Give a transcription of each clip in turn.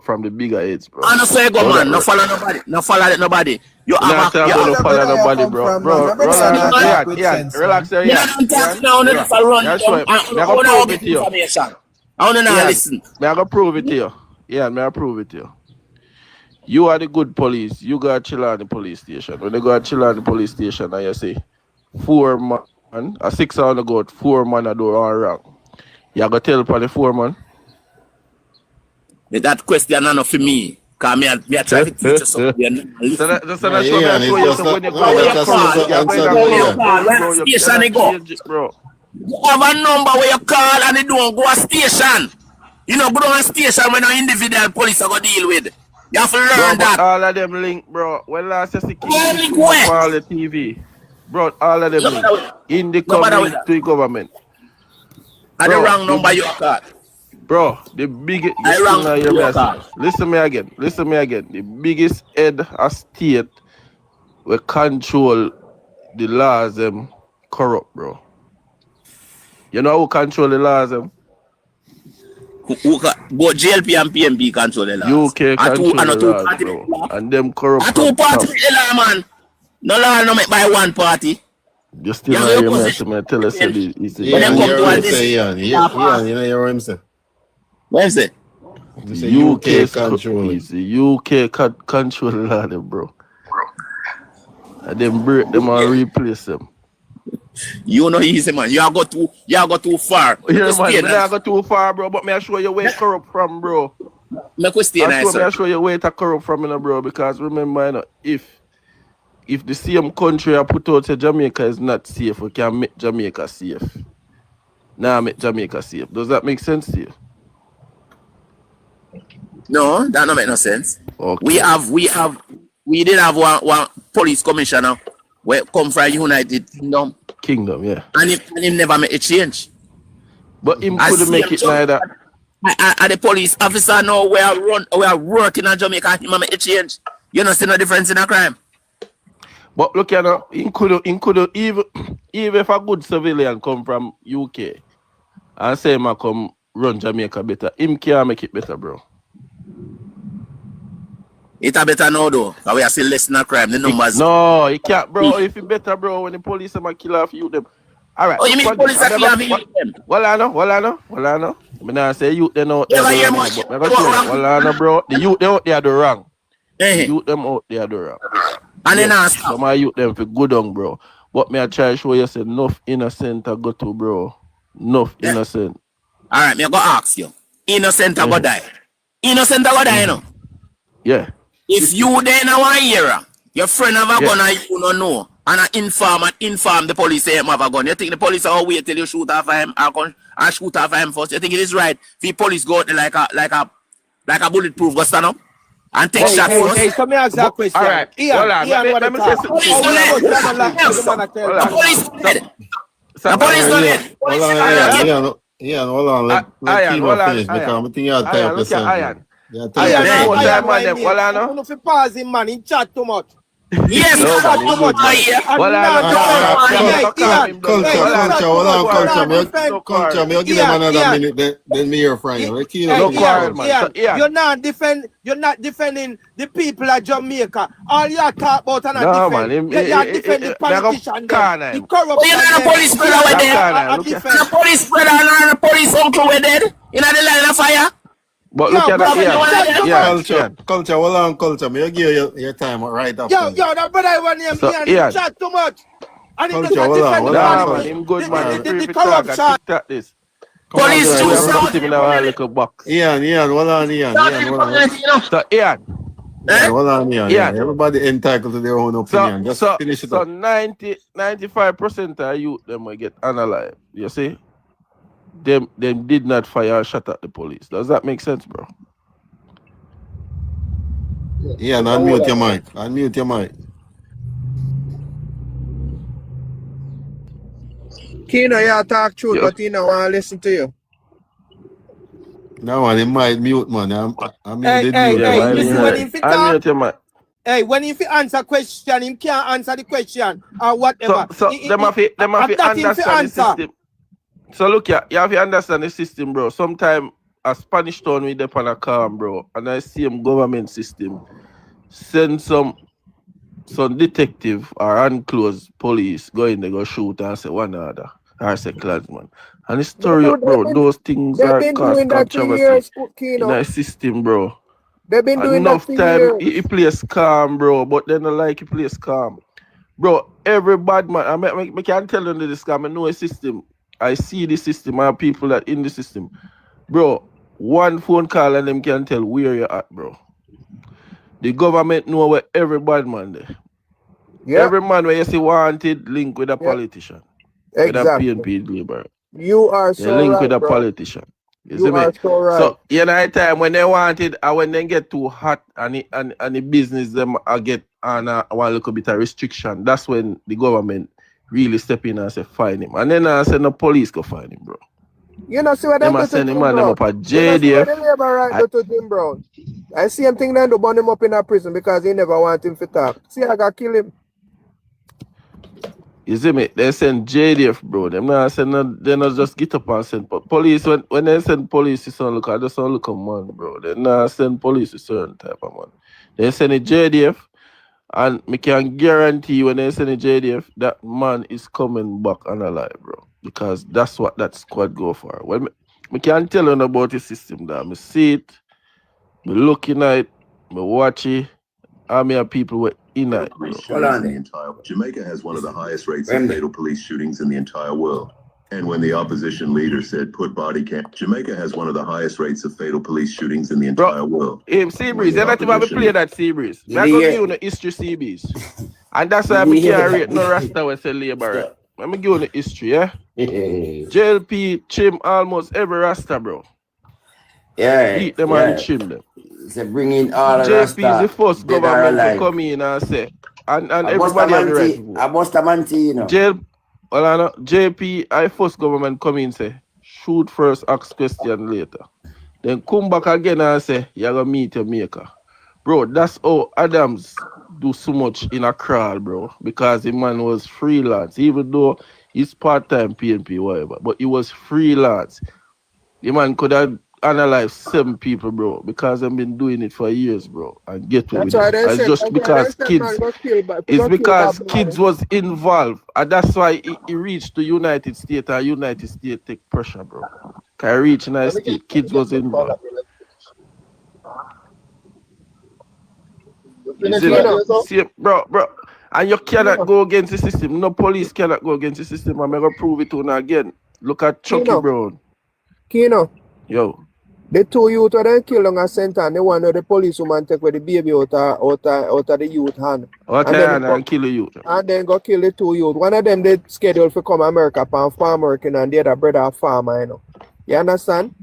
corrupt from the bigger heads, bro. I don't say go, man. No follow nobody. No follow nobody. You have a... No follow nobody, bro. Bro, relax there, yeah. I go prove it to you. I want to listen. I go prove it to you. Yeah, may I prove it to you. You are the good police. You go chill on the police station. When they go chill on the police station and you say 4 man, a 6 hour ago, 4 man are doing all wrong. You go tell upon the 4 man. That question enough for me. Because me I try to teach you something. So that's not show you something when you go to your car. Station you go. You have a number where you call and they don't go a station. You know, go to a station when an individual police are going to deal with. You have to learn that. All of them link, bro. When last year, all the TV. Bro, all of them link. In the coming to the government. And the wrong number you call. Bro, the biggest... Listen me again. The biggest head of state will control the laws corrupt, bro. You know who control the laws Both JLP and PNP control the laws. UK control the laws, bro. And them corrupt. A 2 party law, man. No law no make by 1 party. You still know your message, man. Tell us it's you know your say. What is it? The UK control it. The UK control the law, bro. And then break them and replace them. You know easy, man. You go too far. Yeah, man. I go too far, bro. But me I show you where corrupt from, bro. I show you where it corrupt from, bro. Because remember, you know, if the same country I put out to Jamaica is not safe, we can make Jamaica safe. Now make Jamaica safe. Does that make sense to you? No, that don't make no sense. Okay. We did have one police commissioner where come from United Kingdom. Yeah. And him never make a change. But him couldn't make it neither. And the police officer now we are working in Jamaica, him make a change. You don't see no difference in a crime. But look at he could even if a good civilian come from UK and say him come run Jamaica better, him can't make it better, bro. It's a better now though, because we are still less than a crime. The numbers. No, he can't, bro. If it better, bro, when the police are kill off you them. All right. Oh, you mean police are kill off you them? Well, I know. I mean, say youth they know. Well, I know, bro. The youth they out there do wrong. The youth them out there do wrong. And then ask. Some of youth them for good on, bro. But me I try to show you say enough innocent I go to, bro. Enough innocent. All right, me I go ask you. Innocent I go die. Innocent I go die, you know. Yeah. If you then in 1 year, your friend have a gun and you don't know, and inform the police say him have a gun, you think the police will wait till you shoot off him or shoot off him first? You think it is right if the police go out there like a bulletproof go stand up and take shots first? Hey, so me ask that question. All right. Ian, let me say something. The police dead. The police dead. Yeah, hold on. Let finish because I think you have time to say. You pause him, man. He chat too much. Yes, culture. Me give him another minute. Then me hear from you. You're not defending the people of Jamaica. All you talk about and not defend the politician. The corrupt. You're not a police brother with dead. The police brother and the police uncle with dead. You know the line of fire. But look at that, culture, hold on, culture. Me give your time right up. Yo, that brother one name Ian chat too much. And culture, hold on. Him good man. The corruption. This. Police choose out. Ian, hold on, Ian. So Ian. Hold on, Ian. Everybody entitled to their own opinion. Just finish it up. So 95% of youth them will get analyzed. You see? Them did not fire a shot at the police. Does that make sense, bro? Yeah, unmute your mic. Kino, you talk truth, but he don't want to listen to you. No, he might mute, man. Hey, when he answer question, he can't answer the question or whatever. So them have to understand the system. So look, you have to understand the system, bro. Sometimes a Spanish town with them on a calm, bro. And I see him government system send some detective or unclosed police go in there, go shoot and say one another. Or say clansman. And the story up, bro, those things They've are been cause doing that for controversy years, in our system, bro. They've been doing Enough that for time years. he plays calm, bro, but then I like he plays calm. Bro, every bad man, I can't tell you this because I know a system. I see the system, I have people that in the system. Bro, one phone call and them can tell where you're at, bro. The government know where every bad man there. Yep. Every man where you see wanted link with a politician. Exactly. With a PNP labor. You are so link right, with a bro. politician. You are so right. So, you know, at time when they wanted, and when they get too hot and the business them get on one little bit of restriction, that's when the government really step in and say find him. And then I say no police go find him, bro. You know, see what them send him man them up at JDF. You know, see what right to Jim Brown. I see him think they do burn him up in a prison because he never want him to talk. See, I got kill him. You see me? They send JDF, bro. Them not send they not just get up and send police. When they send police, it's not look. I just don't look a man, bro. They not send police a certain type of man. They send a JDF, and me can guarantee you when they send a JDF, that man is coming back and alive, bro. Because that's what that squad go for. When me can't tell you about the system that me see it, me looking at it, me watch it. Army of people were in it. Jamaica has one of the highest rates of fatal police shootings in the entire world. And when the opposition leader said put body cam, Jamaica has one of the highest rates of fatal police shootings in the entire world. Seabreeze, you're not even play that Seabreeze. I'm going to give you the history Seabreeze. And that's why I can't rate no Rasta when say labor. Let me give you the history, yeah? JLP trim almost every Rasta, bro. Yeah. Beat them and trim them. They bring in all the JP is the first government to come in and say, and everybody has the right to vote. JP, I first government come in and say, shoot first, ask question later. Then come back again and say, you're going to meet your maker. Bro, that's how Adams do so much in a crowd, bro. Because the man was freelance, even though he's part-time PNP, whatever. But he was freelance. The man could have analyze 7 people, bro, because I've been doing it for years, bro, and get to it. It's just because kids, it's because kids was involved, and that's why he reached the United States, and United States take pressure, bro. Can I reach United States? Kids was involved. See, bro, and you cannot go against the system. No police cannot go against the system. I'm gonna prove it to you again. Look at Chucky Brown. Kino. Yo. The 2 youth were then killed on a center, and the one of the police woman take with the baby out of the youth hand. And kill the youth. And then go kill the 2 youth. One of them they scheduled to come to America for farm working, and the other brother a farmer, you know. You understand?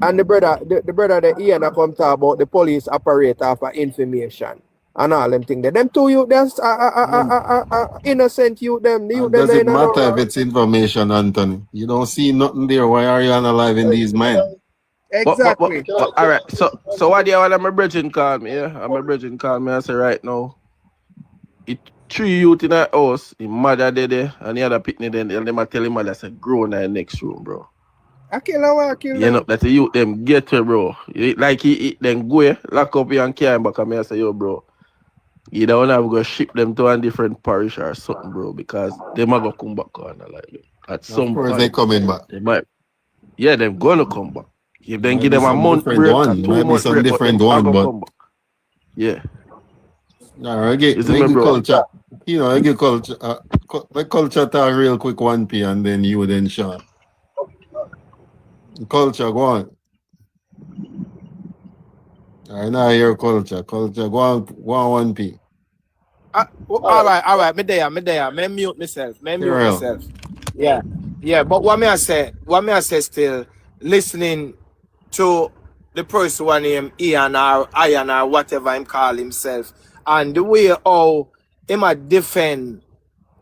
And the brother that he and come talk about the police operator for information and all them things. Them 2 youth, that's innocent youth. Them does it matter if it's information, Anthony? You don't see nothing there. Why are you analyzing these men? Exactly. But, all right. So what do you want my brethren call me? Yeah, I'm a brethren call me. I say right now, it 3 youth in that house. The mother there and the other picnic. Then them tell him mother say grow in the next room, bro. I kill her. You know that the youth them get her, bro. Like he then go lock up here and carry him back. And I say yo, bro. You don't have to go ship them to a different parish or something, bro, because they might go come back on like at some point. They coming back. They might. Yeah, they're gonna come back. If they give them a month break, might be some different one, but yeah. All right, agriculture. You know, agriculture. Let culture talk real quick 1P and then you then Sean. Culture, go on. I know your culture. Culture, go on 1P. All right. Me there. Me mute myself. Yeah. But what me I say still listening to the person one name Ian or whatever him call himself, and the way how him a defend,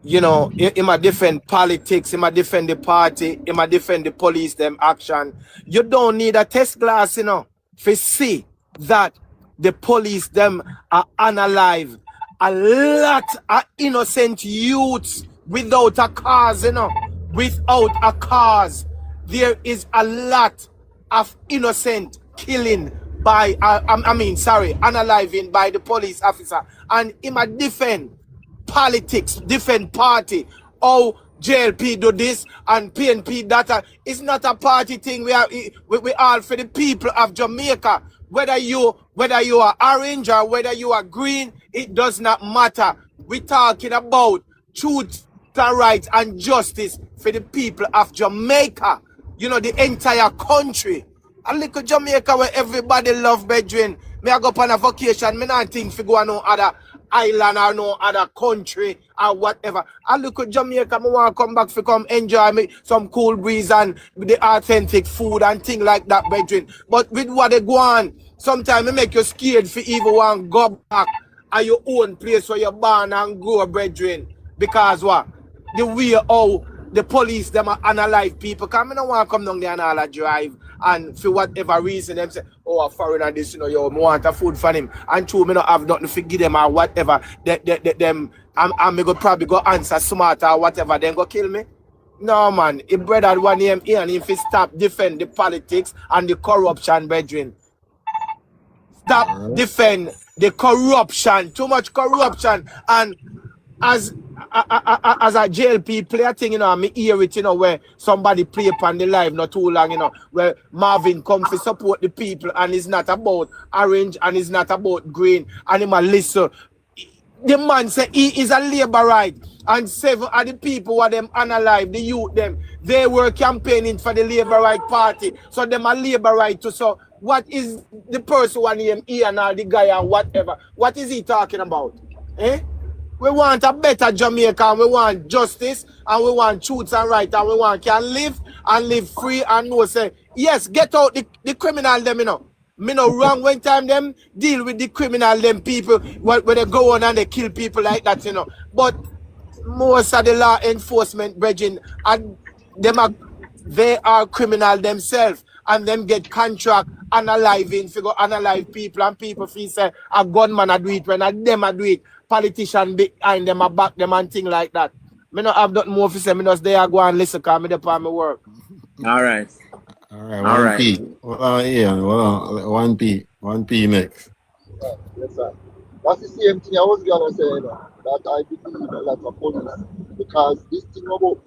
you know, him a defend politics, him a defend the party, him a defend the police them action. You don't need a test glass, you know, to see that the police them are unalive a lot of innocent youths without a cause, you know, without a cause. There is a lot of innocent killing by, unaliving by the police officer. And him a defend politics, defend party. Oh, JLP do this and PNP that. It's not a party thing. We all for the people of Jamaica. Whether you are orange or whether you are green, it does not matter. We're talking about truth and rights and justice for the people of Jamaica. You know, the entire country. A little Jamaica where everybody love brethren. Me I go on a vacation, me not think for go on no other island or no other country or whatever. A little Jamaica, me want to come back to come enjoy me some cool breeze and the authentic food and things like that, brethren. But with what they go on, sometimes it make you scared for even want to go back at your own place where you're born and grow, brethren. Because what? The way how the police them are unalive people. Because I don't want to come down there and all drive and for whatever reason them say, oh, a foreigner this, you know, yo, I want a food for him. And true, me not have nothing to give them or whatever. Them I'm go probably go answer smart or whatever, then go kill me. No man, if brother one name here and if he stop defend the politics and the corruption, brethren. Stop defend the corruption. Too much corruption. And as a JLP player thing, you know, I hear it, you know, where somebody play upon the live not too long, you know, where Marvin come to support the people and it's not about orange and it's not about green and him a listen. The man say he is a labor right and 7 of the people who them unalive, the youth them, they were campaigning for the labor right party. So them a labor right too. So what is the person who name Ian or the guy or whatever? What is he talking about? Eh? We want a better Jamaica and we want justice and we want truth and right and we want can live free and know say, yes, get out the criminal them, you know. Me no wrong when time them deal with the criminal them people where they go on and they kill people like that, you know. But most of the law enforcement brethren and they are criminal themselves and them get contract analyzing figure analyze people and people feel say a gunman a do it when a them a do it. Politician behind them a back them and thing like that. Me not have nothing more to say. Me just there go and listen because me dey on my work. All right. All right, 1P. Yeah, 1P next. Yes, sir. That's the same thing I was gonna say, you know, that I believe a lot of police because this thing about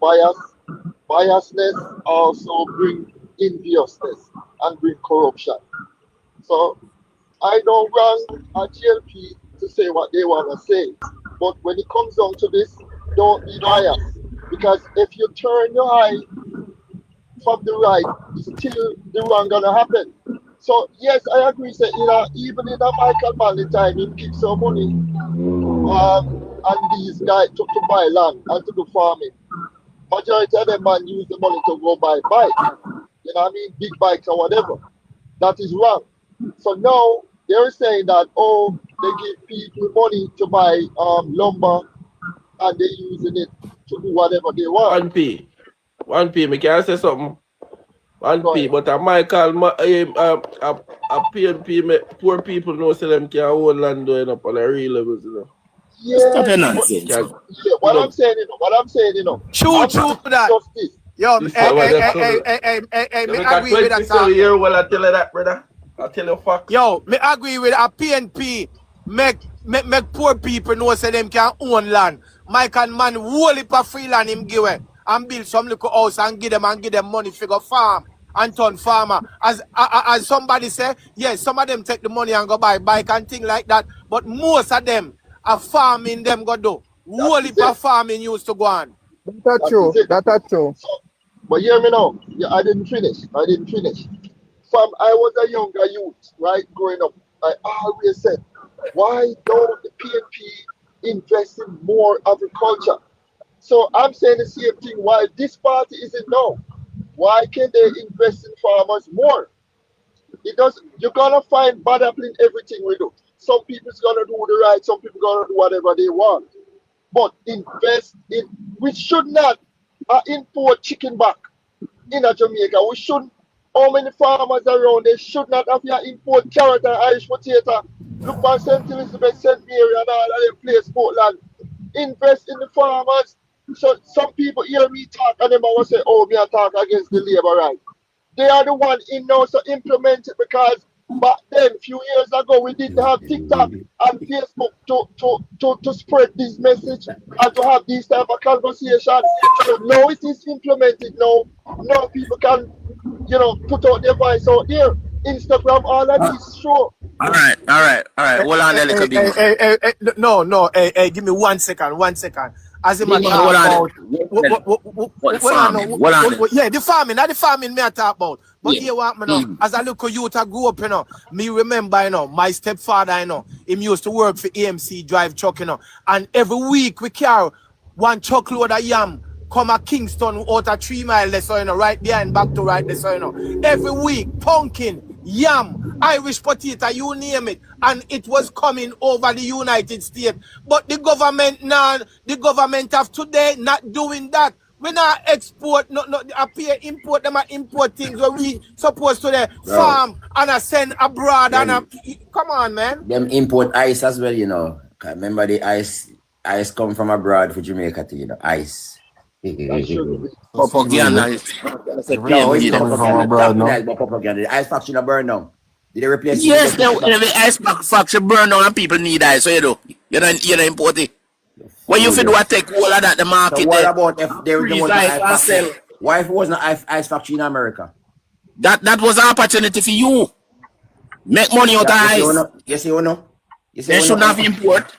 biasness also bring enviousness and bring corruption. So I don't wrong a GLP to say what they want to say, but when it comes down to this, don't be biased because if you turn your eye from the right, still the wrong gonna happen. So yes, I agree. Say even in a Michael Manley time, he keep some money, and these guys to buy land and to do farming. Majority of them man use the money to go buy bike. You know what I mean? Big bikes or whatever. That is wrong. So now they're saying that they give people money to buy lumber and they're using it to do whatever they want. 1P, me can say something. 1P, but a Michael, a PNP, poor people know say them can hold land doing up on a real levels, you know. Yeah, Stop your nonsense. what I'm saying, you know. True that. Justice. Yo, me agree with that. Year, well, I tell you that, brother. I tell you facts. Yo, me agree with a PNP. Make poor people know say them can own land. Michael man whole heap of free land him give away and build some little house and give them money for go farm and turn farmer. As somebody say, yes, some of them take the money and go buy bike and thing like that. But most of them are farming them go do. Whole heap of farming used to go on. That's true. So, but hear me now. Yeah, I didn't finish. From I was a younger youth, right, growing up, I always said, why don't the PNP invest in more agriculture? So I'm saying the same thing. Why this party isn't now? Why can't they invest in farmers more? You're gonna find bad apple in everything we do. Some people's gonna do the right, some people gonna do whatever they want. But invest in, we should not import chicken back in Jamaica. We shouldn't. How many farmers around? They should not have to import carrot and Irish potato. Look for St. Elizabeth, St. Mary, and all of them place, Portland. Invest in the farmers. So some people hear me talk and them will say, oh, me I talk against the labor right. they are the one in now to implement it because back then, few years ago, we didn't have TikTok and Facebook to spread this message and to have these type of conversation. So now it is implemented now. Now people can, put out their voice out there. Instagram, all of this show. All right. Hold on a little bit. No. Give me 1 second. As a matter Hold on. Yeah, the farming me I talk about. But here what me know, as a little youth I grew up, me remember, my stepfather, him used to work for AMC drive truck, and every week we carry 1 truckload of yam come at Kingston out of 3 miles less, right behind back to right there, every week, pumpkin, yam, Irish potato, you name it, and it was coming over the United States. But the government now, the government of today not doing that. We not export, not appear import them, import things where we supposed to farm and send abroad come on, man. Them import ice as well, Remember the ice come from abroad for Jamaica too, ice. Propaganda. Everything's coming from abroad now. Propaganda. The ice factory burn down. Did they replace? Yes, the ice factory burn down and people need ice. So you do. You're not importing. When you feel what take all of that the market. So what about if there was ice factory? Why if it wasn't an ice factory in America? That was an opportunity for you. Make money out of ice. Yes, you know. They should have import.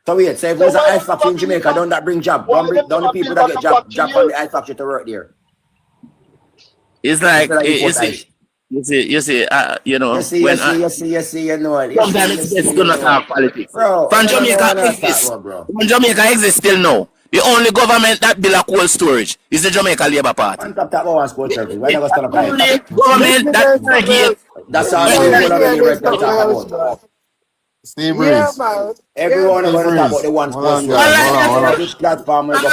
So wait, so if there's an ice factory in Jamaica, don't that bring job? Don't the people that get job from the ice factory to work there? It's like you see, sometimes it's gonna have politics. From Jamaica exists still now. The only government that build a cold storage is the Jamaica Labour Party. The only government that segregates. That's all the talk about. Steve Breeze. Everyone is going to talk about the one sponsor. This platform will go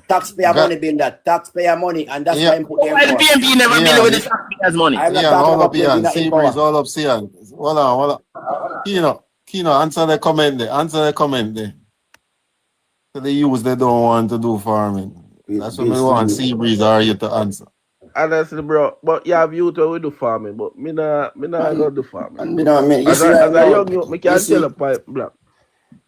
taxpayer money being that. Taxpayer money, and that's why I put there. The PNP never been with the taxpayers' money. All up here. Steve Breeze, all up here. Hold on. Kino, answer the comment there. So the youths, they don't want to do farming. That's what we want Sea Breeze or you to answer. Honestly, bro, but you have youth who will do farming, but me not go do farming. As a young youth, me can't tell a pipe black.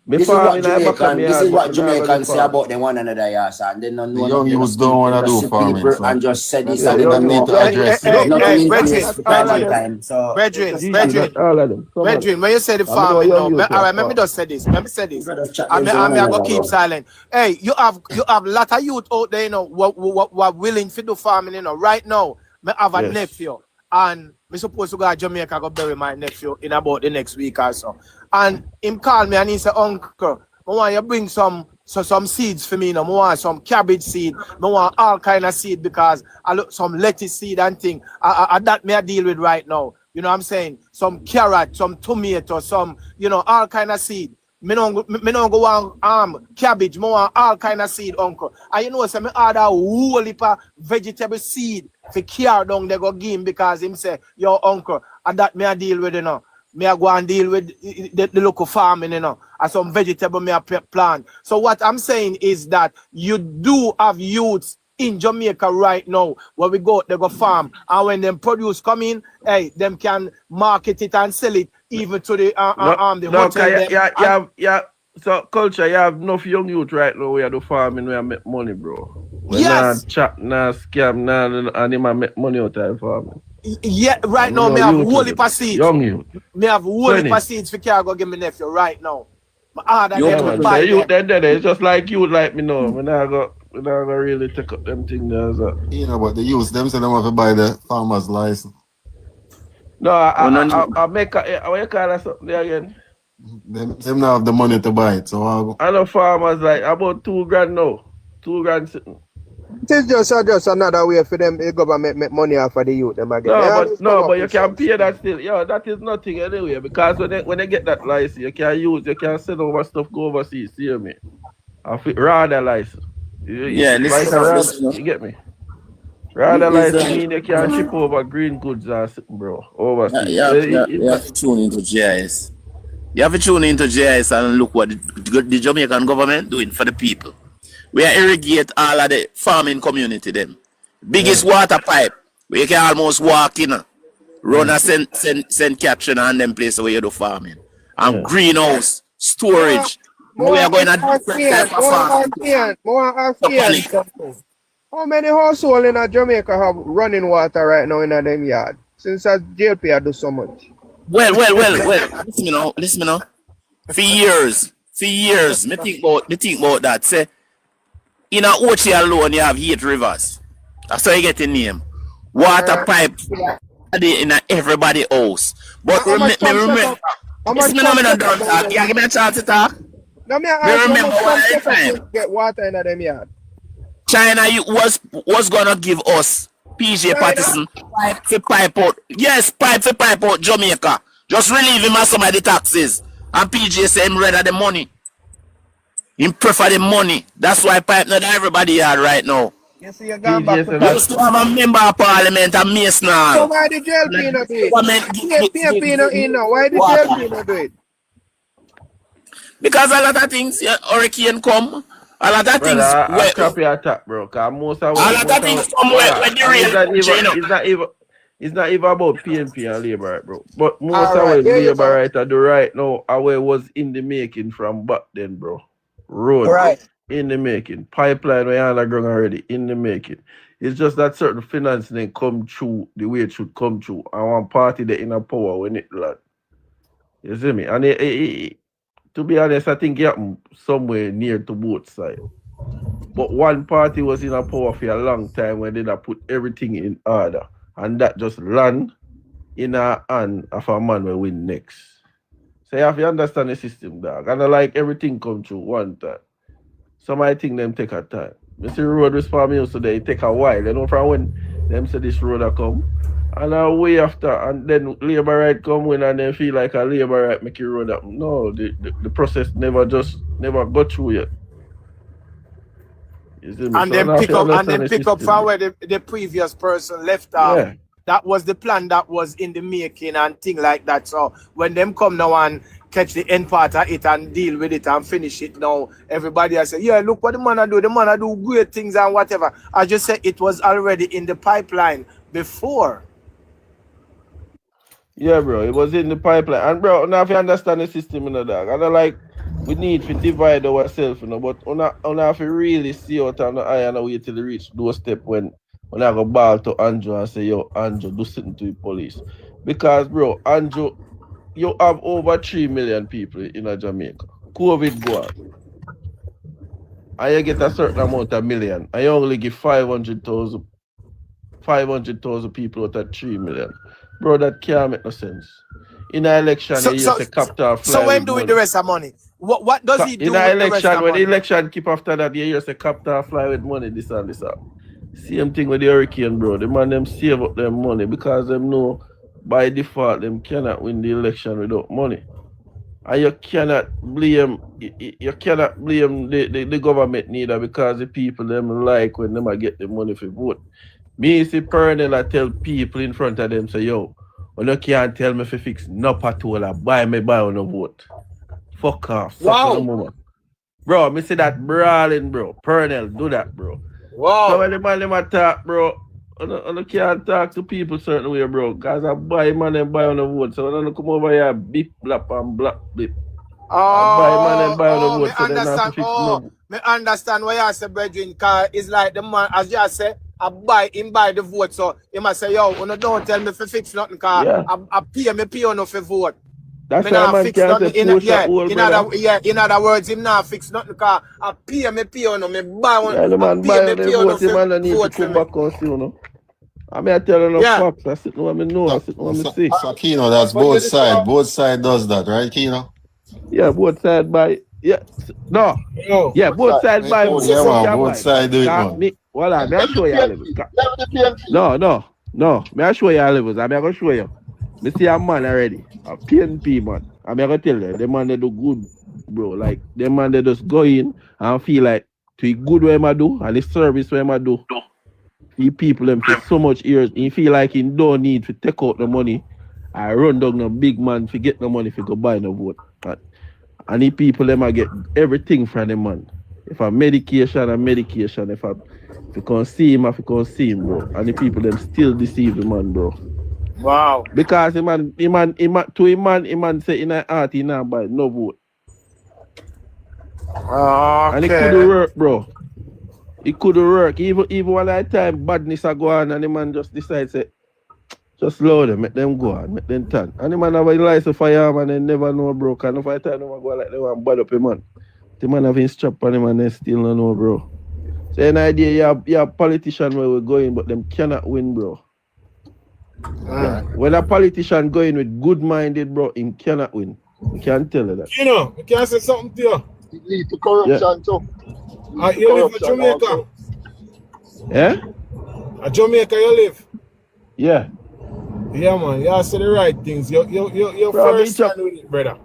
This is what Jamaicans say about them one another, yes, and then the young youths don't want to do farming. And just said this, they don't need to address Brethren, when you say the farming, let me just say this. I'm going to keep silent. Hey, you have a lot of youth out there, who are willing to do farming, right now. I have a nephew, and I'm supposed to go to Jamaica go bury my nephew in about the next week or so. And him call me and he said, Uncle, I want you to bring some seeds for me. I want some cabbage seed. I want all kind of seed because I look some lettuce seed and thing. That me I deal with right now. You know what I'm saying? Some carrot, some tomato, some, all kind of seed. Me don't go on cabbage, I want all kind of seed, Uncle. And so me order a whole heap of vegetable seed for care down they go give him because him say, yo, Uncle, and that me I deal with, Me I go and deal with the local farming, and some vegetable me I plant. So what I'm saying is that you do have youths in Jamaica right now where we go, they go farm, and when them produce come in, hey, them can market it and sell it even to the hotel. So culture, you have enough young youth right now where do farming where make money, bro. Yes. Nah chat, nah scam, and him make money out of farming. Yeah, right now, me have whole heap of seeds. Young youth. Me have whole heap of seeds for cargo give me nephew right now. It's just like you like me now. We're not gonna really take up them things there. But the youth, them say they want to buy the farmer's license. No, I make what you call that something there again? Them not have the money to buy it, so I know farmers like about $2,000 now. $2,000 sitting. It is just another way for them the government make money off of the youth. Them again. But you can pay that still. Yeah, that is nothing anyway. Because when they get that license, you can send over stuff go overseas. See me? I feel rather license. You get me? Rather license mean you can ship over green goods and something, bro. Overseas. You have to tune into GIS. You have to tune into GIS and look what the Jamaican government doing for the people. We irrigate all of the farming community them. Biggest water pipe where you can almost walk in, run a send caption and them place where you do farming. And greenhouse, storage. We are going to different type of farming. How many households in Jamaica have running water right now in them yard? Since JLP do so much. Well. Listen me now. For years. Me think about that. Say, in a Ochi alone, you have 8 rivers. That's how you get the name. Water pipe in everybody house. But remember, listen me now, me not done talk. Yeah, give me a chance to talk. Now me remember one time get water in them yard. China was gonna give us PJ Patterson pipe for pipe out. Yes, pipe for pipe out Jamaica. Just relieve him of some of the taxes. And PJ say him rather the money. Him prefer the money. That's why pipe not everybody yard right now. You see, you gone back to that. Used to have a member of parliament and Mace now. So why the JLP not do it? JLP not in now. Why the JLP not do it? Because a lot of things, hurricane come. A lot of things. I copy attack, bro. Cause most of a lot of things come where the rain. It's not even about PNP and Labour right, bro. But most of what Labour right I do right now, our was in the making from back then, bro. Road in the making. Pipeline we underground already in the making. It's just that certain financing didn't come through the way it should come through. And one party that in a power when it land. You see me? And to be honest, I think it happened somewhere near to both sides. But one party was in a power for a long time when they put everything in order. And that just land in a hand of a man will win next. So you have to understand the system, dog. And I like everything come through one time. Some I think them take a time. You see road respond me today, it take a while. You know from when them say this road a come. And a way after, and then Labour right come when and then feel like a Labour right make you road up. No, the process never got through yet. And then pick up from where the previous person left off. Yeah. That was the plan that was in the making and thing like that. So when them come now and catch the end part of it and deal with it and finish it now, everybody has said, yeah, look what the man do. The man do great things and whatever. I just said it was already in the pipeline before. Yeah, bro, it was in the pipeline. And bro, now if you understand the system, you know, dog. And I like we need to divide ourselves, you know, but on have to really see out on the eye and wait till they reach those step when I go ball to Andrew and say, yo, Andrew, do something to the police. Because bro, Andrew, you have over 3 million people in Jamaica. COVID go on. And you get a certain amount of million. And you only give 500,000 people out of 3 million. Bro, that can't make no sense. In an election, you use a capital fly. So when do with the rest of money? What does he do in an election? When the election keep after that, you use a capital fly with money, this and this. Same thing with the hurricane, bro. The man them save up their money because them know by default them cannot win the election without money. And you cannot blame the government neither because the people them like when them get the money for vote. Me see Pernell I tell people in front of them say, yo, when you can't tell me if you fix no patrol, buy on a vote. Fuck off. Wow. Bro, me see that brawling, bro. Pernell, do that, bro. Wow. So when the man them attack, bro, I can't talk to people certain way, bro. Because I buy man and buy on a vote. So when I come over here, beep, blap, and black, blip. I buy man and buy on a vote. So then I have to fix no. Me understand why you say, brethren, because it's like the man, as you say, I buy the vote. So he must say, yo, don't tell me if you fix nothing, because I pay on for vote. That's why man can't in other words, him not fix nothing, because I pay on me buy one. Yeah, the man buy on the vote, the man need to come back on, you know. I mean, I tell you no facts. I sit no, I know, I sit no, I see. So Kino, that's both sides. Both sides does that, right, Kino? Yeah, both sides buy. Yeah, no. Yeah, both sides buy. Yeah, man, both sides do it, man. Well, may I show you all levels? No. May I show you all levels? I'm going to show you. I see a man already, a PNP man. I'm going to tell you, the man they do good, bro. Like, the man they just go in and feel like to be good what I do and the service what I do. The people them for so much years, he feel like he don't need to take out the money. I run down the big man to get the money to go buy the vote. And the people them I get everything from the man. If a medication, if you can't see him, bro. And the people them still deceive the man, bro. Wow. Because the man say in a heart he not buy no vote. Okay. And it could work, bro. It could work. Even one that time badness a go on and the man just decides say, just load them, make them go on, make them turn. And the man have a license for him and they never know, bro. Can if I time them go like they want bad up a man. The man have his strap on him and they still don't know, bro. So an idea you have politician where we're going, but them cannot win, bro. Yeah. When a politician going with good minded, bro, he cannot win. You can't tell you that. You know, I can say something to you. It leads to corruption too. You live in Jamaica? Also. Yeah? In Jamaica you live? Yeah. Yeah, man. You say the right things. You're bro, first stand with it, brother.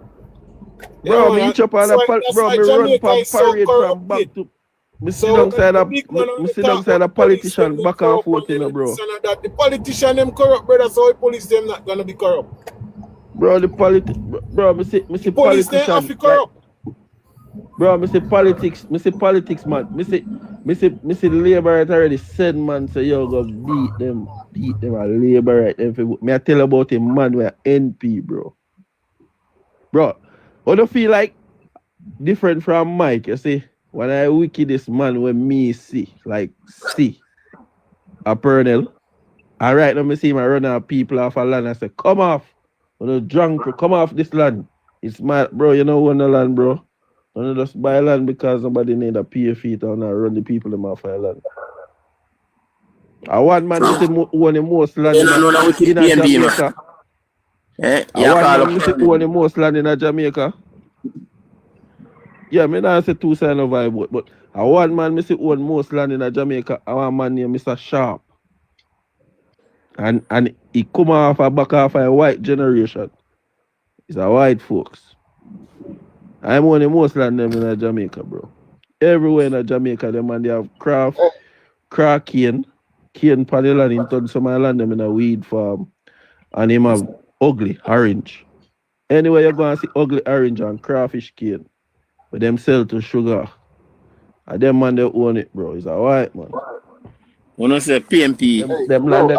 Bro, me chop on the bro, me run from parade from back to me sit alongside a politician back and forth, you know, bro. The politician them corrupt, brother, so the police them not gonna be corrupt. Bro, me see police them have to corrupt. Bro, me see politics, man. Me see the labor right already said, man, say yo go beat them and labor right them. Me I tell about a man where NP, bro. Bro, what do you feel like different from Mike, you see? When I wiki this man when me see a Pernell. And right now me see my run out people off a land and say, come off. When you drunk, come off this land. It's mad, bro, you know when the land, bro. Don't just buy land because somebody need a pay feet and run the people them off a land. I want man to see one the most land in Jamaica. I want man to see one the most land in Jamaica. Yeah, me not say two sign of vibe, but I want man me see one most land in Jamaica. I want man named Mr. Sharp. And he come off a back off a white generation. It's a white folks. I'm one of the most land them in Jamaica, bro. Everywhere in Jamaica, them man they have crack cane panel in turn some land them in a weed farm. And him have ugly orange. Anyway, you're gonna see ugly orange and crawfish cane. But them sell to sugar. And them man they own it, bro. It's a white man. When I say PMP, them land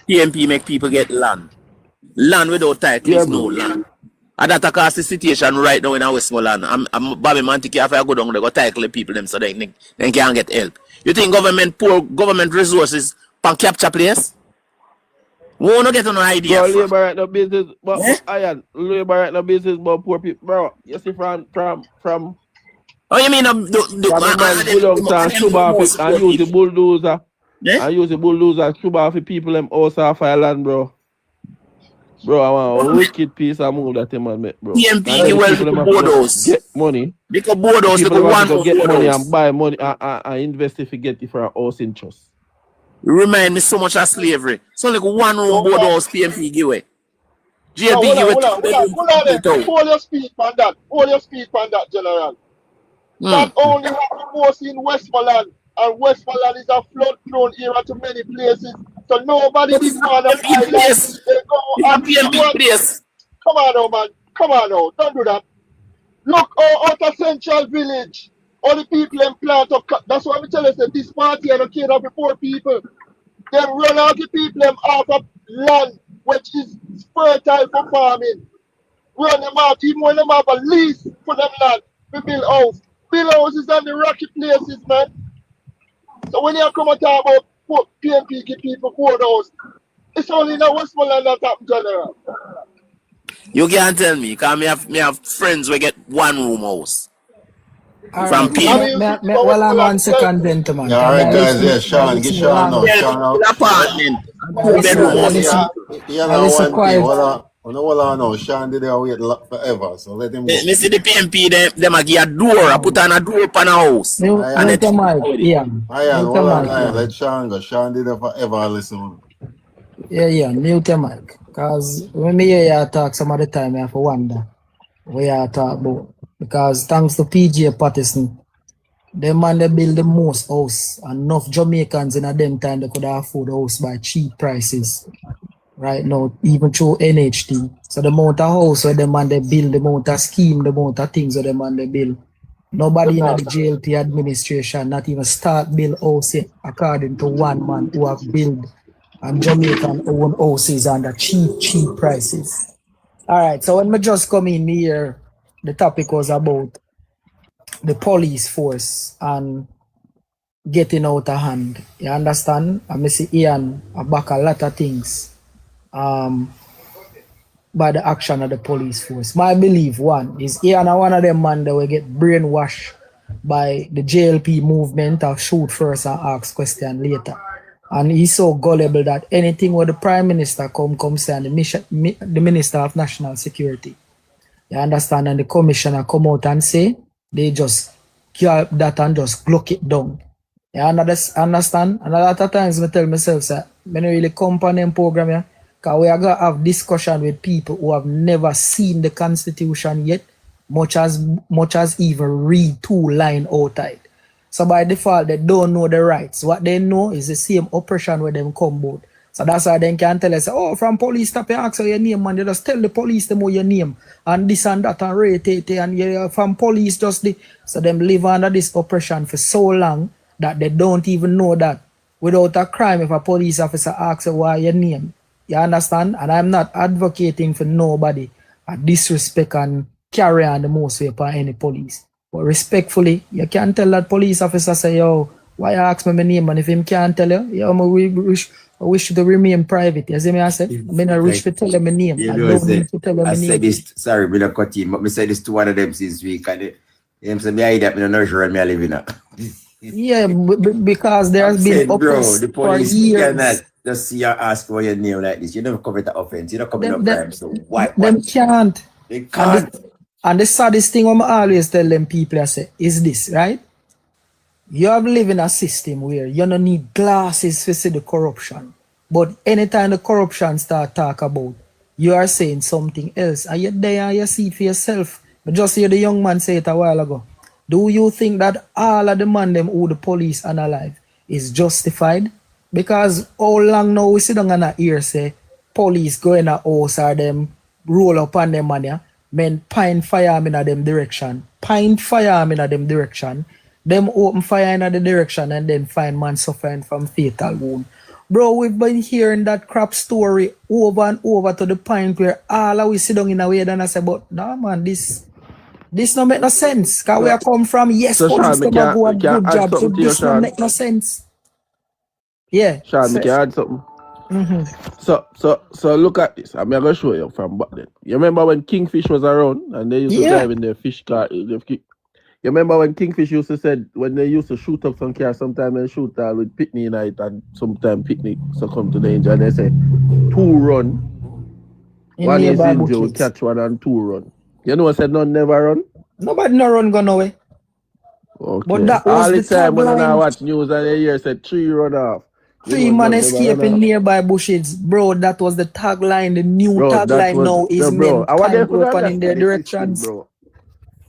PMP make people get land. Land without title is no land. And that's cause the situation right now in our Westmoreland. I'm Bobby Mantic, if I go down, they go tackle the people them so they can't get help. You think poor government resources can capture place? We won't get no idea. Bro, labor right now business, but labor right now business, but poor people, bro. You see from oh, you mean and use the bulldozer. Yeah? And use the bulldozer to off the people them house off land, bro. Bro, I want a wicked piece of move that man make, bro. PMP well borders. Get money. Because borders people want to get money and buy money and invest if you get it for a house interest. Remind me so much of slavery. So like one room borders PMP give away. JLP give away. Hold your speed on that, General. That only happens most in Westmoreland. And Westmoreland is a flood-prone area to many places. So nobody did want to place. Come on now, man. Come on now. Don't do that. Look out Central Village. All the people in plant of that's why I'm telling you, this party and the kid of the poor people. They run out the people them off of land which is fertile for farming. Run them out, even when them have a lease for them land. We build house. Build houses on the rocky places, man. So when you come and talk about PMP give people courthouse, it's only in the Westmoreland that happens, General. You can't tell me, because me have friends who get one room house. From PMP. Well, I'm on second gentleman. Yeah, all right, guys, yeah, Sean, get Sean now. Sean out. Apartment. Yeah, now one thing, hold on now. Sean did wait forever, so let him go. Me see the PMP, them a give a door, I put on a door upon a house. Let Sean go. Sean did it forever, listen. Yeah, mute your mic. Because when me hear you talk some of the time, I have to wonder what you talk about. Because thanks to PJ Patterson, them man they build the most house. And enough Jamaicans in a them time they could afford a house by cheap prices. Right now, even through NHT. So the amount of house where them man they build, the amount of scheme, the amount of things where them man they build. Nobody in the JLP administration not even start build house yet, according to one man who have built and Jamaican own houses under cheap prices. All right, so when we just come in here, the topic was about the police force and getting out of hand. You understand? I see Ian back a lot of things by the action of the police force. My belief, one, is Ian one of them man that will get brainwashed by the JLP movement of shoot first and ask question later. And he's so gullible that anything where the Prime Minister come say and the Minister of National Security, you understand, and the Commissioner come out and say, they just kill that and just glock it down. You understand? And a lot of times I tell myself, I don't really come on them program here, because we are going to have discussion with people who have never seen the Constitution yet, much as even read 2 lines outside. So by default, they don't know the rights. What they know is the same oppression where them come both. So that's why they can tell us, oh, from police stop and ask your name, man. They just tell the police them your name and this and that and rate it, and you from police just the. So them live under this oppression for so long that they don't even know that without a crime, if a police officer asks you why your name, you understand? And I'm not advocating for nobody disrespect and carry on the most way upon any police. But respectfully, you can't tell that police officer say, yo, why you ask me my name? And if him can't tell you, yo, I wish to remain private. You see me I said? I mean, I wish to tell him my name. I don't need to tell him my name. I said this, sorry, me not cut in, but I said this to one of them since week. And them say, me I that, me no nurture and me I live in it. Yeah, because there has been bro, the police for years. cannot just see you ask for your name like this. You never commit the offense. You don't commit no crime. So why? Them can't. They can't. And the saddest thing I always tell them people, I say, is this, right? You have lived in a system where you don't need glasses to see the corruption. But anytime the corruption start talk about, you are saying something else. And you're there and you see it for yourself. But just hear the young man say it a while ago. Do you think that all of the man them who the police are alive is justified? Because how long now we sit down and hear say police go in a house or them roll up on them money, men pine firearm in them direction, them open fire in the direction and then find man suffering from fatal wound. Bro, we've been hearing that crap story over and over to the point where all of we sit down in a way and I say, but nah man, this don't make no sense. Because we are come from, yes, So police Sean, them go a can good add job, so something to you, this don't Sean? make no sense. Yeah. Sean, can add something? So look at this. I'm going to show you from back then. You remember when Kingfish was around and they used to drive in their fish car? You remember when Kingfish used to say, when they used to shoot up some cars, sometimes they shoot with picnic night and sometimes picnic succumb to danger. And they say, 2 run. One is injured, catch 1 and 2 run. You know I said none never run? Nobody no run gone away. Okay. But that was all the time when I tagline. watch news and I hear said 3 run off. 3 man escaping nearby bushes. Bro, that was the tagline. The new tagline now is men kind open in their directions. Bro.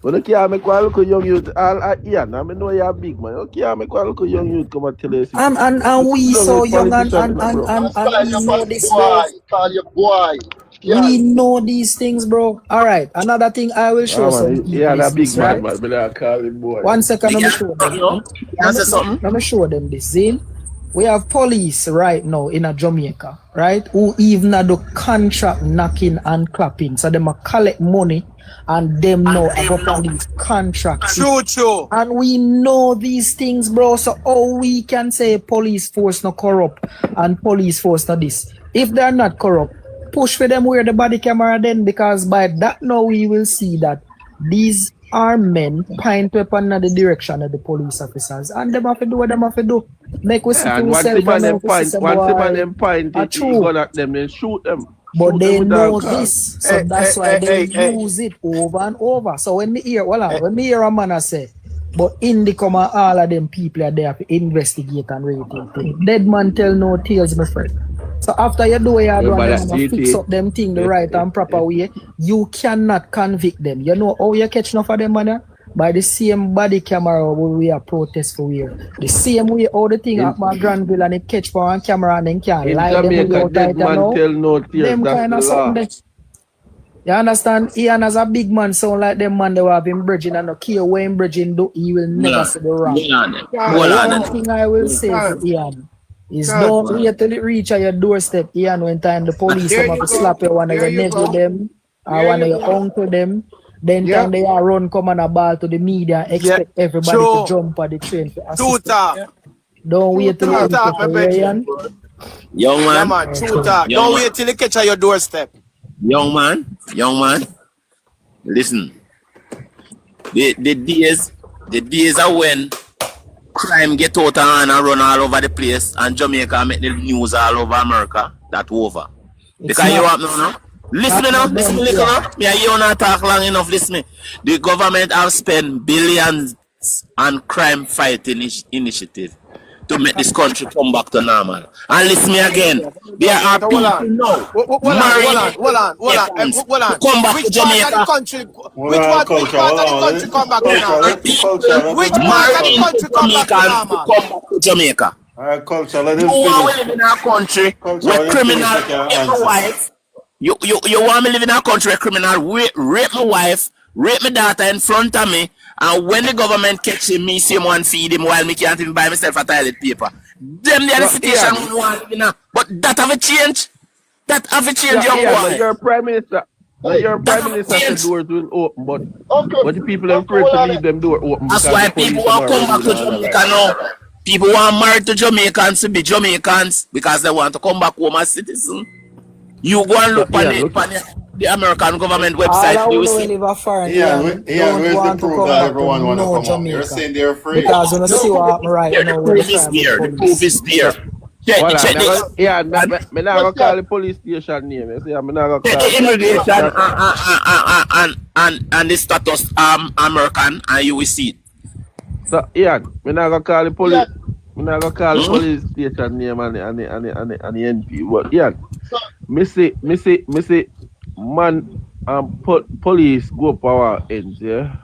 But you can't make one look at young youth. I know you're big man. You can't make one look at young youth come and tell us. And we so young and we know this, bro. Call your boy. We know these things, bro. All right. Another thing I will show some. Yeah, that big man, but I call him boy. 1 second, let me show them. Let me show them this. See? We have police right now in Jamaica, right? Who even do contract knocking and clapping. So them collect money and them know about police contracts. True. And we know these things, bro. So how we can say police force no corrupt and police force no this? If they're not corrupt, push for them where the body camera then, because by that now we will see that these are men point upon the direction of the police officers, and them have to do what them have to do. Make we see and once them point, it go at them, then shoot them. But they know this, so that's why they use it over and over. So when me hear, when me hear a man say, but in the come all of them people are there to investigate and rate it. Dead man tell no tales, my friend. So after you do your and fix up them thing the right and proper way, you cannot convict them. You know how you catch enough of them, man? By the same body camera we are protest for here. The same way all the thing at my Granville and they catch for one camera and then can't lie them Jamaica, dead man tell no tears, them that's kind the of law. something. You understand? Ian as a big man sound like them man they have him bridging and no care where him bridging do, he will never see the wrong. Hold on. One thing I will say to Ian is don't wait till it reach at your doorstep, Ian, when time the police come up to slap you, one of your nephew them, or one of your uncle them. Then time they are run come on a ball to the media, expect everybody to jump on the train for assist. Don't wait till it reach Ian. Young man. Don't wait till it catch at your doorstep. Young man, listen. The days are when crime get out and run all over the place and Jamaica make the news all over America. That over. Because you have now. Listen now. Me I hear not talk long enough. Listen me. The government have spent billions on crime fighting initiative to make this country come back to normal. And listen me again. There are people now. Hold on. Come back to Jamaica. Which part of the country come back to normal? Which part of the country come back to normal? Come back to Jamaica. Culture, let them You want finish. to live in our country where criminal rape my wife. You want me live in our country where criminal rape my wife, rape my daughter in front of me, and when the government catch him, me see him and feed him while me can't even buy myself a toilet paper. Them the situation we want to live in. But that have a change. That have a change, young boy. Your prime minister. Your prime minister said doors will open, but the people are afraid to leave them door open. That's why people want to come back to Jamaica now. People want married to Jamaicans to be Jamaicans because they want to come back home as citizens. You go and look on the American government website. All I will live a foreign don't want to come back to no Jamaica. You're saying they're afraid. Because when you see what happened right now, The proof is there. The proof is there. Check this. Yeah, I'm not going to call the police station name. I'm not going to Check call the immigration and the status American and you will see it. So, Ian, I'm not going to call the police. I'm not going to call the police station name and the NP. But, Ian, me say, man, police go up our ends, yeah?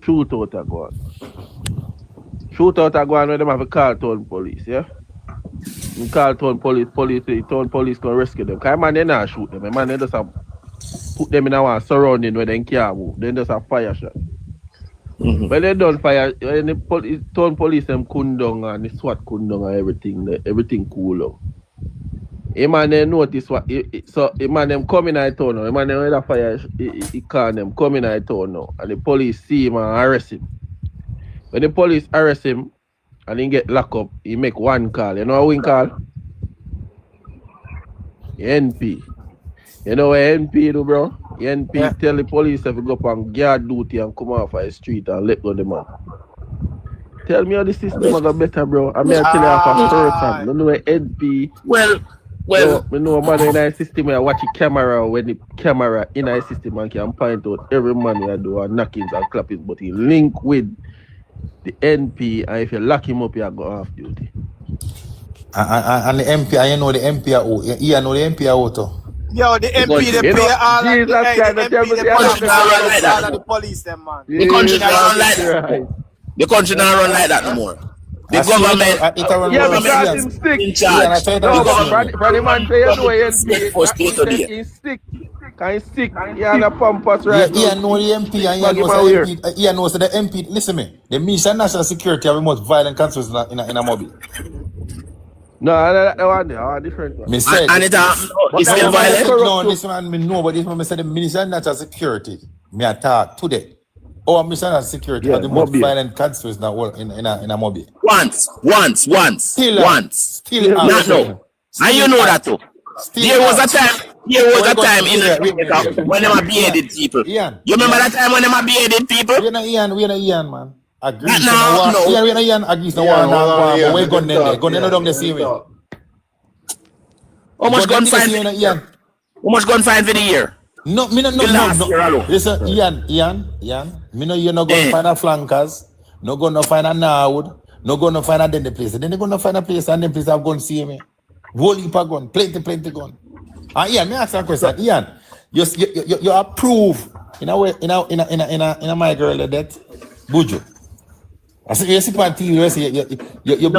Shoot out a gun. Shoot out a gun when them have a call town police, yeah? You call town police can rescue them. Because man, they not shoot them. Man, they just have put them in a surrounding where they can't move. Then just have fire shot. When they done fire, when the town police them kundong and the SWAT kundong and everything cool out. A man they notice what so a man them coming at town now. A man them with a fire he call them coming at town now. And the police see him and arrest him. When the police arrest him and he get locked up, he make one call. You know what he call? NP. You know what NP do, bro? NP tell the police if you go up on guard duty and come off the street and let go the man. Tell me how the system is better, bro. I mean, I tell you off a person. You know what NP. Well, you know man in the system I watch the camera when the camera in the system and can point out every man who do knockings and clappings, but he link with the NP and if you lock him up, you go off duty. And the MP, I know the MP are out. You know the MP are out. Yo, the MP they pay all of the police them, man. The country not run like that. The country not run like that no more. The government, because him stick. in charge. No, but the man say you know NP. For state today. He's stick. Can he stick? He had a pampas right Yeah, know the MP and you know the MP. Yeah, know the MP. Listen me. The Minister of National Security have the most violent councils in a mobile. No, that one there, different one. Me said, And it's still violent. no, this man me know, but this man me said the Minister of National Security. Me attack today. Oh, Minister of National Security have the most violent councils in a mobile. Once. Still. Not no. And you know that too. There was a time in America when they were beheaded people. Ian. You remember that time when they were beheaded people? We're not Ian, man. Agree. No. Yeah, we're not Ian. Agree. No war. But we're going there. Going there down the same way. How much gun fine? Ian. How much gun fine for the year? No. Listen, Ian. Me know you're not going to find a flankers. No going to find a Norwood. No going to find a den the place. Then they're going to find a place and then place have gun see me. Whole heap of gun. Plenty gun. Ian, me ask you a question. Ian, you approve in a my girl that Buju. I say you see on TV, you say you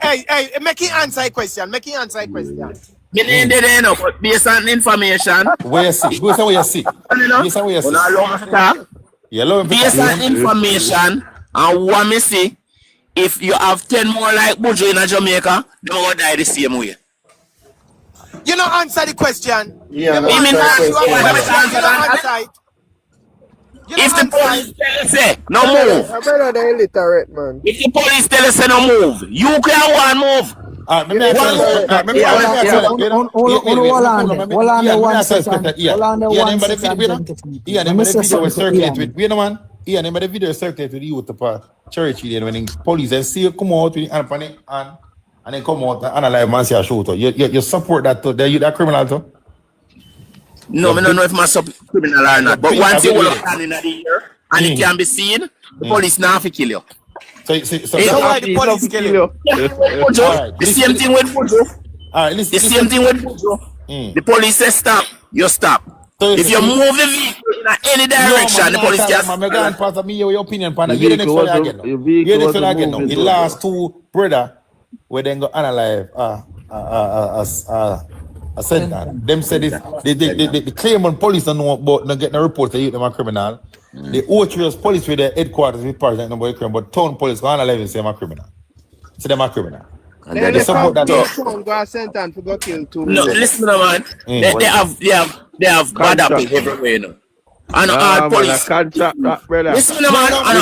Hey, make him answer a question. Me ain't there now, but based on information. Where you see? Go say where you see. Based on where you see. Based on information and what me see, if you have 10 more like Buju in Jamaica, they will die the same way. You know, answer the question. Yeah, if the police tell us say no move, I better they illiterate, man. if the police tell us say no move, you can one move. Hold on one second. Yeah, and the video circulate with you with the church when the police and see you come out with and then come out and analyze man say a shooter. You support that too? You that criminal too? No, I don't know if my criminal or not. But once you will stand in the year and it can be seen, the police now have to kill you. So why the police kill you? The same thing with Buju. The same thing with Buju. The police say stop, you stop. So if you move the vehicle in any direction, the police just. I'm going to pass me your opinion, Pana. You're the next one again. You're the next one again. The last two brother where they go analyze a sentence. Them said this. They claim on police don't know about not getting a report that you them a criminal. The Otrios police with their headquarters with part that nobody crime, but town police go analyze and say I'm a criminal. So them a criminal. And they support that. Go sentence to go kill two. No, listen, man. They have bad apple everywhere, you know. And all police. Listen, man. And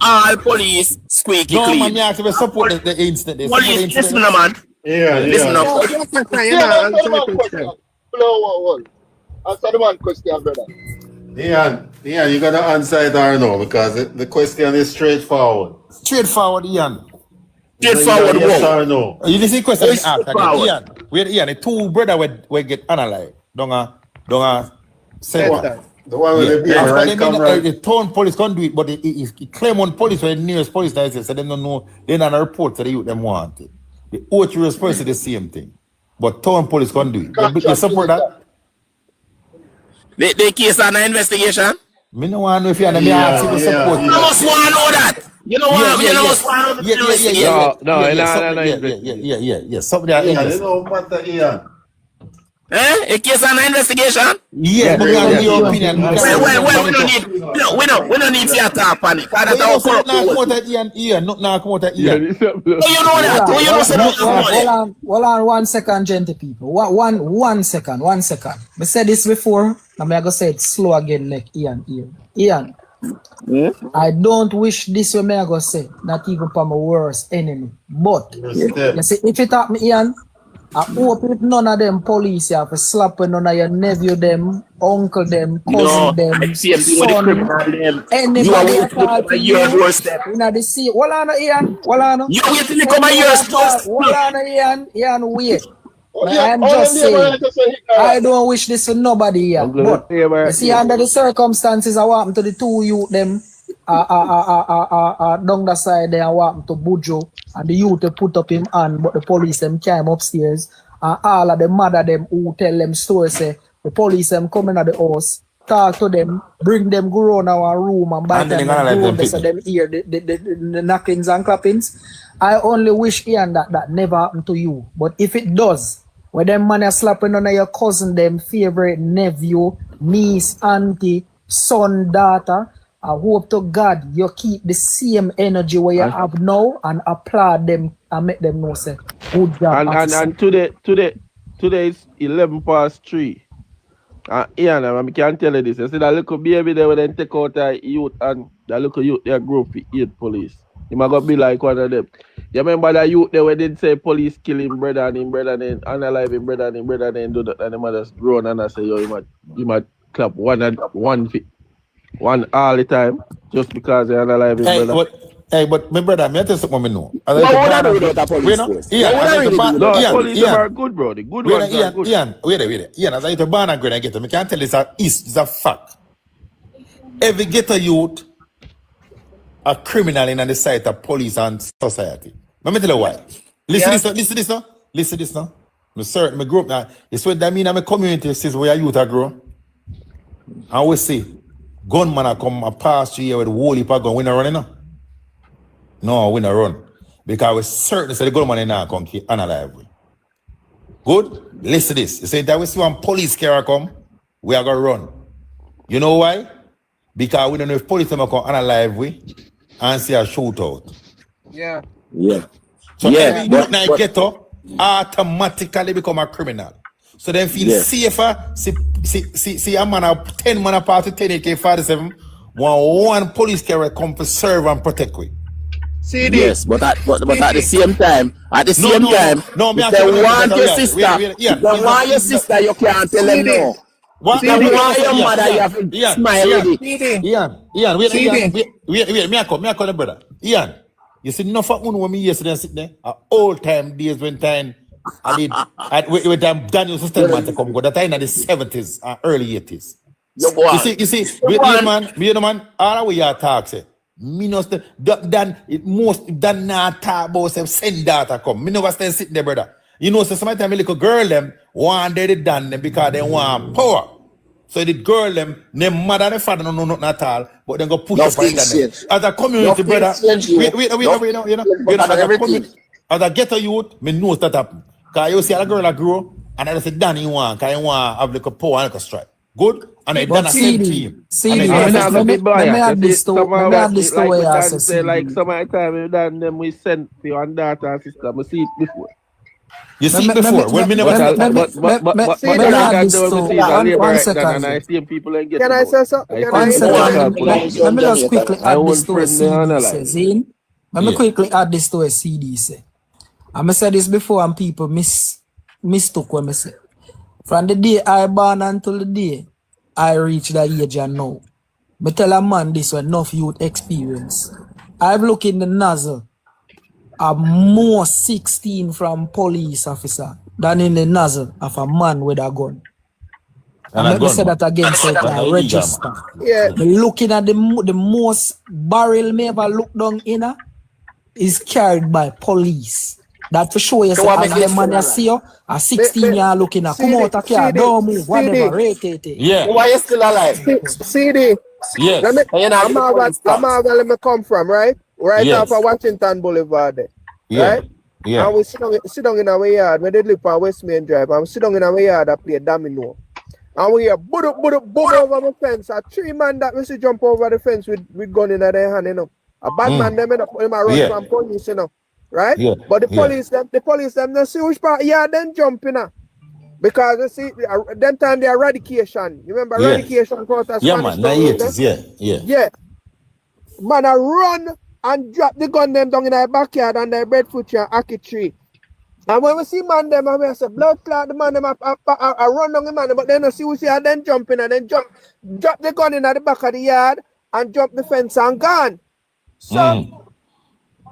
all police squeaky clean. No, man, you have to support the incident. Police, listen, man. Listen up. Answer the one question, brother. Ian, you gotta answer it or no, because the question is straightforward. Straightforward, Ian. Straightforward, yes or no? You listen to the question Ian. Ian, the two brother will get analyzed. Don't say what? The one with the beer, right? The town police can't do it, but he claim on police or the nearest police station, so they don't know, they don't report to the youth them want it. The Otrios police is the same thing. But town police can't do it. You support that? The case under investigation? Me no want to know if you are support. You must want to know that. You know what? You must want to know the investigation. Yeah. Somebody are you know matter, Ian. A case under investigation? Yeah, but we have your opinion. We don't need to attack panic. That's our corrupt. Ian, not now come out of Ian. You know that. You know Hold on 1 second, gentle people. One second. I said this before. I'm going to say it slow again, like Ian. I don't wish this way, I'm going to say, not even for my worst enemy. But, you see, if it happen, Ian, I hope if none of them police have to slap none of your nephew them, uncle them, cousin them, son, anybody at all to you. You know the sea. Hold on, Ian. You wait till you come a year's post. Hold on, Ian, wait. I'm just saying, I don't wish this for nobody here. But you see, under the circumstances, I want to the two youth them down the side there, I want to Buju, and the youth to put up him hand, but the police them came upstairs, and all of the mother them who tell them stories say the police them coming at the house, talk to them, bring them go around our room, and by the time they them hear the knockings and clappings. I only wish Ian that never happened to you. But if it does, when them man are slapping on your cousin, them favorite nephew, niece, auntie, son, daughter, I hope to God you keep the same energy where you have now and applaud them and make them know say good job. And today is 3:11. Ian, I can tell you this. You see that little baby there when they take out the youth and the little youth they grow for 8 police. He might be like one of them. You remember that youth there when they say police kill him brother and unalive him brother and do that and the mother's grown and I say yo you might clap one all the time just because they unalive him brother. But my brother, me tell you something I know. Police are good, bro. The good ones are good. Ian, wait. Ian, as I to ban and grade, I get them. I can't tell you it's a fact. Every ghetto youth are criminal in the sight of police and society. Let me tell you why. Listen this now. I grew up now. It's what that mean in my community is where youth are grow. And we see gunman come and pass through here with the whole heap of gun. We not running now. No, we not run. Because we're certain that the government is not going to keep unalive. Good? Listen to this. You say that we see one police car come, we are going to run. You know why? Because we don't know if police are come unalive and see a shootout. Yeah. Yeah. So Yeah, every youth now get up, automatically become a criminal. So then feel safer. See a man of 10 man apart to 10 AK-47, one police carrier come to serve and protect we. CD. Yes, but at the same time, no, if they want your sister, you can't tell them no. What? If they want your mother, you have to smile with it. Ian, wait, me I call the brother. Ian, you see, enough of when me yesterday sit there, old time days when time I did, when time Daniel System man to come go, that time in the 70s and early 80s. You see, me man, all the way you talk, say, me no than not talk about some send data come. Me never stay sitting there, brother. You know, so sometimes a little girl them want they done them because they want power. So the girl them mother and father no know nothing at all, but then go push up on internet. As a community, brother, as a ghetto youth, me knows that happen. Cause you see a girl that grow, and I say, Danny, you want have like a power and like a strike. Good? And they done the same team. Let me add this story. Like some of the time we done them, we send to your daughter and sister. We see it before. You see it before? Well, me never tell. One second. Can I say something? Let me just quickly add this to a CD. Let me quickly add this to a CD. I said this before and people mistook when I say. From the day I born until the day I reach that age and now. I tell a man this with enough youth experience. I've looked in the nozzle of more 16 from police officer than in the nozzle of a man with a gun. And let me say that again so it can register. Yeah. Looking at the most barrel me ever look down in is carried by police. That for sure you say as the man you see you, a 16 year looking at come out of here, don't move, whatever, rotate it. Yeah. Why you still alive? CD. Yes. I'm where me come from, right? Right off of Washington Boulevard there. Right? Yeah. And we sit down in our yard, when they live on West Main Drive, and we sit down in our yard and play domino. And we hear boom over the fence. A 3 man that we see jump over the fence with gun in their hand, you know. A bad man them run from police, you know. Right? Yeah. But the police them they see which part then jump in. Because you see them time they eradication. You remember eradication protest? Yeah, man, yeah. Man, I run and drop the gun them down in their backyard and their breadfruit tree and ackee tree. And when we see man them, I say blood clot the man them I run down the man, but then I see we see and then jump in and then drop the gun in at the back of the yard and jump the fence and gone. So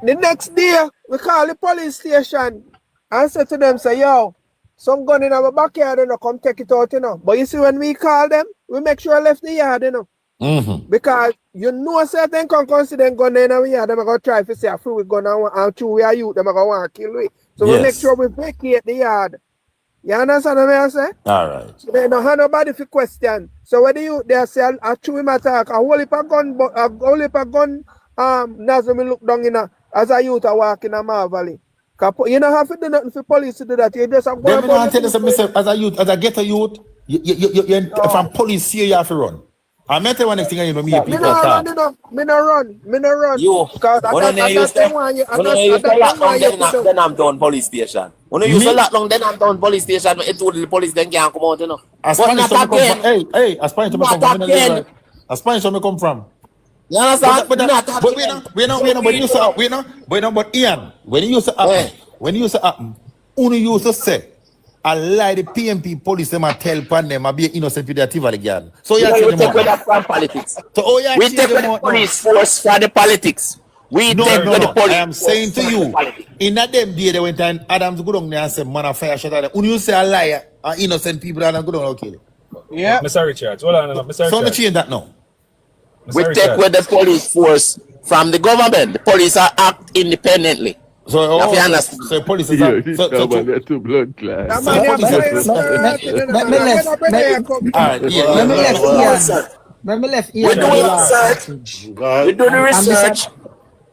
the next day, we call the police station and say to them, say, yo, some gun in our backyard, you know, come take it out, you know. But you see, when we call them, we make sure I left the yard, you know. Because you know certain can consider gun in our yard, they're going to try to say, a free gun and two we are youth, they're going to want to kill we. So we make sure we vacate the yard. You understand what I say? All right. So they don't have nobody for question. So when the youth, they say, I chew him attack, a whole heap of gun, Nazim look down in as a youth are walking in Ma Valley. You don't have to do nothing for police to do that. You just have to go as a youth, as a ghetto youth, you from police here you have to run. I met one next thing you know me people talk. Me no run. You, when you use the lock long, then I'm down police station. When you use the lock long, then I'm down police station. It told the police then can't come out, you know. As Spanish me come from. You understand? But Ian, when you used to happen, only used to say, I lie the PNP police them and tell pan them I be innocent with the activity again. So you take that from politics. So we take the police force for the politics. We take the police. I am saying to you, in that them day they went and Adams go down there and say man a fire shot at them. When you say a liar, innocent people and go down and kill it. Yeah. Mr. Richards, hold on, Mr. So let change that now. We take with the police force from the government. The police are act independently. So, so police is they're too blood class. Let me left here. We do the research.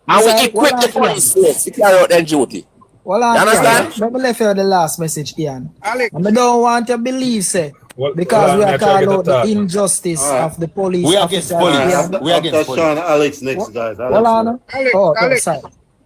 And we equip the police force to carry out their duty. Well, You understand? let me left you the last message, Ian. Alex. And I don't want to believe, say, Well, because we me are I try calling get out the the talk, man. injustice All right. of the police We against officers. police. Ian. We against After police. Sean, Alex next, guys. Hold on. Alex, Oh, no, Alex. sorry.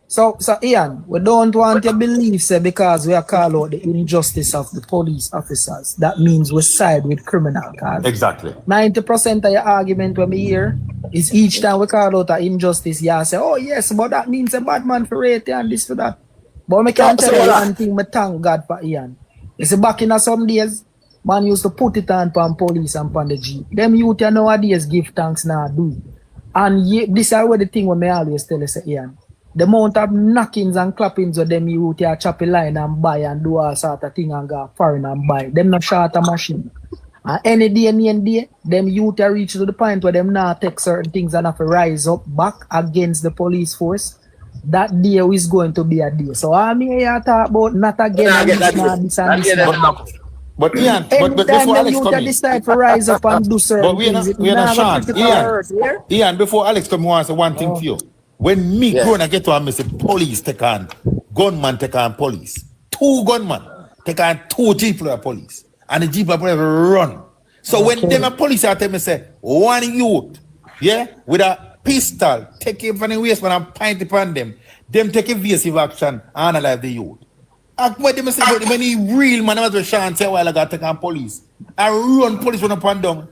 So Ian, we don't want to believe, say, because we are calling out the injustice of the police officers. That means we side with criminal. Exactly. 90% of your argument when we hear is each time we call out an injustice, you say, oh yes, but that means a bad man for rate and this for that. But I can tell you one thing, I thank God for Ian. You see, back in some days, man used to put it on police and on the Jeep. Them youth nowadays give thanks now do. And this is where the thing when I always tell you, say, Ian, the amount of knockings and clappings of them youth here chop a line and buy and do all sort of thing and go foreign and buy. Them not short a machine. And any day, them youth reach to the point where them now take certain things and have to rise up back against the police force. That day is going to be a day. So I mean, you talk about not again and this and this. But Ian, but before Anytime Alex you come in, decide to rise up and do certain but we are things, not Sean. Ian, before Alex come, I want to say one thing for you. When me grown and get to him, I say police take on, gunman take on police. 2 gunmen take on 2 jeep police. And the jeep police run. So when them a police out there, me say, one youth, yeah, with a pistol, take him from the waistman and point it upon them take evasive action and analyze the youth. What them say, when he real man, was Sean say, while I got take on police. I run police run up and down.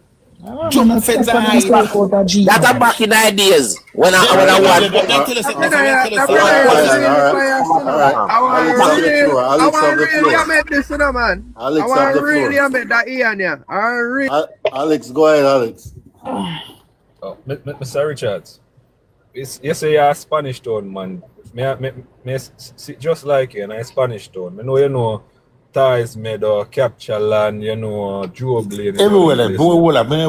Jump fence and hide. That's back in the days when I Alex, go ahead, Alex. Oh, Mr. Richards, you say you're a Spanish town, man. Me just like you, and I Spanish town. I know you know ties made or capture land, you know, juggling. Everywhere you talk about.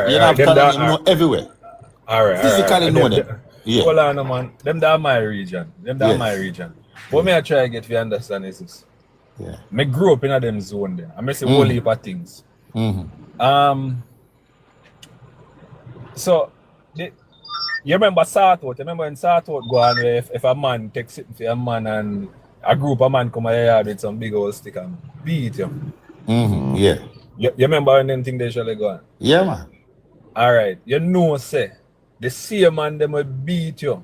You have talent, you know everywhere. Alright. Physically know them. Yeah. Hold on, man. Them that my region. My region. What me I try to get you understand is this. Yeah. Me grew up in a them zone there. I see whole heap of things. So you remember Sartwood? You remember when Sartwood go on where if a man takes it for a man and a group of man come out here with some big old stick and beat you. Yeah. You remember when them thing they usually go on? Yeah, man. Alright. You know, say the same man them will beat you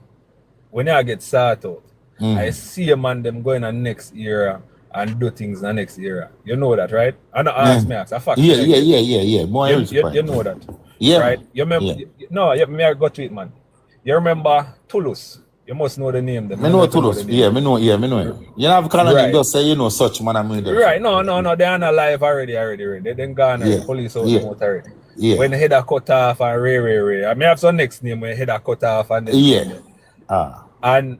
when you get Sartwood. I see a man them going on next era and do things in the next era. You know that, right? I don't ask me, ask a fact. Yeah. More you know that. Yeah. Right? You remember? Me I got to it, man. You remember Toulouse? You must know the name. I know Toulouse. Yeah, me know. You have to just say you know such man. Right? No. They are not alive already. They didn't go on the police out them out already. Yeah. When the head are cut off and Ray. I may have some next name when the head are cut off and and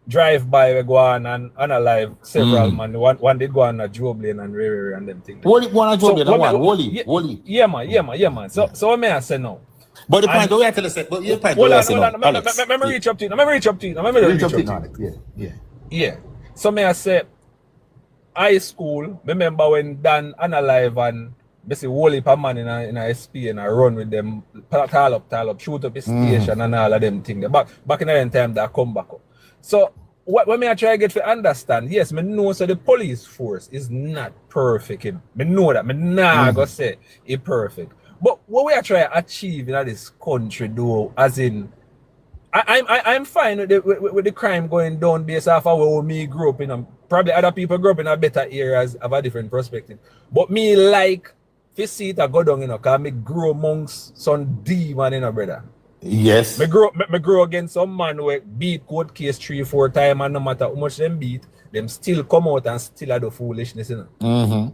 drive by we go on and unalive several man. One did go on a Job Lane and Ray and them things. One a Job Lane, Wally. Yeah, man. So what may I say now? But the point we have to say, but your point hold on. Let me reach up to you. Yeah. So may I say, high school, remember when Dan unalive and basically whole heap of man in a SP and I run with them, tall up, shoot up the station and all of them things. Back in the time that come back up. So what me I try to get to understand, yes, me know so the police force is not perfect. Me know that. Me not gonna say it's perfect. But what we are trying to achieve in this country, though, as in, I'm fine with the crime going down based off of where me grew up in. Probably other people grew up in a better areas have a different perspective. But me like to see it go down, because me grew amongst some demon, brother. Yes. Me grow against some man who beat court case 3-4 times, and no matter how much them beat, them still come out and still do foolishness, You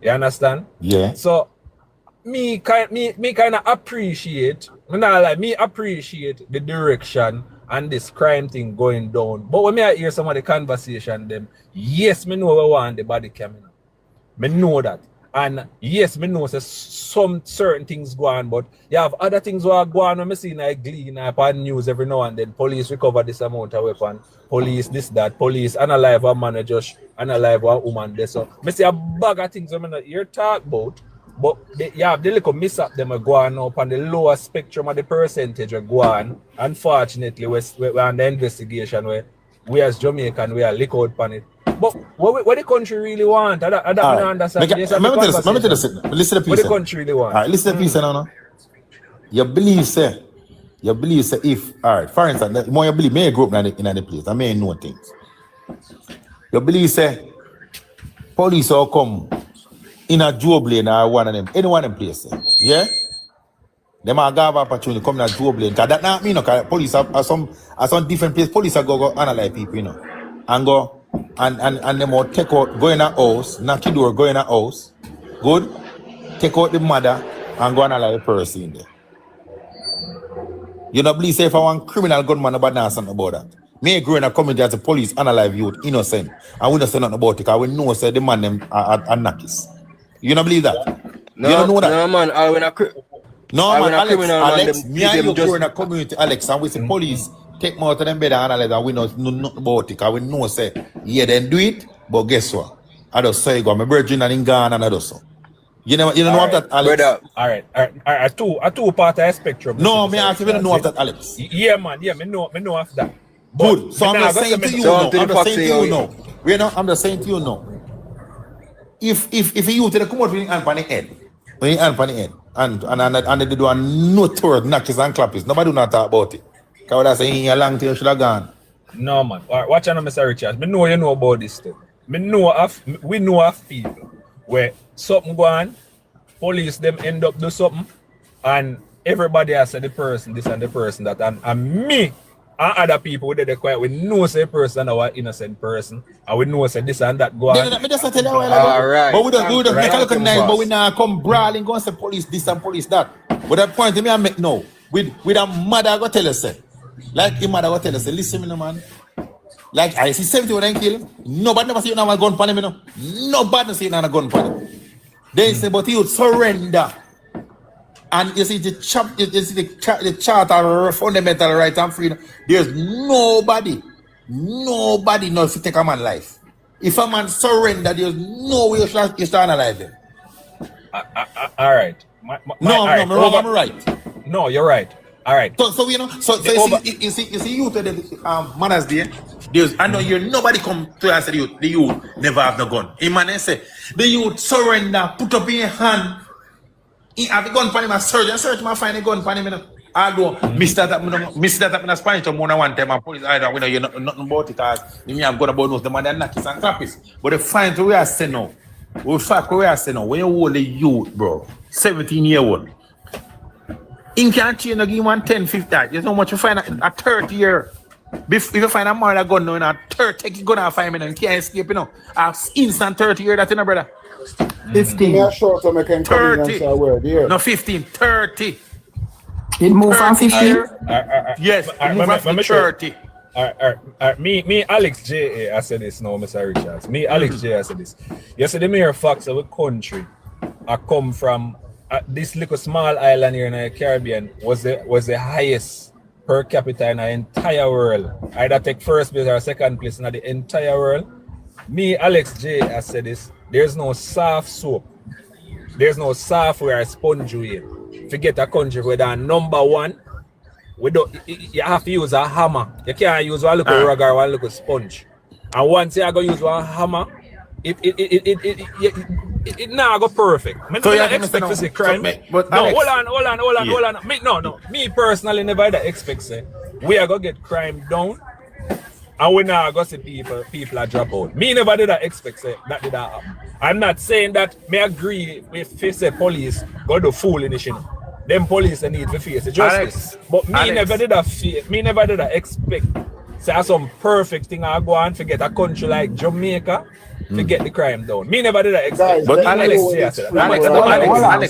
understand? Yeah. So me kind of appreciate the direction and this crime thing going down. But when me I hear some of the conversation, them, yes, me know we want the body cam. Me know that. And yes, me know some certain things go on, but you have other things that go on when I see like glean upon news every now and then. Police recover this amount of weapon, police this, that, police unalive a man, just unalive a woman there. So I see a bag of things when I hear talk about. But you have the little mishap them are going up on the lower spectrum of the percentage are going. Unfortunately, we're on the investigation where we as Jamaican we are lick out on it. But what the country really want? I don't understand. Let me tell you listen to the piece. What the country really want? All right, listen to the piece now. You believe say if all right, for instance, the more you believe, me grow up in the place, I may know things. You believe say police will come in a job lane or one of them, any one of them places. Yeah? Them are have opportunity come in a job lane. Cause that not mean police are some different place. Police are go analyze people, you know. And go and them will take out, go in a house, knock the door, go in a house. Good? Take out the mother and go analyze the person in there. You know, believe say if I want criminal gunman about that something about that. Me growing up community as a police analyze youth innocent. And we don't say nothing about it because we know say the man them are knockers. You don't believe that? No, you don't know that? No man, I when a no man, Alex, them, me and you grow in a community, Alex, and we say police take more to them better analyze and we know nothing about it because we know say yeah then do it, but guess what? I just say go my virgin and in Ghana and I just so. You know what that, Alex? Brother. All right. A two part of spectrum. No, me ask you don't know of that, Alex. Yeah, man. Yeah, me know of that. Good. So I'm just saying to you now. I'm just saying to you now. You know, I'm just saying to you now. If you to the come out with your hand on the head, when your hand on the head, and they do a no third knockers and clappers, nobody do not talk about it. Because that's saying a long time you should have gone. No man. All right, watch out, Mr. Richard. Me know you know about this thing. We know of people where something go on, police them end up do something, and everybody has said the person this and the person that, and me and other people with the quiet, we know say person our innocent person, and we know say this and that go on. Me just tell you right. But we don't make a look nice, but we now come brawling, go and say police this and police that. But that point me I make no. With a mother go tell us say, like the mother go tell us say, listen me no man. Like I see 70 when I kill him, nobody never see you now a gun pan him, you know. Nobody see you now a gun pan him. They say, but you surrender. And you see the charter fundamental right and freedom. There's nobody knows to take a man's life. If a man surrender, there's no way you should analyze him. All right. I'm right. No, you're right. All right. So you know, you see you to the Mother's Day. I know you nobody come to answer the youth never have no gun. A man say the youth surrender, put up in your hand. He have a gun for him and search my find a gun for him. I go, Mr. that in a Spanish to more than one time and police either we know you nothing about it because me have got about the man that knock and clappers. But the find to where I say no. We fact where I say no, when you hold a youth, bro, 17-year-old. In can't change give one 10, 15. You know how much you find a 30 year. If you find a man that gun in a 30, take a gun and 5 minutes, can't escape, you know. A instant 30 year that you know, brother. 15 years short so I can come in and say a word here. No 15, 30. It move from 15? Yes, it move from 30. Me, Alex J. I said this now, Mr. Richards. Me, Alex J. I said this. You see, the mere facts of a country I come from this little small island here in the Caribbean was the highest per capita in the entire world. Either take first place or second place in the entire world. Me, Alex J. I said this. There's no soft soap. There's no software sponge here. Forget a country where they're number one. You have to use a hammer. You can't use one little rag or one little sponge. And once you go use one hammer, it now go perfect. So you expect to see crime. Hold on. Me personally never expect say we are gonna get crime down. And we now go see people are drop out. Me never did that expect say that did that happen. I'm not saying that me agree if you say police go do fool in the shit. Them police they need to face the justice. But me never did that expect say some perfect thing I go and forget a country like Jamaica to get the crime down. Me never did that expect. But Alex,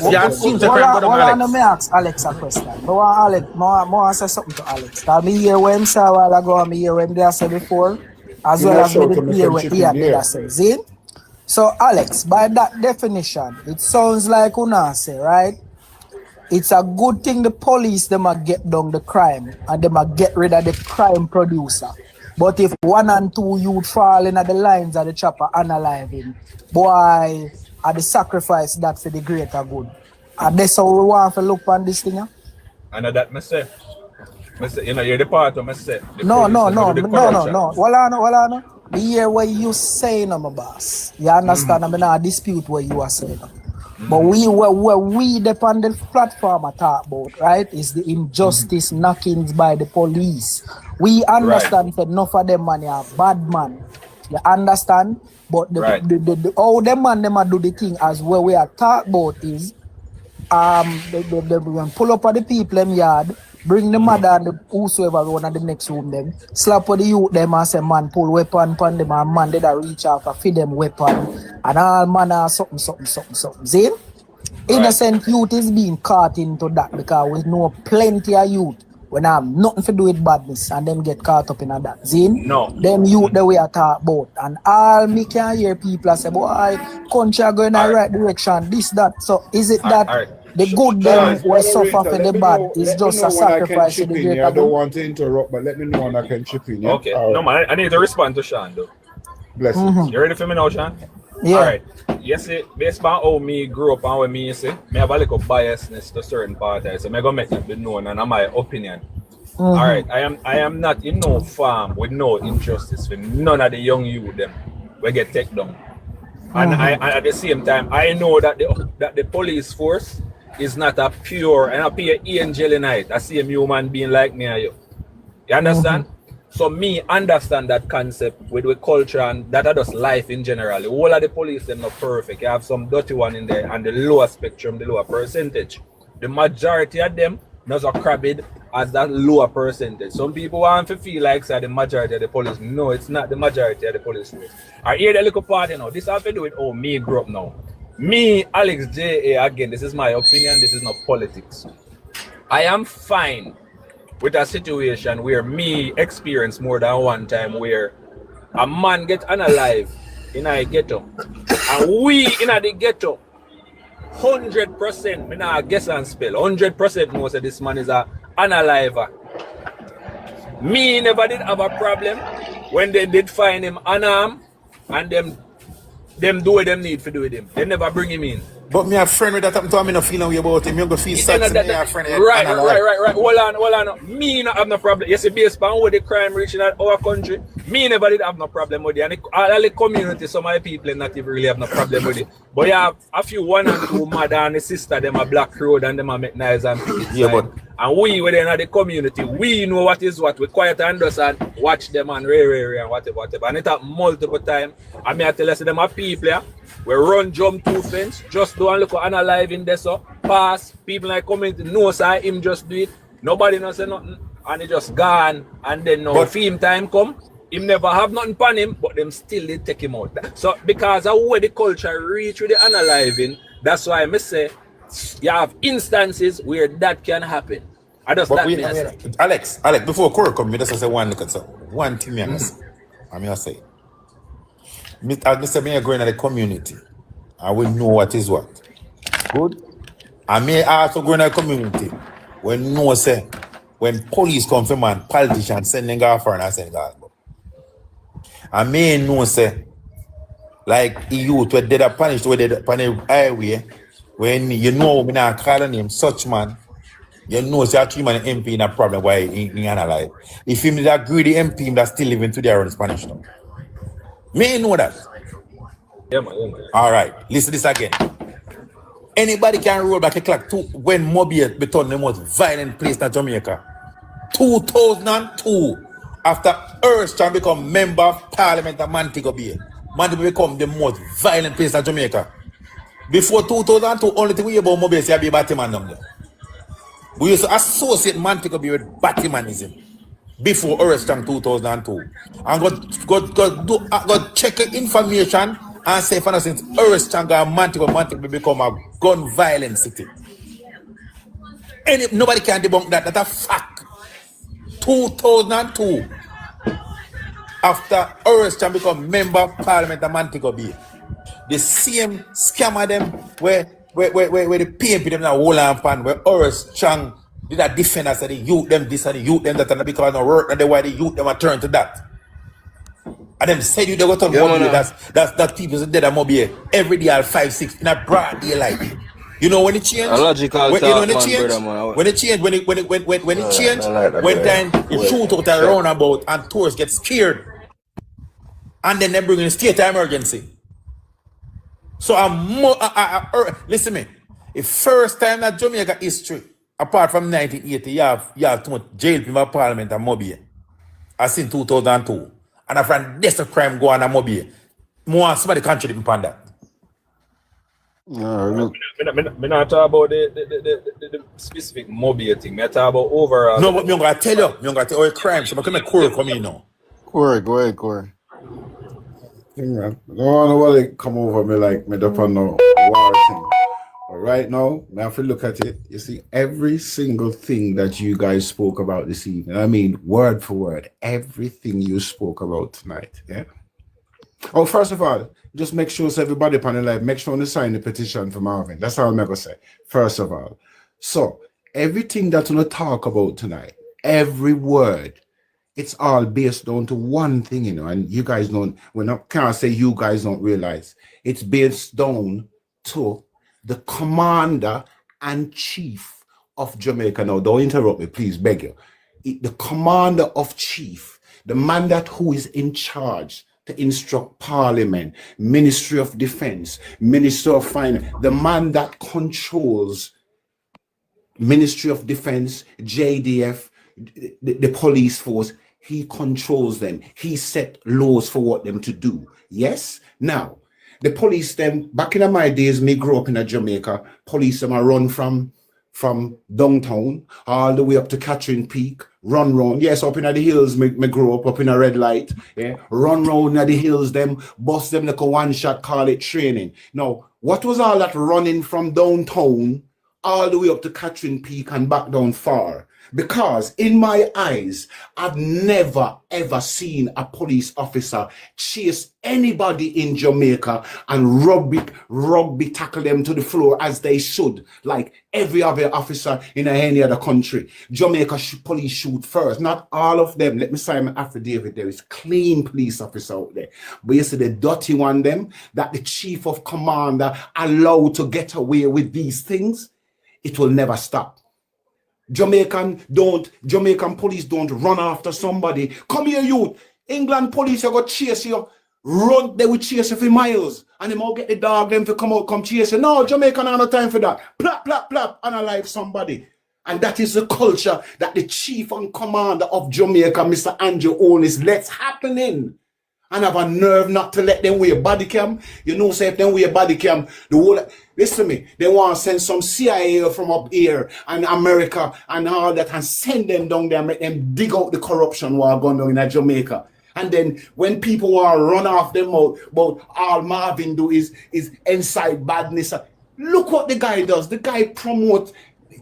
you have seen the crime down. Let me ask Alex a question. I say something to Alex. Tell me here when say a while ago, me here when they said before, as well as me here when he had said. See? So Alex, by that definition, it sounds like Una say, right? It's a good thing the police them a get down the crime and them a get rid of the crime producer. But if 1 and 2 youth fall in the lines of the chopper unaliving, boy, are the sacrifice that for the greater good. And that's how we want to look on this thing. Yeah? And that me say, you know, you're the part of me say. No. Well, on. The year where you say no, my boss. You understand? I mean, I dispute what you are saying. But we depend on the platform I talk about, right? Is the injustice knockings by the police. We understand that enough of them man are bad man. You understand? But the how them man them do the thing as well we are talk about is they pull up at the people them yard, bring the mother and the whosoever one at the next room them, slap on the youth them and say man pull weapon upon them and man they that reach out and feed them weapon and all manner something. See? Innocent youth is being caught into that because we know plenty of youth when I have nothing to do with badness and them get caught up in that. Zin? No. Them youth that we are talking about. And all me can hear people say, boy, country are going in the right direction, this, that. So is it that the good them will suffer for the bad is just a sacrifice to the greater I don't want to interrupt, but let me know when I can chip in. Yeah? Okay. No, man, I need to respond to Sean, though. Blessings. You ready for me now, Sean? Yeah. All right. Yes, based on how me grew up and what me say, me have a little biasness to certain parties, so I'm gonna make it be known and my opinion. All right, I am not in no farm with no injustice for none of the young youth them we get taken down. And I at the same time I know that the police force is not a pure and a pure angel in it, a same human being like me and you. You understand? So me understand that concept with culture and that are just life in general. The whole of the police them not perfect. You have some dirty one in there and the lower spectrum, the lower percentage. The majority of them not so crabbed as that lower percentage. Some people want to feel like say the majority of the police. No, it's not the majority of the police. I hear the little part, you know, this have to do with how me grew up now. Me, Alex J.A. again, this is my opinion, this is not politics. I am fine with a situation where me experience more than one time where a man get unalive in a ghetto and we in the ghetto 100% me not guess and spell 100% know that this man is a unaliver. Me never did have a problem when they did find him unarmed and them do what them need to do with him. They never bring him in. But me a friend with that happened to me no feel no way about him. You go feel sad to me a friend. Right. Hold on. Me not have no problem. You see, based on where the crime reaching at our country, me never did have no problem with it. And all the community, some of the people not even really have no problem with it. But you have a few one and two mother and the sister, them a black road and them a make noise and people. And we within the community, we know what is what. We quiet and just and watch them and and whatever. And it happen multiple times. I mean I tell you, them are people here. We run jump two fence, just do and look at unalive in there so pass. People like community know say him just do it. Nobody no say nothing and he just gone and then now film time come. Him never have nothing upon him, but them still they take him out. So because of where the culture reach with the unaliving, that's why I say you have instances where that can happen. I just Alex, before Corey come, me just say one look at so one thing I say. I say me going to the community. I will know what is what. Good. I may also go in the community when no say when police come from man, politicians sending off for and I send God. I may know say like youth where they are punished where they on the highway when you know me not calling him such man. You know, say actually man MP in a problem why he alive. If him that greedy MP that still living today around Spanish now. Me know that. Yeah, man. All right, listen this again. Anybody can roll back a clock to when Mobile became the most violent place in Jamaica. 2002, after Earthstown become member of Parliament of Montego Bay. Montego Bay become the most violent place in Jamaica. Before 2002, only thing we hear about Mobile say be Batman number. We used to associate Montego Bay with Batmanism. Before Earthstown 2002. And go check the information and say for instance Earthstown and Montego become a gun violent city. Nobody can debunk that. That's a fact. 2002. After Earthstown become member of Parliament of Montego Bay. The same scammer them where the PMP them now hold on pan where Earthstown did a defend us the youth them this and the youth them that and because no work and the why the youth them are turn to that. And them said you they got on Mobile. That's people that dead at Mobile every day at 5, 6 in a broad daylight. You know when it changed? A logical You know when it man, changed? brother, man. When it changed, when it changed, like that, when brother. time you shoot out a roundabout and tourists get scared. And then they bring in state of emergency. So listen to me. The first time that Jamaica history, apart from 1980, you have too much JLPNP Parliament and Mobile. I seen 2002. And a friend, that's a crime go on a Mobile. More somebody contradict me upon that. Look. Me not talk about the specific Mobile thing. Me talk about overall. No, but me gonna tell you. Me gonna tell you crime. So I come Corey come in now. Corey, go ahead, Corey. Man. I don't know why they come over me like me up on the war thing. But right now, I have to look at it. You see, every single thing that you guys spoke about this evening, I mean, word for word, everything you spoke about tonight, yeah? Oh, first of all, just make sure so everybody upon the live, make sure to sign the petition for Marvin. That's all I'm going to say, first of all. So, everything that we're going to talk about tonight, every word, it's all based down to one thing, you know, and you guys don't, can't say you guys don't realize. It's based down to the commander and chief of Jamaica. Now, don't interrupt me, please, beg you. The commander of chief, the man that who is in charge to instruct Parliament, Ministry of Defense, Minister of Finance, the man that controls Ministry of Defense, JDF, the police force, he controls them. He set laws for what them to do. Yes? Now, the police them, back in my days, me grew up in Jamaica, police them are run from downtown all the way up to Catherine Peak, run round. Yes, up in the hills, me grew up in a red light. Yeah, run round at the hills, them bust them like a one shot, call it training. Now, what was all that running from downtown all the way up to Catherine Peak and back down far? Because in my eyes, I've never ever seen a police officer chase anybody in Jamaica and rugby tackle them to the floor as they should, like every other officer in any other country. Jamaica police shoot first. Not all of them. Let me sign my affidavit. There is clean police officer out there. But you see the dirty one, them, that the chief of commander allowed to get away with these things, it will never stop. Jamaican police don't run after somebody. Come here, youth. England police are going to chase you. Run, they will chase you for miles. And they might get the dog them to come chase you. No, Jamaican have no time for that. Plap, plap, plap, analyze somebody. And that is the culture that the chief and commander of Jamaica, Mr. Andrew Onis, lets happening. And have a nerve not to let them wear body cam. You know, say if them wear body cam, the whole, listen to me, they want to send some CIA from up here and America and all that and send them down there and make them dig out the corruption while going down in Jamaica. And then when people want to run off them out, but all Marvin do is inside badness. Look what the guy does. The guy promotes,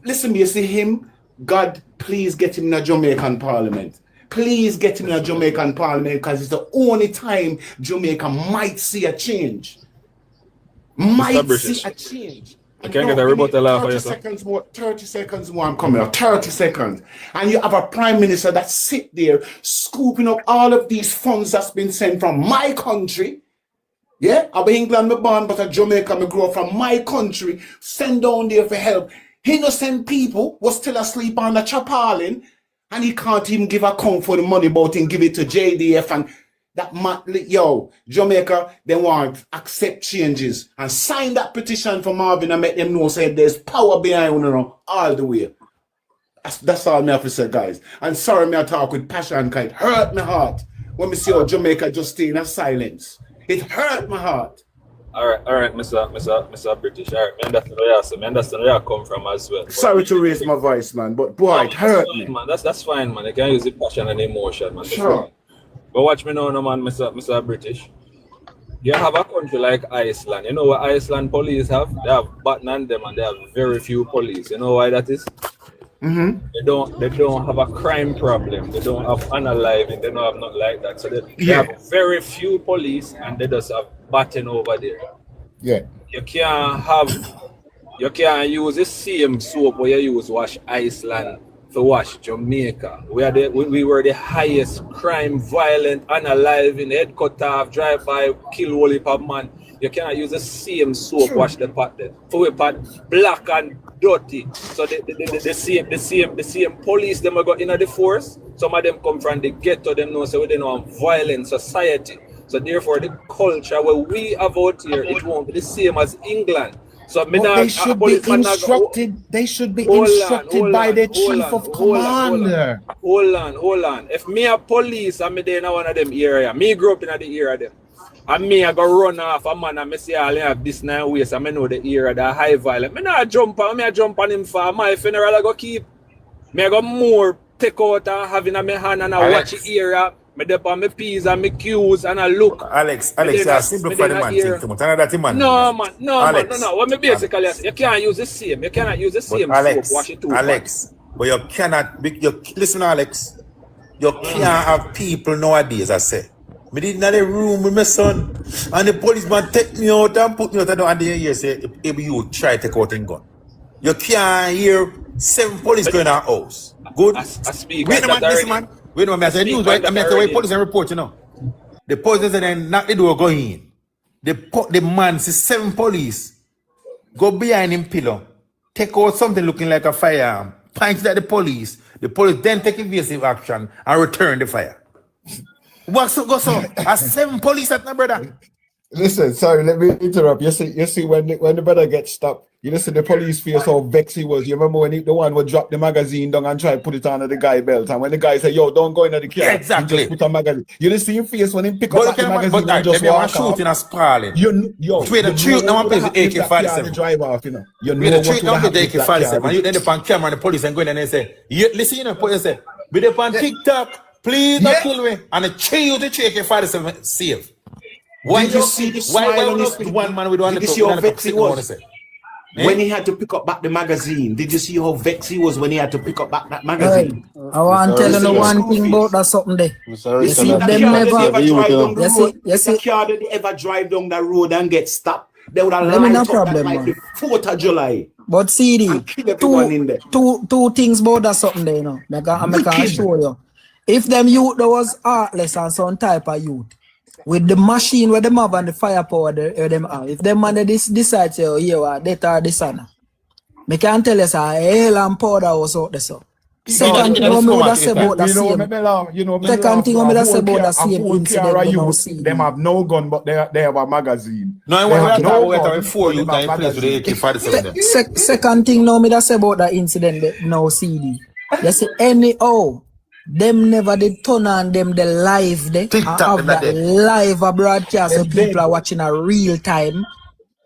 listen to me, you see him, God, please get him in a Jamaican parliament. Please get him in a Jamaican parliament because it's the only time Jamaica might see a change. Might see a change. I can't get a rebuttal off of you. 30 seconds more, I'm coming out. 30 seconds. And you have a prime minister that sit there scooping up all of these funds that's been sent from my country. Yeah, I'm England, me born, but a Jamaica, me grow up from my country. Send down there for help. Innocent people was still asleep on the tarpaulin. And he can't even give account for the money about and give it to JDF and that man, yo, Jamaica, they want to accept changes and sign that petition for Marvin and make them know say there's power behind you all the way. That's all me have to say, guys. And sorry me I talk with passion because it hurt my heart when we see how Jamaica just stay in silence. It hurt my heart. All right, Mr. British. All right, man, that's where I come from as well. Sorry to raise my voice, man, but boy, it hurt me. Man, that's fine, man. You can use the passion and emotion, man. Sure. But watch me now, man, Mr. British. You have a country like Iceland. You know what Iceland police have? They have button on them and they have very few police. You know why that is? Mm-hmm. They don't have a crime problem. They don't have unaliving. They don't have nothing like that. So they have very few police and they just have batting over there. Yeah. You can't use the same soap where you use wash Iceland to watch Jamaica. We were the highest crime, violent, unalive in head cut off, drive by, kill whole heap of man. You cannot use the same soap wash the pot there. For we pot black and dirty. So the same police them got in the force. Some of them come from the ghetto, them know so they know violent society. So therefore the culture where we have out here, it won't be the same as England. So they should be instructed. They should be instructed by their chief of command. Hold on. If me a police and me there in one of them area, me grew up in the area them. And me I go run off a man and me say I have this 9 ways and me know the area, the high violence. Me not jump on him for my funeral I go keep. Me I go more take out and having a me hand and I watch the area. Me dep on my P's and my Q's and I look. Alex, you simplify the man thing too much. Another man. No. What me basically say, you can't use the same. You cannot use the same Alex, soap, wash it too. Alex, but you cannot listen, Alex. You can't have people nowadays, I say. Me did in the room with my son, and the policeman take me out and put me out and the year say, if you try to take out and gun. You can't hear 7 police going in our house. Good? I speak. Wait a minute, listen, man. Wait a minute, I said news, right? I mean, the way police and report, you know. The police said then knock the door, go in. The man see 7 police go behind him pillow, take out something looking like a firearm, point it at the police then take evasive action and return the fire. What's up, go so? 7 police at my brother. Listen, sorry, let me interrupt. You see when the brother gets stopped, you listen the police face how vexed he was. You remember when the one would drop the magazine down and try to put it on the guy belt, and when the guy said, "Yo, don't go into the car," exactly. He just put a magazine. You didn't see him face when he pick up the magazine and just walk shoot in a sprawling. The truth now plays AK-47. Drive off, you know. The truth now plays the AK-47. And you end up on camera and the police and go in and they say, listen, you know, police say, be there on TikTok, please don't kill me, and they change the AK-47 safe. Why did you see the smile on his face? One man with one. Did you see how vexed he was? When he had to pick up back the magazine, did you see how vexed he was when he had to pick up back that magazine? I want to tell you one thing about that something there. You see, them never. You see, car that they ever drive down the road and get stopped, they would have lined up that like the 4th of July. But see, two things about that something there, you know. I can show you. If them youth that was heartless and some type of youth, with the machine where them have and the firepower them have. If them man decide to that are this one. Me can tell you sir, hell and powder was out there so. Second thing what me would say about the same. Second thing what me would say about the same incident. Them have no gun, but they have a magazine. No, second thing now me that say about the incident now CD. They say them never did turn on them the live there. Have that live broadcast so people are watching a real time.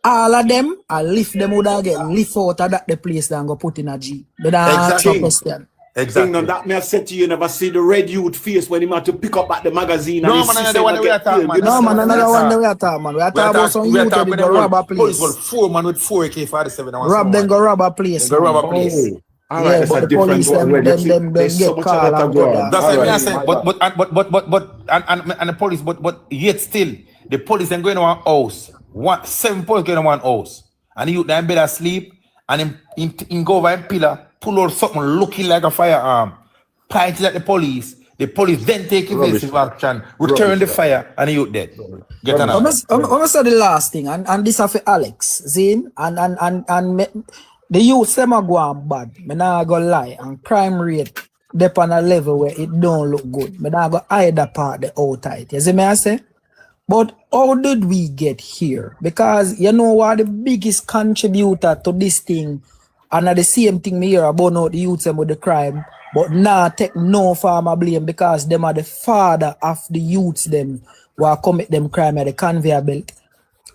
All of them, I lift them would get lift out of the place and go put in a G. But that's a question. Exactly. Now that me have said to you, never see the red youth face when he had to pick up at the magazine. No, man, another one we are talking, man. No, man, another one we are talking, man. We are talking about some youth that go rob a place. 4 man with 4 AK-47. Rob them go rob a place. Go rob a place. All right, that's a different one. Them get called and go down. That's what I'm saying. But the police, but yet still, the police then go in one house. 7 police go in one house, and you then better sleep, and him go over a pillar, pull out something looking like a firearm, point it at the police. The police then take evasive action, return the fire, and you dead. Get another. I'm gonna say the last thing, and this is for Alex, Zane, and the youth them are going bad. Me not gonna lie, and crime rate dep on a level where it don't look good. Me not gonna hide that part the outside. You see me I say? But how did we get here? Because you know what the biggest contributor to this thing, and the same thing me hear about now the youth them with the crime, but now take no farmer blame because them are the father of the youths them who commit them crime at the conveyor belt.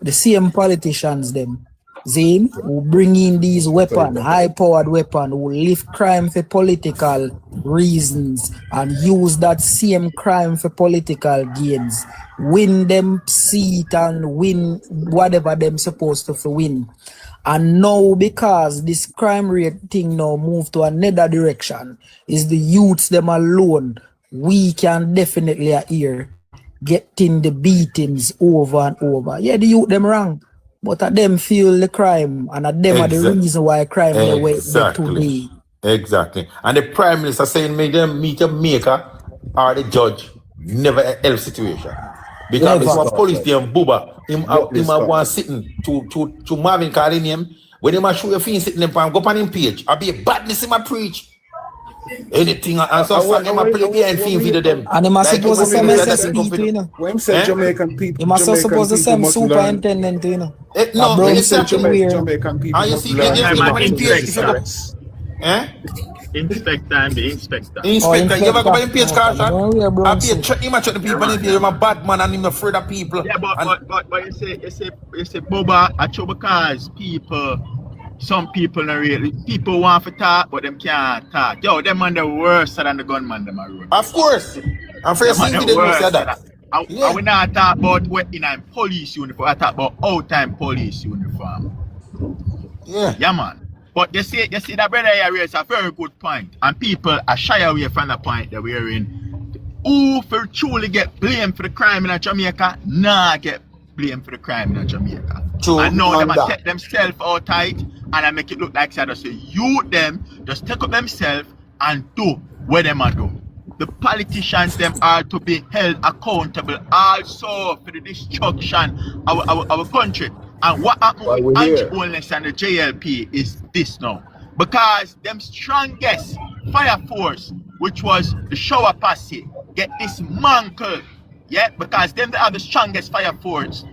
The same politicians them. Zane, who bring in these weapons, high-powered weapons, who lift crime for political reasons and use that same crime for political gains, win them seat and win whatever them supposed to win. And now because this crime rate thing now move to another direction, is the youths them alone, we can definitely hear getting the beatings over and over. Yeah, the youth them wrong. But them feel the crime, and them are the reason why crime the way today. Exactly. And the Prime Minister saying make them meet Jamaica or the judge never a help situation. Because if a police there and Booba, him one sitting to Marvin calling him, when him a show your feet sitting in pan, go on him page. I be a badness him a preach. Anything and so him a play behind film video them. And he must supposed to send SSP to, you know. When say Jamaican people, he must supposed to send superintendent to, you know. No, Jamaican people. And you see, Inspector and the inspector. Inspector, you ever go by him page, Carson? I be a check him and check the people in here. I'm a bad man and I'm afraid of people. Yeah, but you say Boba, I show because some people not really, people want to talk, but them can't talk. Yo, them man the worst than the gunman them are running. Of course. I'm afraid of the worst that. And we not talk about what in a police uniform, I talk about out-time police uniform. Yeah, man. But you see that brother here raised a very good point, and people are shy away from the point that we're in. Who for truly get blamed for the crime in Jamaica? Nah, get blamed for the crime in Jamaica. True. And now them a take themselves out tight, and I make it look like say you them just take up themselves and do what them a do. The politicians them are to be held accountable also for the destruction of our country. And what happened with anti-homeless and the JLP is this now. Because them strongest fire force, which was the shower posse, get dismantled. Yeah, because them they are the strongest fire force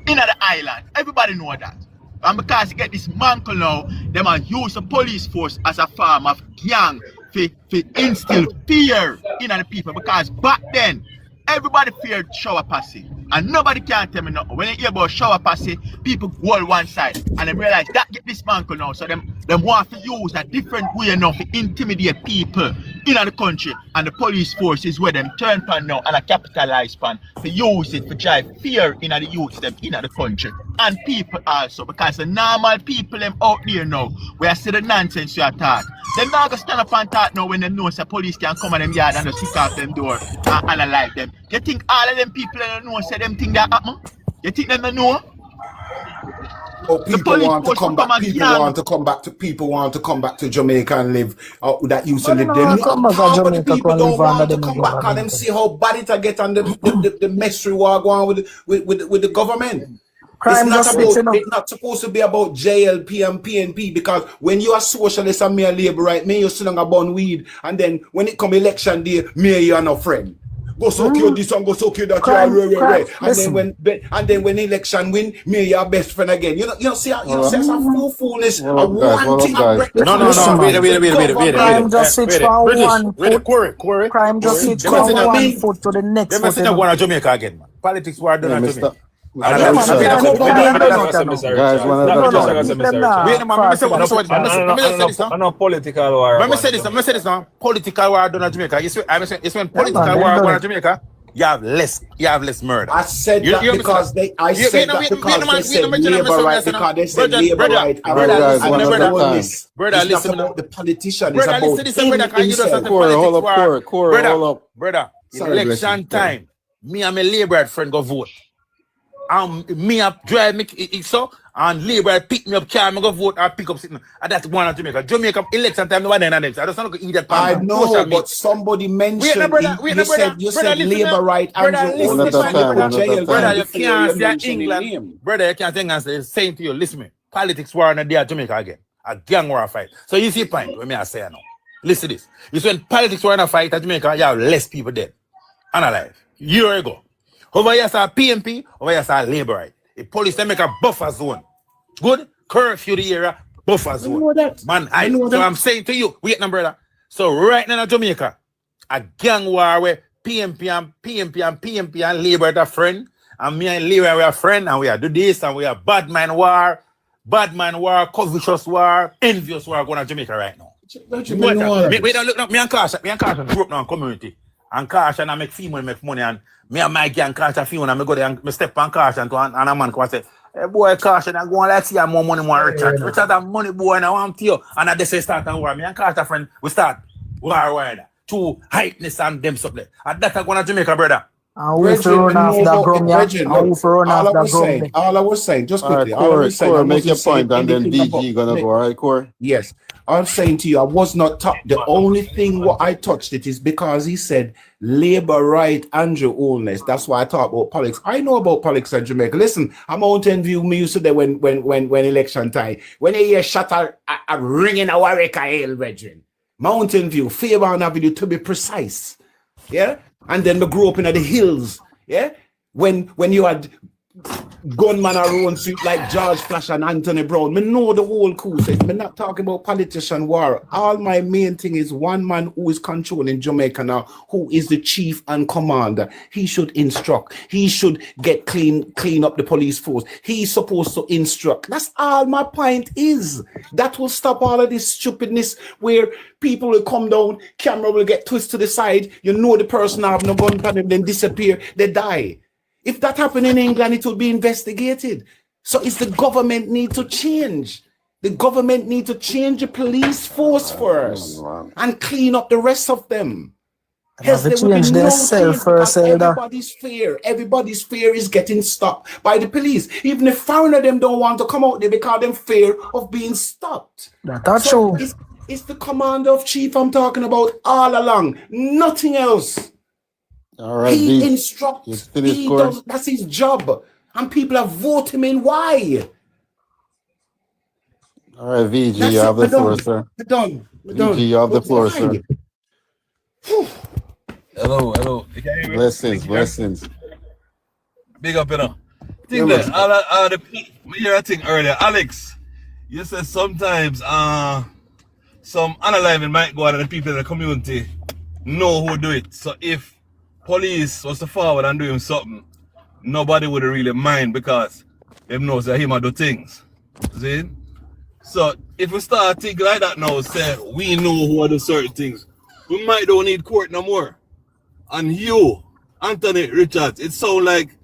in the island. Everybody know that. And because they get dismantled now, them are use the police force as a form of gang to instill fear in the people. Because back then, everybody feared shower posse. And nobody can tell me nothing. When you hear about shower posse, people go on one side and they realize that get dismantled now. So them want to use a different way now to intimidate people in the country. And the police force is where them turn pan now and a capitalize pan to use it to drive fear in the youth them in the country. And people also, because the normal people them out there now, where see the nonsense you are talk. They're not gonna stand up and talk now when they know the police can come in them yard and just kick out them door and analyze them. You think all of them people don't know say them thing that happen? You think them don't know? Oh, people want to come back. People want to come back to Jamaica and live that used to live there. But the people don't want to come back and them see how bad it get and the mess we are going with the government. It's not supposed to be about JLP and PNP, because when you are socialist and me a labor, right, me you sit on a bun weed, and then when it come election day, me you are no friend. Go so kill this one, go so kill that. And then when election win, me your best friend again. You know, see some foolness. One thing. No. Wait. Crime just sits from one foot. Crime just sits from one foot to the next. They must not go to Jamaica again, man. Politics war done at Jamaica. Guys, political war. Let me say this now. Political war done at Jamaica. It's when political war done at Jamaica, you have less murder. I said that because they said labor right, because they said labor right. Brother, listen about the politician. It's about hold up. Brother, election time. Me and my labor friend go vote. Me up drive me so and labor pick me up car me go vote or pick up sitting, and that's one of Jamaica election time no one in them. I just not eat that. I know, but somebody mentioned you said labor right and brother, you can't say England. Brother, you can't think and say the same to you. Listen me, politics war in the Jamaica again, a gang war fight. So you see point when me I say now. Listen to this. It's when politics war in a fight at Jamaica, you have less people dead and alive. Year ago. Over here, saw PNP, over here, saw labor right. The police, they make a buffer zone. Good? Curfew the area, buffer zone. I know that. Man, I know that. So I'm saying to you, wait now, brother. So right now in Jamaica, a gang war where PNP and labor are a friend, and me and labor are a friend, and we are do this, and we are bad man war, covetous war, envious war going on Jamaica right now. We don't look now, me and Caution grew up now in community. And Caution I make female make money, and me and my gang Caution female and me go there and me step on Caution to and a man come and say, hey boy Caution I go on let's see more money more Richard have money boy and I want to you. And I say start and war. Me and Caution friend we start war to hypeness and them stuff there. And that's going to Jamaica, brother. And we run off the all I was saying, just quickly, Core, make your point and then DG gonna go, all right, Core? Yes. I'm saying to you, I was not touched. The only thing what I touched it is because he said labor right Andrew Oldness. That's why I talk about politics. I know about politics in Jamaica. Listen, I'm Mountain View. Me used to there when election time. When they hear shot a ringing a Warwick Hill, brethren. Mountain View, Fairbairn Avenue to be precise. Yeah? And then we grew up in the hills. Yeah? When you had gunman around street like George Flash and Anthony Brown. Me know the whole cool thing. Me not talking about politician war. All my main thing is one man who is controlling Jamaica now, who is the chief and commander. He should instruct. He should get clean up the police force. He's supposed to instruct. That's all my point is. That will stop all of this stupidness where people will come down, camera will get twisted to the side. You know the person have no gun on them, then disappear, they die. If that happened in England, it will be investigated. So it's the government need to change. The government need to change the police force first and clean up the rest of them. Yes, there will be no change because everybody's fear. Everybody's fear is getting stopped by the police. Even if foreigner them don't want to come out there because them fear of being stopped. That's so true. It's the commander of chief I'm talking about all along. Nothing else. All right, he instructs. He does. That's his job, and people have voted him in. Why? All right, VG, you have the floor, sir. We're done. VG, you have the floor, sir. Hello. Blessings. Big up, you know. Think that all the people, we hear a thing earlier. Alex, you said sometimes some unaliving might go on and the people in the community know who do it. So if police was to forward and do him something, nobody would really mind because them knows that him do things. See? So if we start thinking like that now, say we know who do certain things, we might don't need court no more. And you, Anthony Richards, it sounds like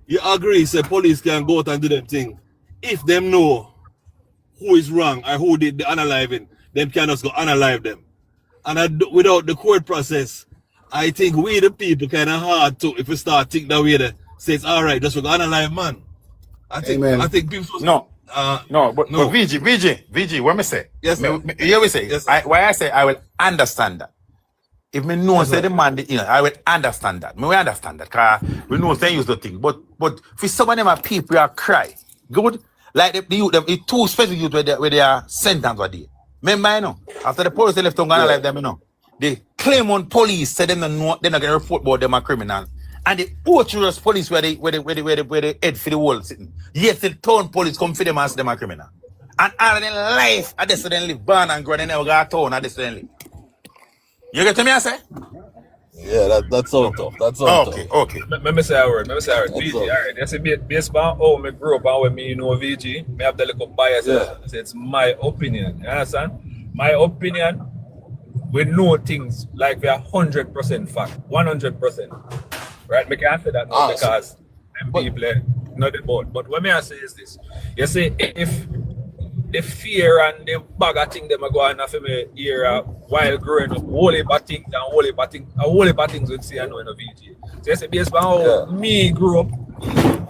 you agree, say police can go out and do them thing. If them know who is wrong or who did the unaliving, them can just go unalive them. And without the court process, I think we the people kind of hard to, if we start thinking that way, that says, all right, just we're going to unalive man. I think people... No, but VG, what me say? Yes, sir. You say, yes, why I say I will understand that. If me know say the man, I will understand that. Me will understand that, because we know they use the thing. But for some of them people are cry. Good? Like the youth, the two special youth where they are sentenced or there. Remember, you know, after the police left on unalive them, you know. They claim on police, say them no, they're not gonna report about them are criminals. And the Portuguese police where they head for the wall sitting. Yes, the town police come for them and say them are criminal. And all of their life, I just then live born and grow, they never got a town, I just then live. You get to me, I say? Yeah, that's all tough. That's all tough. Okay. Let me say a word. VG, all right. That's a bit based on how I grew up and when me know VG, I have the little bias. Yeah. It's my opinion. You understand? My opinion. We know things like we are 100% fact, 100%. Right? We can't say that now because them people not the boat. But what I say is this. You see, if the fear and the bag of things them are going after me era while growing up, wholly bad things and wholly bad things would see I know in a VG. So you see, based on how me grew up,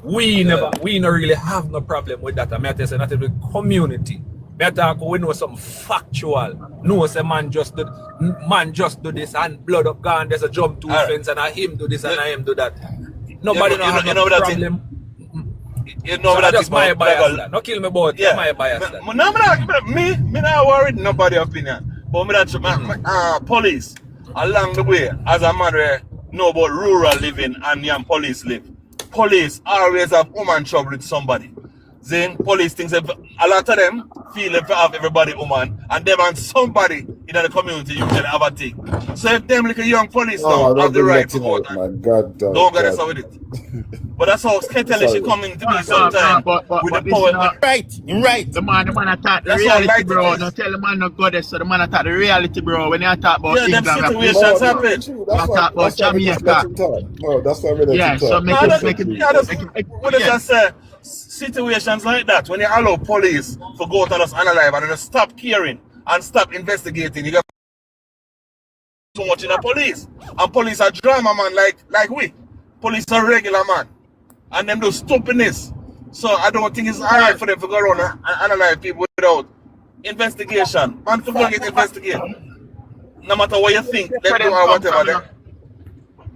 we not really have no problem with that. I mean, I say not the community. I talk we know some factual. No, say man just do this and blood up gone. There's a jump to fence and I him do this and I him do that. Nobody have no problem. You know so that that's my bias. No kill me about my bias. Me not worried nobody opinion. But me that police along the way as a man know about rural living and young police live. Police always have woman trouble with somebody. Then police thinks a lot of them feel if have everybody woman and them and somebody in the community usually have a thing. So if them like a young police now have the right to vote, don't get us with it. But that's how Skettle she coming to me sometimes with the power. Right. The man attack the reality, bro. Don't tell the man not go there, so the man attack the reality, bro. When you talk about England, situations happen. Talk about Jamaica. No, that's why we yeah, so make it. What does that say? Situations like that, when you allow police to go out and us unalive and then stop caring and stop investigating, you got too much in the police. And police are drama man like we. Police are regular man. And them do stupidness. So I don't think it's alright for them to go around and unalive people without Investigation. Man, to go get investigate. No matter what you think, them do or whatever.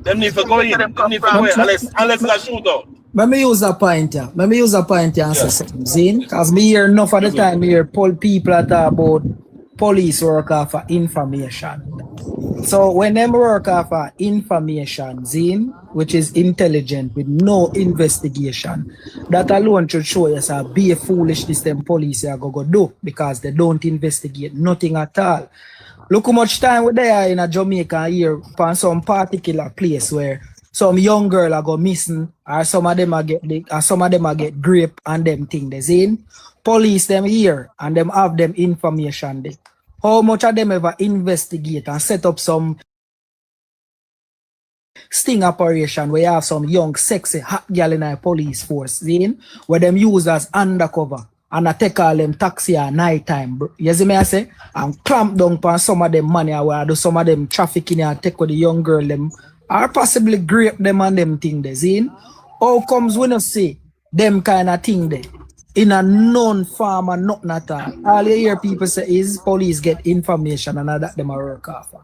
Them need to go in. Them need to go in unless it's a shootout. Let me use a point here. Let me use a point here and say something, Zine. Because me hear enough of the time here people that talk about police work off for information. So when them work off for information, Zine, which is intelligent with no investigation, that alone should show you say be a foolishness them police are go do because they don't investigate nothing at all. Look how much time we're there in a Jamaica here on some particular place where some young girl are go missing, or some of them are get grape and them thing they in. Police them here and them have them information there. How much of them ever investigate and set up some sting operation where you have some young sexy hot girl in a police force in where them use as undercover and I take all them taxi at night time. You see me I say? And clamp down on some of them money where I do some of them trafficking and take with the young girl them or possibly grape them and them thing there. See? How comes when you see them kind of thing there in a non-farm and nothing at all? All you hear people say is police get information and that them a work off.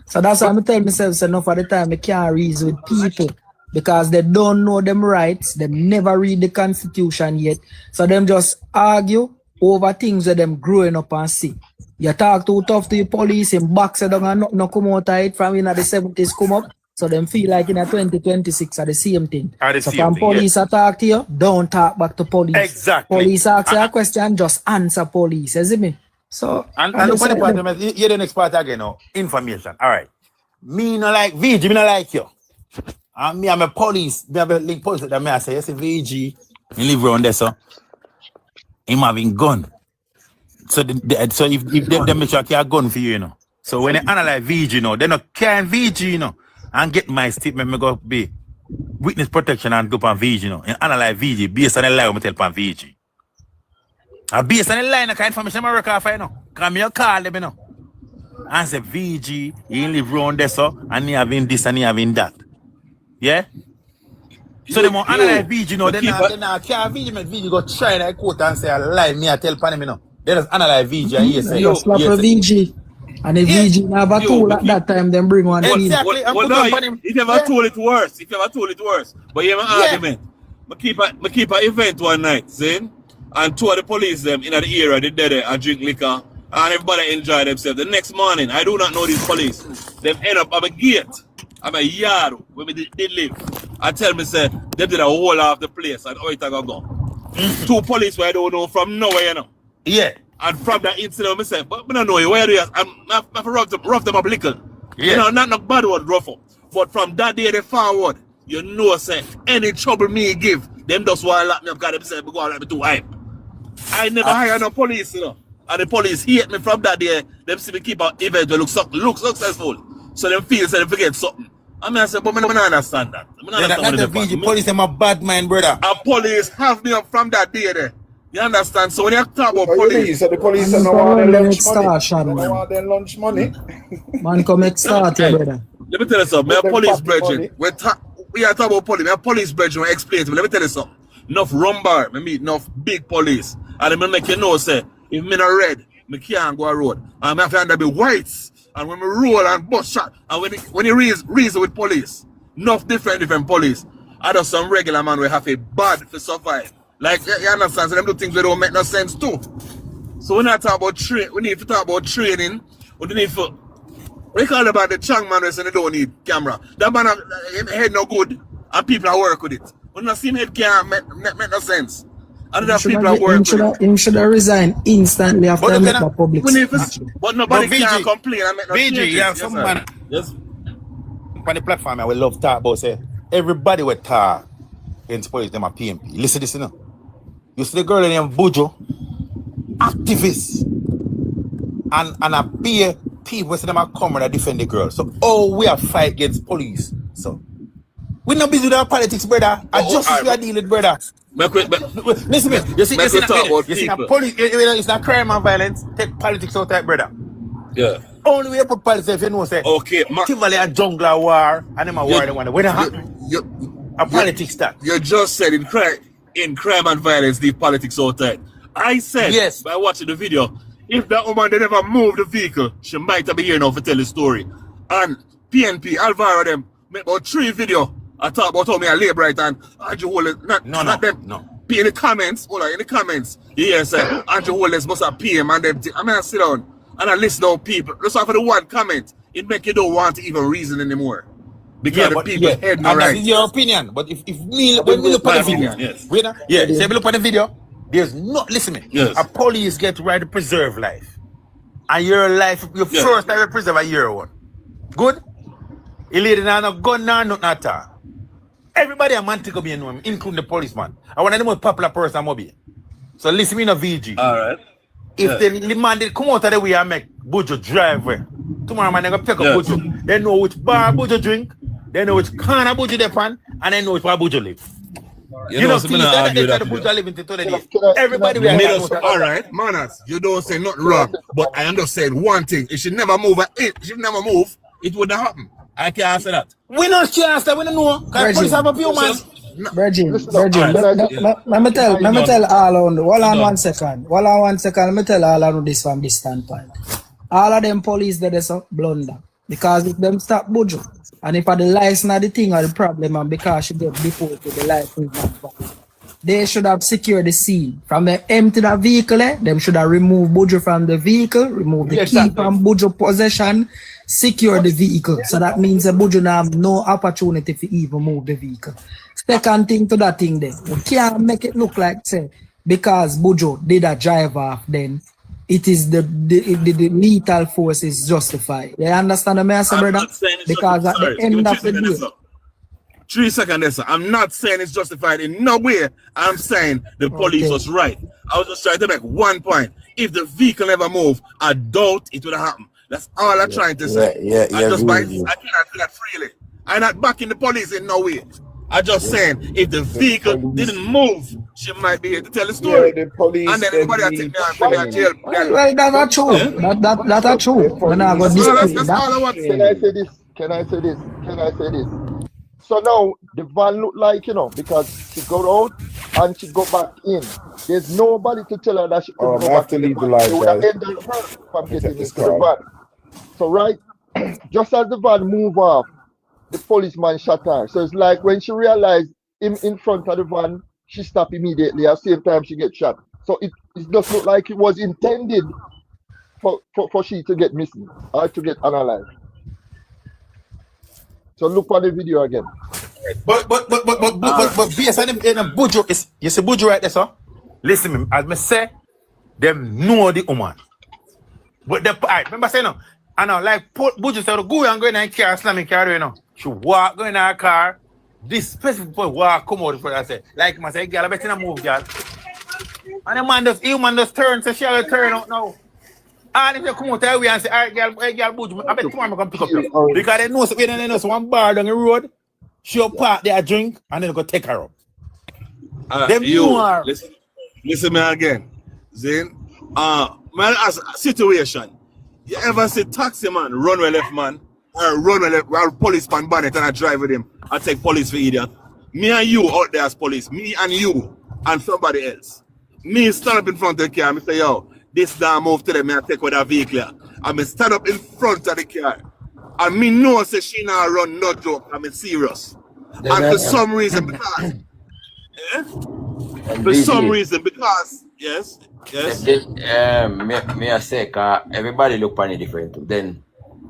So that's why I'm telling myself so enough of the time I can't reason with people because they don't know them rights, they never read the constitution yet. So them just argue over things that them growing up and see. You talk too tough to the police and box it down and nothing come out of it from in the 70s come up. So them feel like in a 2026 are the same thing. So from police attack to you, don't talk back to police. Exactly. Police ask you a question, just answer police. You see me? So and the funny part is you're the next part again, information. All right. Me no like VG, me no like you. And me I'm a police, me have a link police that me I say, yes, VG, he live around there, so him having gun. So so if they make sure a gun for you, you know. So when they analyze VG, you know, they not carrying VG, you know, and get my statement, me go be witness protection and go on VG, you know, and analyze VG based on the lie I tell on VG. And based on the line, I can't information I work off, you know. Because me call them, you know. And say VG, he live around there, so, and he having this and he having that. Yeah? So they want analyze VG, you know, they not care VG, make VG go try that quote and say a lie, me I tell Panama, you know. They just analyze VG and he say, yo, slap a VG. And if VG have a tool at that time, then bring one. Exactly. Well, no, if you ever told it worse, But you have an argument. I keep an event one night, see? And two of the police them in the area, they did it and drink liquor. And everybody enjoy themselves. The next morning, I do not know these police. They end up at a gate, at a yard where they live. I tell me, say, they did a whole of the place and how it go. Two police where I don't know from nowhere, you know. Yeah. And from that incident, I say, but I don't know you, where do you? I'm rough them up little. Yeah. You know, not no bad one, rough up. But from that day they forward, you know, say, any trouble me give, them just want to lock me up because them say, go on, let me too hype. I never hire no police, you know. And the police hate me from that day. Them see me keep an event look successful. So them feel so they forget something. I mean, I said, but I don't understand that. I don't understand the VG police, them a bad mind, brother. And police have me up from that day there. You understand? So when you talk about police, so the police don't want their lunch money. Man, come make start here, brother. Let me tell you something. My police brethren, we are talking about police. My police brethren will explain to me. Let me tell you something. Enough rumbar, me meet enough big police. And they make you know, say, if me not red, me can't go a road. And I have to be whites. And when me roll and bust shot, and when you reason with police, enough different police. I do some regular man will have a bad to survive. Like, you understand? So them do things that don't make no sense too. So when I talk about we need to talk about training. We need to, we call about the Chang man when they don't need camera. That man head no good and people are work with it. When I see him head can't make no sense. And that people are work with it. Him should have resigned instantly after he met the public. But nobody can complain and make no changes. VG, yeah, some man. Yes. On the platform, I will love talk about say everybody will talk against police, them a PMP. Listen to this, you know. You see the girl named Bujo, activists, and a peer people say them a come and defend the girl. So we are fight against police. So we're not busy with our politics, brother. Justice we are dealing with, brother. Listen, man. You see police. It's not crime and violence. Take politics out of it, brother. Yeah. Only way you put politics if you know say. Okay. Tivoli and jungle war, and them a war the one. When it happen, a politics that. You just said in crime and violence, leave politics out there. I said, yes, by watching the video, if that woman they never moved the vehicle, she might have been here now to tell the story. And PNP, Alvaro them make about 3 videos. I talk about how me a labor right and Andrew Wallace, not them. No. In the comments, in the comments, you hear say Andrew Wallace must have pay him and them. I mean, I sit down and I listen to people. Just after the one comment, it make you don't want to even reason anymore. Because the people head not right. That is your opinion. But if me, when we look at the video, say we look at the video, there's not, listen to me. Yes. A police get right to preserve life. And your life, your first time to preserve a year one. Good? A lady now no gun now, nothing at all. Everybody a man take up in him, including the policeman. I want the most popular person mobile. So listen me in a VG. Alright. If the man did come out of the way and make Buju drive where, tomorrow man they gonna pick up Buju. They know which bar Buju drink, they know which corner Buju they pan, and they know which bar Buju live. You know, see, that Buju live into today. Everybody will alright, manners. You don't say nothing wrong, but I am just saying one thing. It should never move. It wouldn't happen. I can't answer that. We don't chance that we don't know. Because police have a few man. Virgin, let me tell all on. Hold on 1 second. Let me tell all on this from this standpoint. All of them police that is a blunder. Because if them stop Buju, and if the license not the thing or the problem, and because she get deported, the license not valid, they should have secured the scene. From them empty the vehicle, them should have removed Buju from the vehicle, remove the key from Buju possession, secure the vehicle. So that means that Buju now have no opportunity to even move the vehicle. Second thing to that thing there, you can't make it look like say because Buju did a drive off, then it is the lethal force is justified. You understand what I say, brother? Because at the end of the day. 3 seconds, sir. I'm not saying it's justified in no way. I'm saying the police was right. I was just trying to make one point. If the vehicle never moved, I doubt it would have happened. That's all I'm trying to say. I cannot do that freely. I'm not backing the police in no way. I'm just saying, if the vehicle didn't move, she might be able to tell the story. The police and then everybody will take me and put me in jail. Well, that's not true. That's not true. That's all I want to say. Can I say this? So now the van look like, because she go out and she go back in. There's nobody to tell her that she couldn't go back in the van. They would have ended her from getting into the van. So right, just as the van move off, the policeman shot her. So it's like when she realized him in front of the van, she stopped immediately. At the same time, she get shot. So it just look like it was intended for she to get missing or to get unalive. So look at the video again. But based on the Buju is you see Buju right there, sir. Listen me, as me say, them know the woman. But the remember saying no. I know like Buju said go and go in and car slamming car, you know. She walk go in her car. This specific boy walk come out for I say. Like I say, girl, I better not move, girl. And the man just turn, so she'll turn out now. And if you come out there and say, all right, girl, Buju, I bet tomorrow I'm going to pick up you. Because they know one bar down the road, she'll park there, drink, and then go take her up. Them listen me again. Zane, man, as a situation, you ever see taxi man run with left man, or run with left, or policeman bonnet and I drive with him, I take police for idiot. Me and you out there as police, me and you, and somebody else. Me stand up in front of the car, I say, yo, this damn move to them, I take with that vehicle. I stand up in front of the car. And me know say she not run no joke. I'm serious. And for some reason, because yes. Me I say, cause everybody look on it different. Then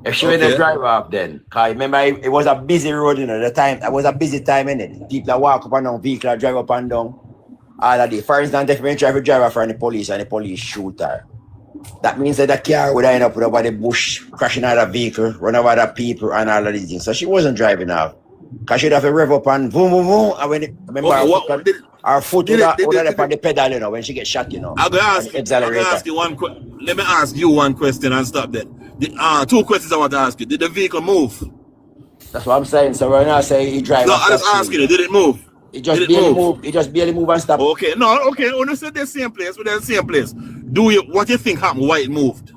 if she went to drive off, then cause remember it was a busy road, the time it was a busy time in it. People that walk up and down, vehicle drive up and down. All of the for instance, if we drive from the police and the police shoot her, that means that the car would end up over the bush, crashing out of the vehicle, run over the people and all of these things. So she wasn't driving off. Because she'd have to rev up and boom, boom, boom. And when her foot would have on the pedal, when she gets shot, I'm gonna ask let me ask you one question and stop that. Two questions I want to ask you. Did the vehicle move? That's what I'm saying. So when I say he drive, no, I just asking you, did it move? It just barely move. It just barely move and stop. Okay, when you said the same place, we're the same place. What do you think happened? Why it moved?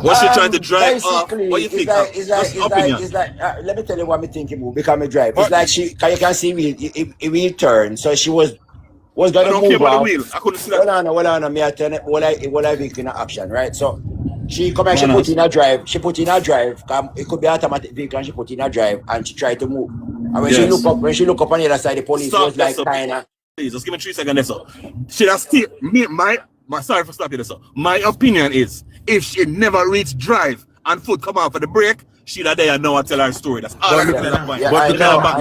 Was she trying to drive off? What do you think? It's like let me tell you what me think it moved because me drive. It's like you can see we turn. So she was was gonna don't move care about the off. wheel. I couldn't see that. Hold on, me I tell you what I think in action, right? So she come and she Manners. put in a drive. It could be automatic vehicle, and she put in a drive and she tried to move. And when she look up on the other side, the police Stop was like that, kinda. Please, just give me 3 seconds there, sir. Should I still my sorry for stopping you there, sir. My opinion is if she never reached drive and foot come out for the break, she'd have there now and tell her story. That's all I can say that point. Yeah, But I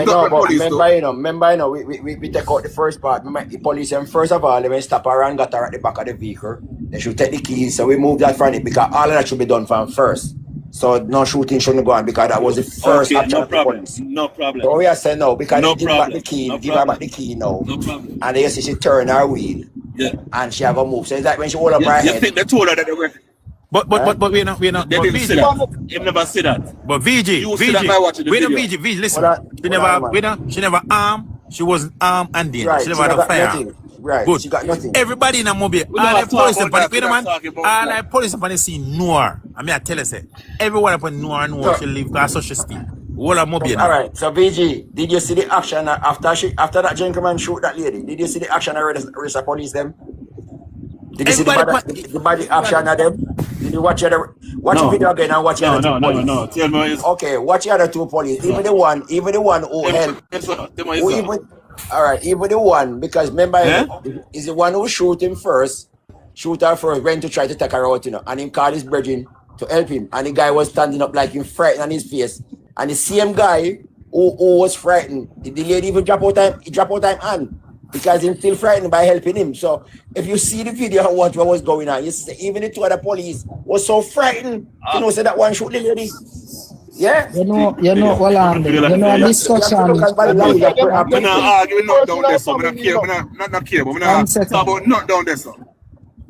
know, but remember, we take out the first part. Remember, the police, first of all, they stop her and got her at the back of the vehicle. They should take the keys, so we move that from it because all of that should be done from first. So no shooting shouldn't go on because that was the first action of the police. No problem. So we are saying no because No they give problem. back the key, No give her problem. back the key now. No problem. And they see she turn her wheel. Yeah. And she have a move. So it's like when she hold up her You head. think they told her that they were... But we're not. They didn't say that. You never say that. But VG, You see that by watching the wait a video. VG, listen. She never armed. She wasn't armed and dangerous. Right, She never had a got firearm. nothing. Right, Good. she got nothing. Everybody in a mobile, all the police upon the police upon the scene know her. I mean, I tell you, say, everyone upon know her she live because such a steam. All a mobile. All right, so VG, did you see the action after that gentleman shoot that lady? Did you see the action arrest the police them? Did you see the body action of them? Did you watch the video again and watch the other two police? No. Tell me. Okay, watch the other two police. Even the one who helped. Even the one, because remember, is the one who shoot her first, went to try to take her out, and him called his brethren to help him. And the guy was standing up like him frightened on his face. And the same guy who was frightened, the lady even drop out time hand because he's still frightened by helping him. So if you see the video and watch what was going on, you see even the two other police was so frightened, say that one shoot the lady. Yeah. You know, hold on. A discussion. I'm not arguing not down there, so I'm not care, but I'm not care, but I'm not about not down there, so.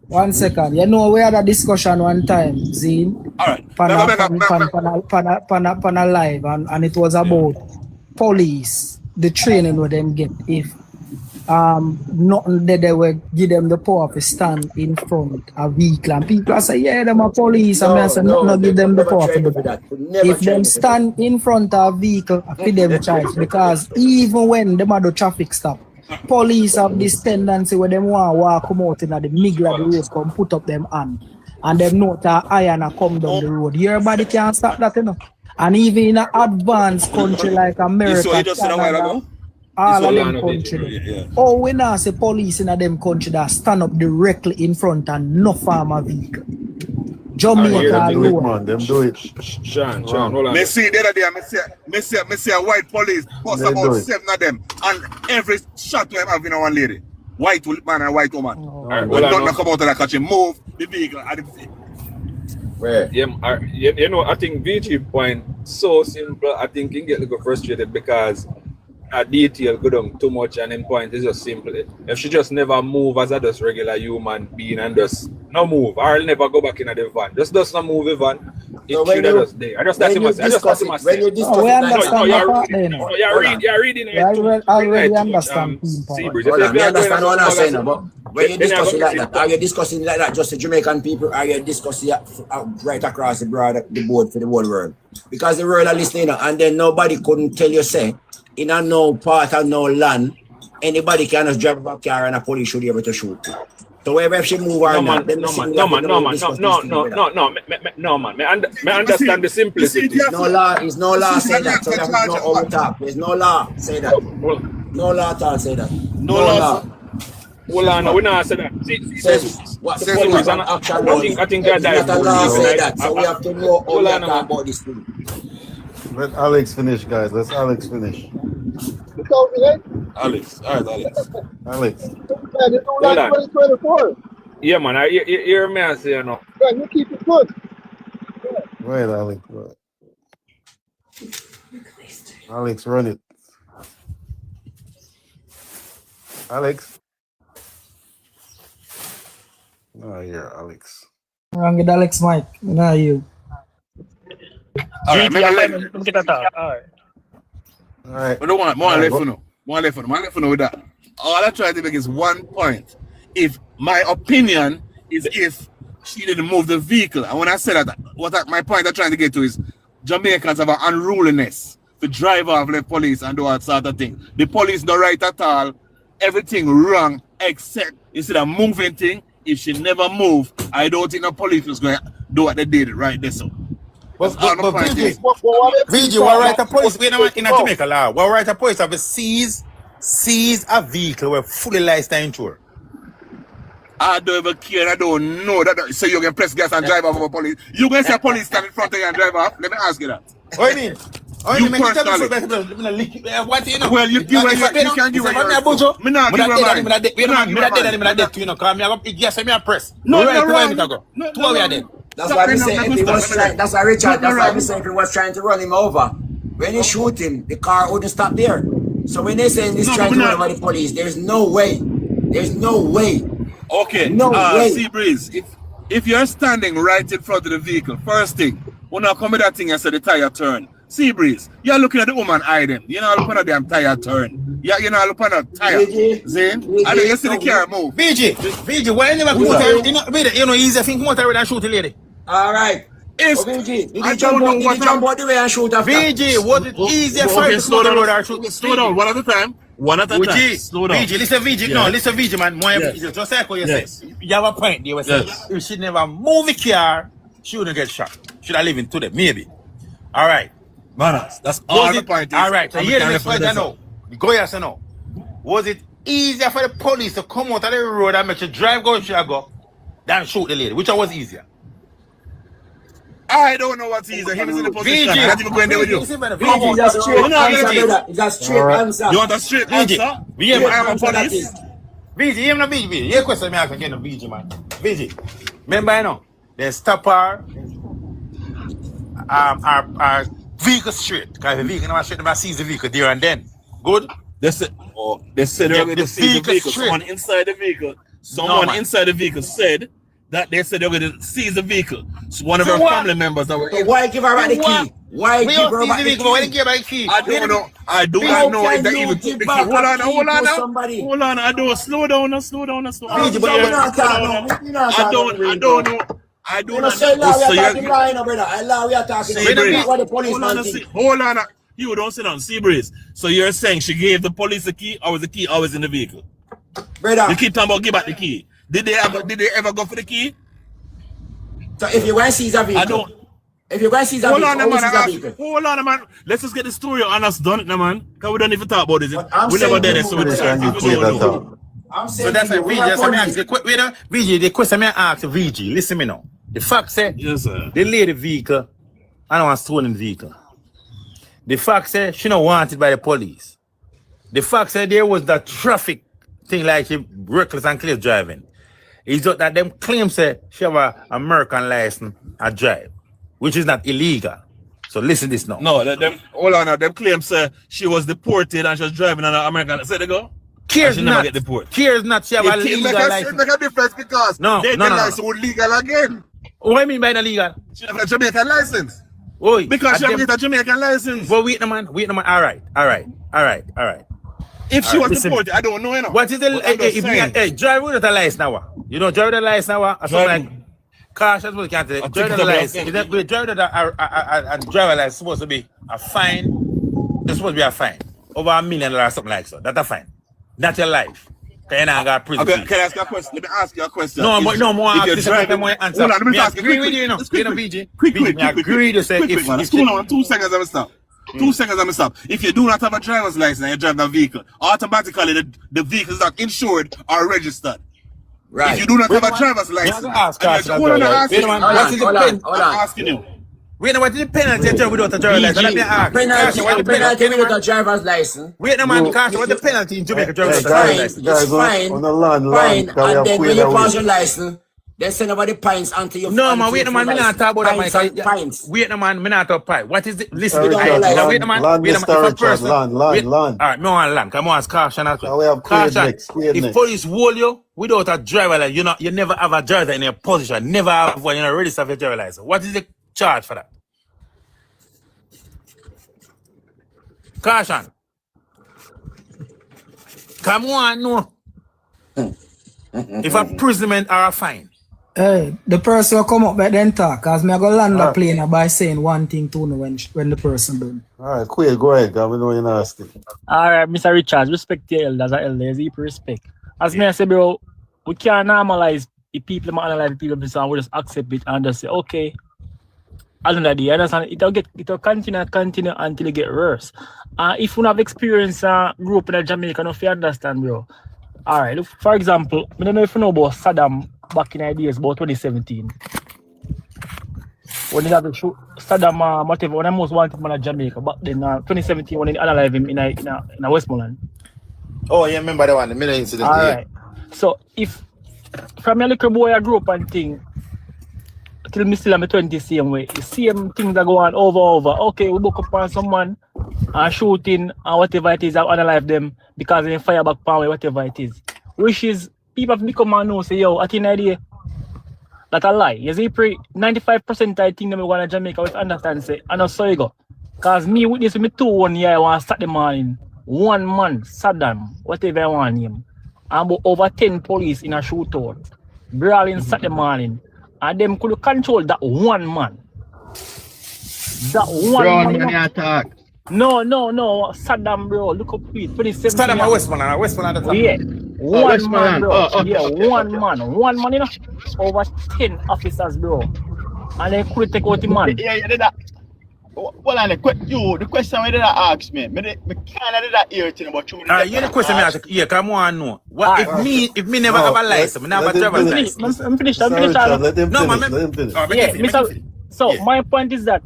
1 second. We had a discussion one time, Zine. All right. Pan a live, and it was about police, the training where them get. If nothing that they will give them the power to stand in front of vehicle, and people say, yeah, them are police, and I say, no, give them the power to do that. If them stand in front of vehicle, feed them charge, because even when them are the traffic stop, police have this tendency where them want to walk come out in the middle of the road, come put up them hand, and them know that iron come down the road. Everybody can't stop that, And even in an advanced country like America, Canada, all of them country. Oh, we now say police in them country that stand up directly in front and no farmer vehicle. Jamaica alone. Them do it. Sean, hold on. Me see the other day, me see a white police bust about 7 of them, and every shot we have in one lady. White man and white woman. When don't come out of that country, move the vehicle. I think VG point so simple. I think you get a little frustrated because a detail go down too much, and in point is just simple. If she just never move as a just regular human being and just no move, or never go back in the van. Just not move the van. It should have just there. I just that's myself. We understand that part then. You're reading it. I already understand. I understand what I'm saying, but when you discussing like that, are you discussing like that just the Jamaican people? Are you discussing right across the board for the whole world? Because the world are listening, and then nobody couldn't tell you say in a no part of no land, anybody can just drive a car and a police should be able to shoot you. So wherever she move her, no man. Me understand the simplicity. No law say that. So that's no over talk. There's no law say that. No law at all say that. No law. Hold on, we not say that. Says what says action. I think that not a law say that. So we have to know all we talk about this thing. Let Alex finish, guys. Let's Alex finish. Alex. All right, Alex. Alex. Yeah, they do like 2024. Yeah, man. I hear me and say, Yeah, you keep it good. Wait, Alex. Alex, run it. Alex. Oh, yeah, Alex. Wrong with Alex Mike. Now you. All right, All right. I don't want more left for no with that. All I try to make is 1 point. If my opinion is if she didn't move the vehicle, and when I said that, my point I'm trying to get to is Jamaicans have an unruliness to drive off the police and do that sort of thing. The police not right at all. Everything wrong except instead of moving thing, if she never move, I don't think the police was going to do what they did right there. So. But VG, what right a police in Jamaica law? What right a police have a seize a vehicle with fully licensed insured? I don't even care. I don't know that. So you can press gas and drive off of a police. You can say police stand in front of you and drive off. Let me ask you that. What do you mean? You personally. What you know? Well, you can give it your. Me not give it mine. That's why we say if he was trying. That's why Richard. That's why we say if he was trying to run him over, when he shoot him, the car wouldn't stop there. So when they say he's trying to run over the police, there's no way. There's no way. Okay. No way. Sea Breeze. If you're standing right in front of the vehicle, first thing, when I come with that thing and say the tire turn. Sea Breeze, you're looking at the woman eye them. You're not looking at them tire turn. You're not looking at the tire. Zane, and then you see the car move. VG, why you never come out? You know, easy thing come out and shoot the lady. All right. If VG, I don't know what jump out the way and shoot after. VG, was it easier for you to slow down? Slow down, one at a time. One at a time. Slow down. VG, listen, VG. No, listen, VG, man. Just like what you say. You have a point there. If she never move the car, she wouldn't get shot. Should I live in today? Maybe. All right. Man, that's all the point. All right. So here the next question I know. Go yes or no. Was it easier for the police to come out of the road and make you drive go Chicago than shoot the lady? Which one was easier? I don't know what's easier. He was in the position. I'm not even going there with you. VG, that's straight answer. That's straight answer. You want a straight answer? I am a police. VG, you know VG. Your question me asking again, VG man. VG. Remember I know. They stop our vehicle straight. Because the vehicle never straight, never sees the vehicle there and then. Good? They said they're going to see the vehicle. Someone inside the vehicle said that they said they were going to seize the vehicle. So one of our family members that were in. Why give her back the key? Why give her back the key? Why give her the key? I don't know. I do not know if they even took the key. Hold on. I don't. Slow down. I don't know. I do not know. Hold on. You don't sit on Sea Breeze. So you're saying she gave the police the key, or was the key always in the vehicle? Brother. You keep talking about give back the key. Did they ever go for the key? So if you want to seize a vehicle, I don't. If you want to seize a vehicle, hold on, man. Let's just get the story on us done it now, man. Because we don't even talk about this. We never did it, so we decide. So that's a VG. The question I ask VG. Listen me now. The fact said, yes, sir. They lay the vehicle. I don't want stolen the vehicle. The fact said she not wanted by the police. The fact said there was that traffic thing like she reckless and clear driving. It's just that them claims say she have an American license and drive, which is not illegal. So listen this now. No, hold on. Them claims say she was deported and she was driving on an American. Say they go. Cares not. Get deported. Cares not. She have a legal license. It make a difference because they license would legal again. What do you mean by the legal? She have a Jamaican license. Oi, because she have a Jamaican license. But wait a man. All right. If she was deported, I don't know enough. What is the drive with a license now? You don't drive with a license now? Or something like car that's what you can't drive with a license. Drive with a driver license supposed to be a fine. There's supposed to be a fine. Over $1 million or something like so. That's a fine. That's your life. Can I got prison? Okay, can I ask you a question? Let me ask you a question. No, more answer. Hold on, let me ask you. Agree with you, know. Quick. Agree to say if 2 seconds, I'm stop. 2 seconds, I'm stop. If you do not have a driver's license and you drive the vehicle, automatically the vehicle is not insured or registered. Right. If you do not have a driver's license, I'm asking you. Wait, what is the penalty without a driver's license? Let me ask. Penalty without a driver's license. Wait a man, Cash, what's the penalty in Jamaica driver's license? It's fine, and then when you pass your license, they send over the pints until you. No, man, wait a man, we not talk about that, pints. Wait a man, we not talk pipe. What is it? Listen, wait a man, land. All right, me want land. Come on, ask Caution. Caution, if police hold you without a driver license, you never have a driver in your position. Never have one, you're not registered for your driver license. What is the charge for that? Caution. Come on, no. If imprisonment or a fine. Hey, the person will come up back then talk, because me go land the plane by saying one thing to me when the person done. Alright, quick, go ahead, because we know you're nasty. Alright, Mr. Richards, respect your elders, elders, respect. As me I say, bro, we can't normalize the people, analyze the people, so we just accept it and just say, okay, I don't know, you understand? It'll continue until it get worse. If you have experience grew up in Jamaica, no, if you understand, bro. All right, look, for example, I don't know if you know about Saddam back in ideas about 2017. When they have to shoot Saddam, whatever, when I most wanted man in Jamaica, but then 2017 when they analyze him in a Westmoreland. Oh, yeah, remember the one, the middle incident. All right. So if from a little boy I grew up and thing, till me still am 20 same way, the same things that go on over. Okay, we book up on someone and shooting and whatever it is, I analyze them because they fire back power, whatever it is. Which is people have become and know say, yo, I think idea that a lie. You see, 95% I think them go to Jamaica with understand say, I know so you go. Cause me with this with me 1 year I want to start the morning. 1 man, Saddam, whatever I want him. And about over 10 police in a shootout. Brawling Saturday morning. And them could control that 1 man. That one man. Attack. No. Saddam, bro. Look up it. Saddam at Westmoreland. Yeah. One man, bro. Yeah, 1 man. 1 man, you know. Over 10 officers, bro. And they could take out the man. Yeah, that. Well, and the question I did ask me can't do that here thing about you. You the question me ask, yeah, come on, no. What if me never have a license, me never have a driver's license. I'm finished. No, man. So my point is that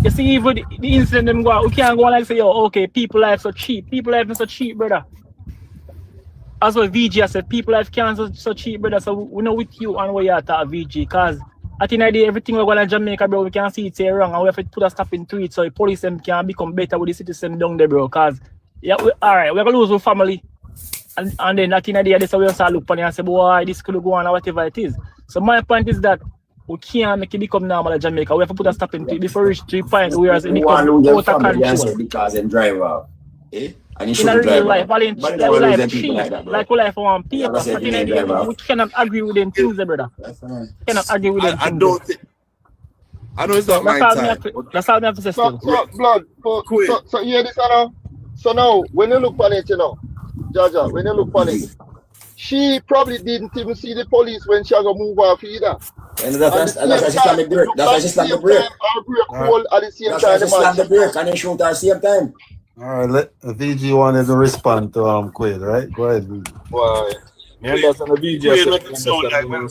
you see, even the incident them go, we can't go like say, yo, okay, people life so cheap. People life is so cheap, brother. As what VG said, people life can't so cheap, brother. So we know with you and where you at VG, cause at the end of the day, everything we're going to Jamaica, bro, we can see it's wrong and we have to put a stop into it so the police them can become better with the citizens down there, bro. Cause yeah, alright, we're gonna lose our family. And then at the end of the day, that's how we start look on it and say, boy, this could go on or whatever it is. So my point is that we can't make it become normal in Jamaica. We have to put a stop into it before we reach 3 points where it becomes out of control. Because they drive out. Eh? And In a real life, life cheap, like we life on paper. At the end of the day, we cannot agree with them things, brother. Cannot argue with them things. I know it's not my time. That's how we have to say still. So hear this now. So now, when you look on it, you know, Jaja, when you look on it, she probably didn't even see the police when she had to move off either. And that's why she slammed the brake. That's why she slammed the brake. At the same time. That's why she slammed the brake and then shoot at the same time. All right, let VG wanted to respond to Quaid, right? Go ahead, VG. Why? Members on the VG make it sound like make it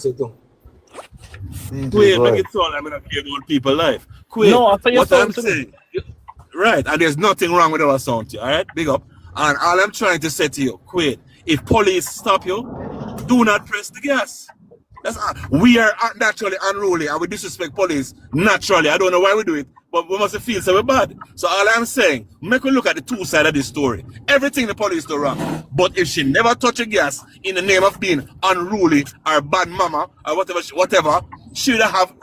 sound like I'm not care about people's life. Quaid, no, what I'm saying, right? And there's nothing wrong with our sound here. All right, big up. And all I'm trying to say to you, Quaid, if police stop you, do not press the gas. That's we are naturally unruly and we disrespect police naturally. I don't know why we do it, but we must feel so bad. So all I'm saying, make a look at the two sides of this story. Everything the police do wrong. But if she never touch a gas in the name of being unruly or bad mama or whatever, she would have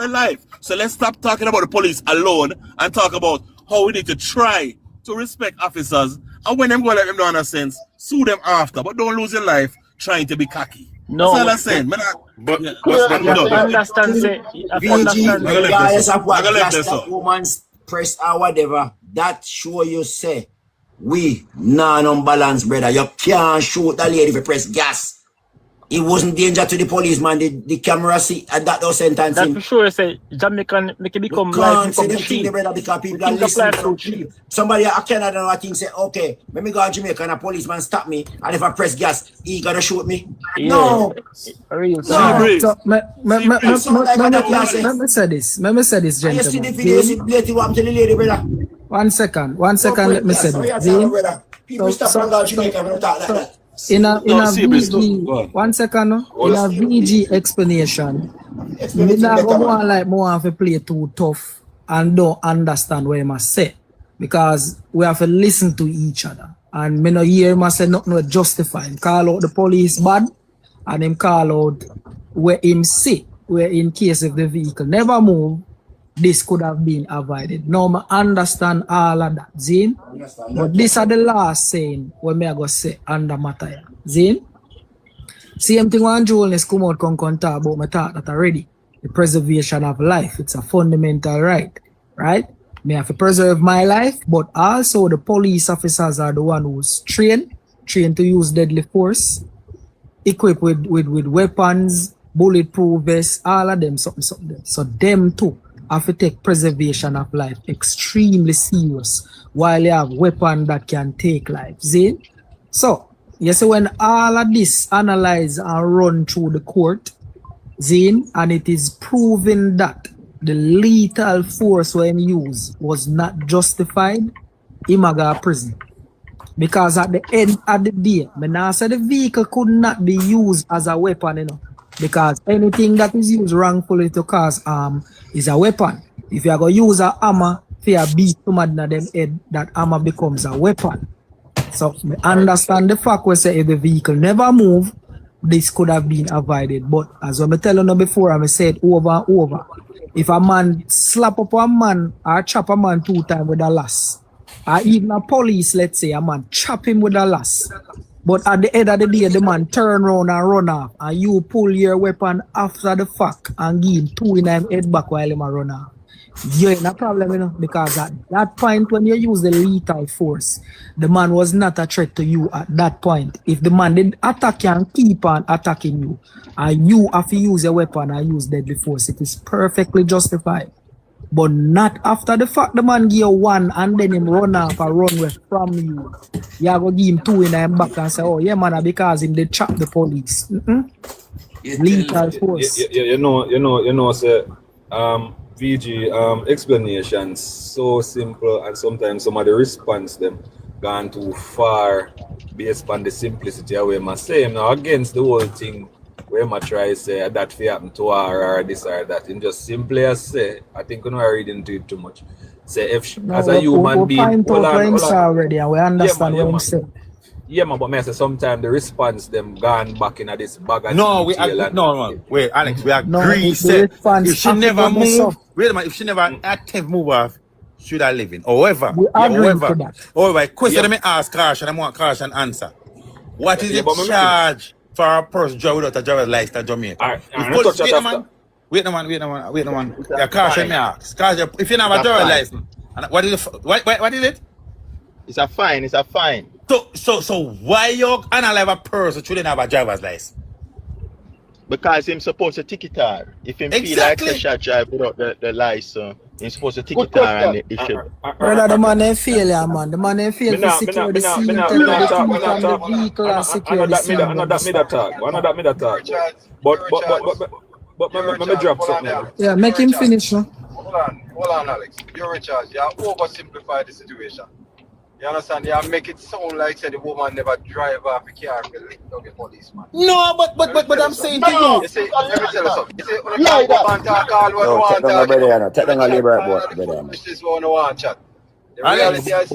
her life. So let's stop talking about the police alone and talk about how we need to try to respect officers. And when them go let them do nonsense, sue them after. But don't lose your life trying to be cocky. No, that's all I'm saying. Regardless of what that woman's press or whatever, that show you say we non-balance, brother. You can't shoot the lady if you press gas. It wasn't danger to the policeman. The camera see at that sentence. That's for sure. Say Jamaican make it become life become cheap. Because people are listening so cheap. Somebody I cannot know. I think say okay, let me go to Jamaica and a policeman stop me, and if I press gas, he gonna shoot me. Yeah. No. Let me say this, gentlemen. You see the video, you see the what I'm telling the lady, brother. 1 second. Let me say this. People stop and go to Jamaica and talk like that. In a VG, 1 second, in a VG explanation, me not want like more have to play too tough and don't understand what you must say because we have to listen to each other. And me no hear him say nothing to justify. Him call out the police bad and him call out where him see, where in case if the vehicle never move, this could have been avoided. Now I understand all of that, Zin. But this are the last saying what me I go say under matter. Zin. Same thing when journalists come out come talk about me talk that already. The preservation of life. It's a fundamental right. Right? Me have to preserve my life, but also the police officers are the one who's trained to use deadly force. equipped with weapons, bulletproof vests, all of them, something. So them too have to take preservation of life extremely serious while you have weapon that can take life. See? So, you see, when all of this analyzed and run through the court, Zane, and it is proven that the lethal force when used was not justified, he might go to prison. Because at the end of the day, I say the vehicle could not be used as a weapon, you know. Because anything that is used wrongfully to cause harm is a weapon. If you are going to use a hammer for beat somebody in them head, that hammer becomes a weapon. So I understand the fact we say if the vehicle never move, this could have been avoided. But as I telling you before, I said over and over, if a man slap up a man or chop a man 2 times with a lass, or even a police, let's say, a man chop him with a lass, but at the end of the day, the man turn around and run off, and you pull your weapon after the fact and give him 2 in him head back while him a run off. You ain't a problem, you know, because at that point when you use the lethal force, the man was not a threat to you at that point. If the man did attack you and keep on attacking you, and you have to use your weapon and use deadly force, it is perfectly justified. But not after the fact the man give you 1 and then him run off and run away from you. You have to give him 2 in him back and say, oh yeah man, because him they chop the police. Lethal force. You know, sir, VG explanations so simple, and sometimes some of the response them gone too far based on the simplicity of what I say. Now against the whole thing where I try to say that fi happen to her or this or that, and just simply as say, I think we're not reading into it too much. Say if No, as a human being, hold on. Already, and we understand what I'm saying. Yeah, man, but I say sometimes the response them gone back in this bag of No, wait, Alex, we agree. If she never move, wait a minute, if she never active move off, should I live in? However, question me ask Caution, I want Caution answer. What is the charge for a person driving without a driver's license in Jamaica? Wait a man. Yeah, Caution me ask. Caution, if you don't have a driver's license, what is it? It's a fine. So why you analyze a person shouldn't have a driver's license? Because him supposed to ticket her. If him feel like a shot drive without the license, he's supposed to ticket her and it should. Brother, the man ain't fail, yeah, man. The man ain't fail to secure the scene, take the vehicle and secure the scene. I know that talk. But let me drop something. Yeah, make him finish, no? Hold on, Alex. You're in charge. You oversimplify the situation. You understand? You make it sound like the woman never drive off the car to lick down the policeman. No, but I'm saying to you. You see, let me tell you something. You see, when you go and talk all what you want to talk, Take down a labor board. this is what you want to chat. The reality is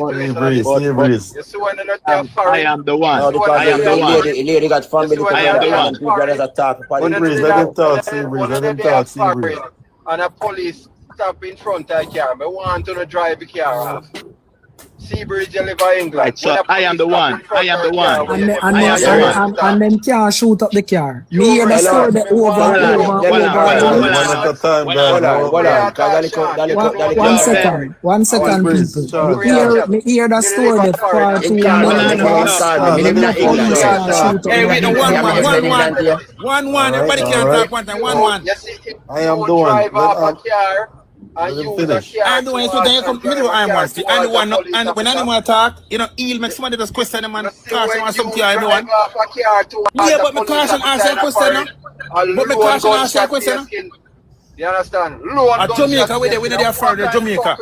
you see when you're not far. I am the one. No, because the lady got family. I am the one. Two brothers attack. Let him talk, Seabreeze. And a police stop in front of the car. I want to drive the car off. Seabridge, you live in England. Right, so I am the one. And them can't shoot up the car. Me hear the story that over. One second, people. Me hear the story that far too One. Everybody can't talk one time. One. I am the one. I'm the one, so then you come middle I'm one. I'm the one, and when anyone talk, you know, he'll make somebody just question them and Caution or something, everyone. Yeah, but my Caution answer a question, But my Caution answer a question, You understand? At Jamaica, we there further, Jamaica.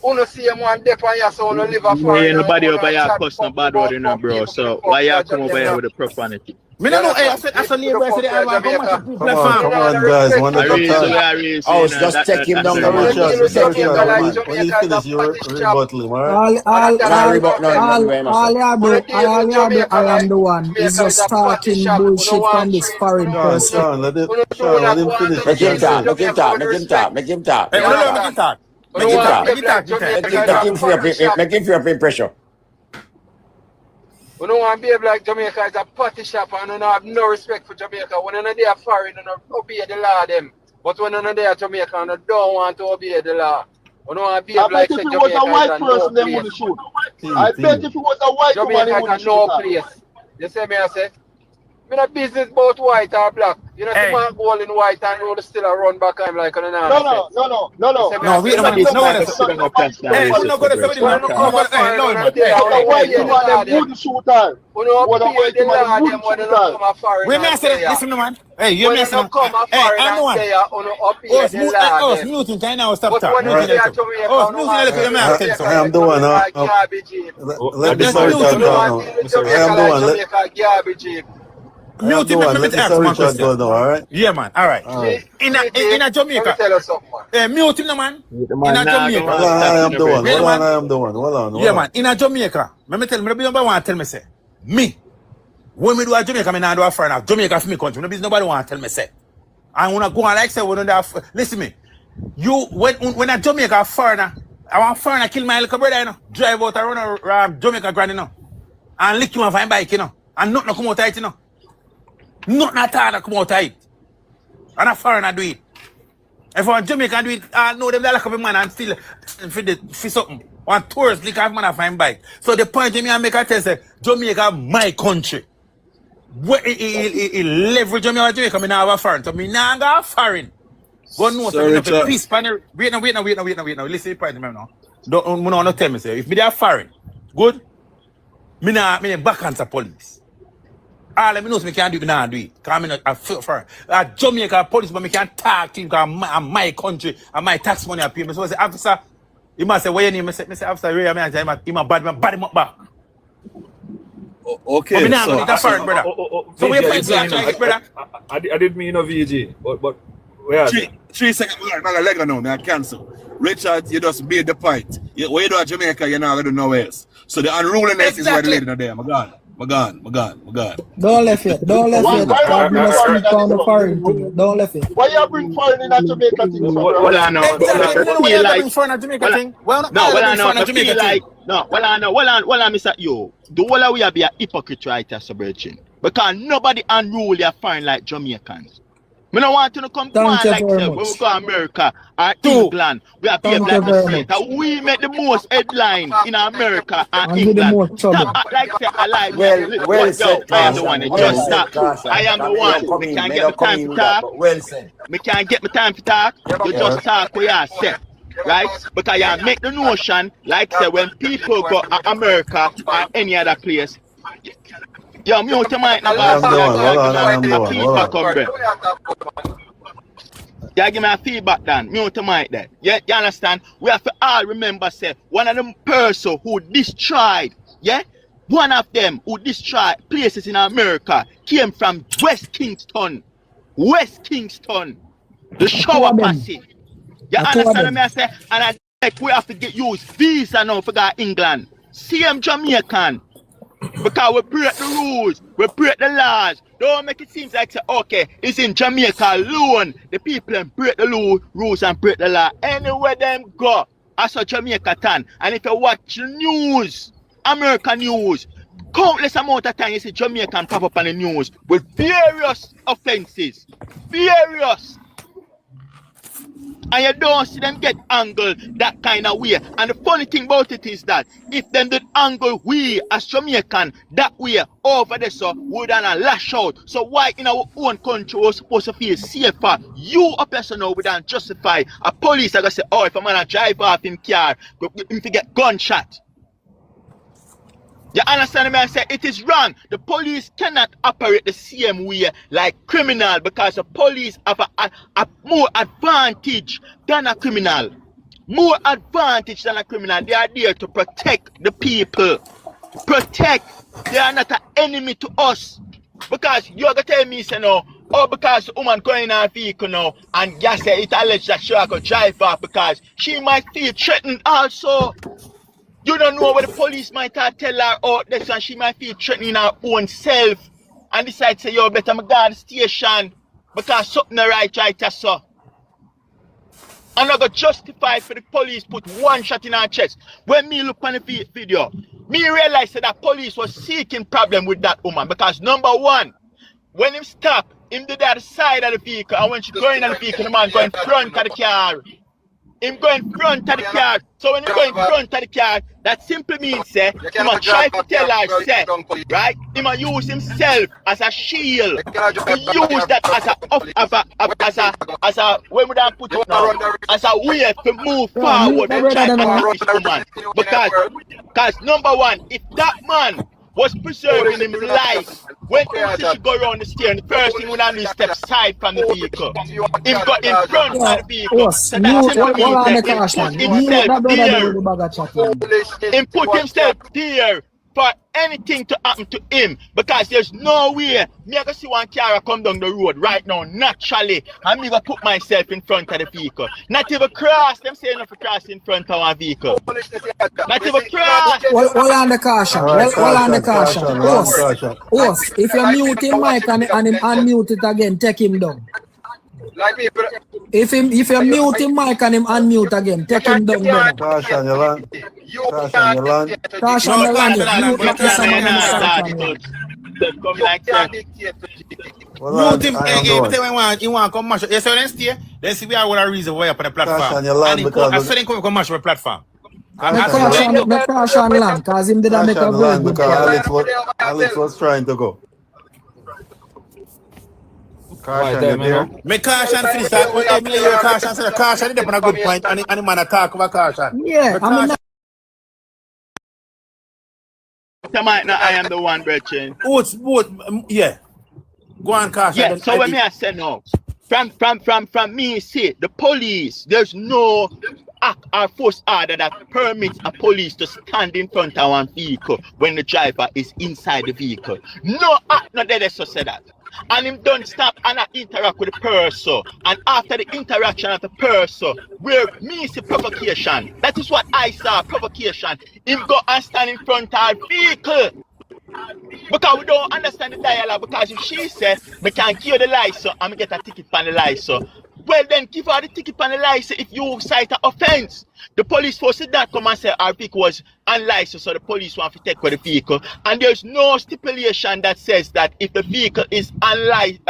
Uno see him one day on your so uno live a far. Yeah, nobody over here cuss no bad word, you know, bro. So why you come over here with the profanity? Me no know, I said neighbor, I said I want to go to Come on, guys. One at a time. Just take him down the road. When you finish your rebuttal, alright? I am the one. He's just talking bullshit from this foreign person. Let him finish. Make him talk. Make him feel up in pressure. We don't want to behave like Jamaica is a party shop and we don't have no respect for Jamaica. When you're there foreign, you don't obey the law them. But when you're there Jamaica, you don't want to obey the law. We don't want to behave like Jamaica is a no place. I bet if it was a white Jamaica is a no place. You see me, I say? I'm not business about white or black. You know, Hey. see man goal in white and roll still a run back I'm like on an No. No, wait a minute. No, what is Hey, I'm not going to say with him. I'm not going to hey, no, man. Hey, Why you want them good shooter? What a white man them when they don't come a foreign. Wait, me I say, listen, man. Hey, you when me they say, don't come a hey, foreign I know and say, up here, the law them. muting, can now stop But talking. when they say to me, Oh, muting, let me ask you I am the one. garbage heap. Let Just Mr. mute Richard him go now. now. Jamaica I am the like one. Jamaica garbage heap. Mute him, Let let me ask Mr. him a Richard go question. now, alright? Yeah, man. All right. In a Let me Jamaica. tell you something, man. Mute him, no, man. In a Jamaica. Hold on, I am the one. Wait, Hold man. on, I am the one. Hold on. Yeah, man. In a Jamaica. Let me tell me, nobody want to tell me, say, me. When me do a Jamaica, me not do a foreigner. Jamaica for me country. Nobody want to tell me, say. I want to go on like say, listen me. You, when a Jamaica foreigner, I want foreigner kill my little brother, you know. Drive out and run Jamaica granny, you know. And lick you off my bike, you know. And nothing come out of it, you know. Nothing at all come out of it. And a foreigner do it. If a Jamaican do it, I know them they lock up a man and still for something. One tourist lick off man off my bike. So the point me I make a tell say, Jamaica my country. Where he leverage Jamaica, me now have a foreign. So me now go foreign. Go know so me no for peace. Wait now. Listen to the point me now. Don't tell me say if me they are foreign, good. Me back answer police. All I know me can't do it, me not do it. Cause me not a foreign. Jamaica police, but me can't talk to him because I'm my country and my tax money I pay. Me so I say officer, he must say what you name? Me say officer Ray, me say him a bad man, bad him up back. Okay, but me not so gonna do that foreign, brother. So VG, where you find I, brother? I did mean no VG, but where are they? 3 seconds, I'm going to let go now, I cancel. Richard, you just made the point. When you do at Jamaica, you're not going to do nowhere else. So the unruliness is where the lady there. My God. Don't left it. Don't left it. God, me no speak on the foreign thing. Don't left it. Why you bring foreign in a Jamaica thing, so bro? Well, I know. Exactly. You know Feel when like. you bring foreign Jamaica thing? Well, No, well, I know. I Jamaica feel like. thing. No, well, I know. Well, I miss at you. The whole of we are be a hypocrite right as a virgin. Because nobody unruly are foreign like Jamaicans. We don't want to come Thank on you like very say when we much. go to America or England, we are behave Thank like you we very say that much. we make the most headline in America and And give them England. more Stop trouble. act like say I like Well yo, said, I am the one. Caution. It Well just said, stop. Caution. I am the one. Me can't get my time to talk. But well said. Me can't get my time to talk. You just talk where you say. Right? Because you make the notion, like say when people go to America or any other place, yo, mute your mic now, I boss. am the You one. Hold give on, I am me the a one. Hold feedback on. on there. You give me a feedback then. Mute your mic there. You understand? We have to all remember, say, one of them person who destroyed, yeah? One of them who destroyed places in America came from West Kingston. The A two shower of them. passage. You A two of understand them. what I say? And I like we have to get used visa now for go England. Same Jamaican. Because we break the rules, we break the laws. Don't make it seem like say, okay, it's in Jamaica alone. The people them break the rules and break the law. Anywhere them go, that's a Jamaica tan. And if you watch the news, American news, countless amount of time you see Jamaican pop up on the news with various offenses. Various. And you don't see them get angled that kind of way. And the funny thing about it is that if them did angle we as Jamaican that way over there, so would not lash out. So why in our own country we're supposed to feel safer? You a person now would not justify a police are gonna say, oh, if a man drive off in car, if he get gunshot. You understand me? I say it is wrong. The police cannot operate the same way like criminal because the police have a more advantage than a criminal. More advantage than a criminal. They are there to protect the people. Protect. They are not an enemy to us. Because you're going to tell me, say no, oh, because the woman going in her vehicle now and you say it alleged that she could drive off because she might feel threatened also. You don't know what the police might tell her out there, and she might feel threatening her own self and decide to say, yo, better me go to the station because something right so. I'm not going to justify for the police put one shot in her chest. When me look on the video, me realize that police was seeking problem with that woman because number one, when him stop, him did the other side of the vehicle and when she going on the vehicle, the man go in front of the car. him go in front of the car. So when he go in front of the car, that simply means say he must try to tell her say, right? He must use himself as a shield. To use that as a when would I put it now? As a way to move forward and try to attack this woman. Because number one, if that man was preserving him life, when he should go around the steering, the first thing when I do is step side from the vehicle. Him got in front of the vehicle. So that simply means that he put himself there for anything to happen to him, because there's no way me I go see one car come down the road right now naturally and me go put myself in front of the vehicle. Not even cross, them saying if cross in front of one vehicle. Not even cross. Hold on the caution. Hold on the caution. Host, if you mute him mic and him unmute it again, take him down. If you mute him mic and him unmute again, take him down. Caution, you land. Caution, you land. Caution, you land. Mute him. You want to come mash up. Yes, so let's see. Let's see we are what a reason why up on the platform. Caution, you land because I said he come mash up the platform. The caution land, because him did make a very good Alex was trying to go. Caution, you there? Make caution finish that. When Emily your caution, so the caution is up on a good point, and the man attack about caution. Yeah, I mean. I am the one, Brethren. Yeah. Go on, caution. Yeah, so when me I say no, from me see the police, there's no act or force order that permits a police to stand in front of one vehicle when the driver is inside the vehicle. No act, not that so say that. And him don't stop and interact with the person. And after the interaction of the person, where me see provocation. That is what I saw, provocation. Him go and stand in front of the vehicle. Because we don't understand the dialogue. Because if she says, we can give you the license and we get a ticket on the license, well then give her the ticket on the license if you cite an offense. The police force did not come and say our vehicle was unlicensed, so the police want to take away the vehicle. And there's no stipulation that says that if the vehicle is unlicensed,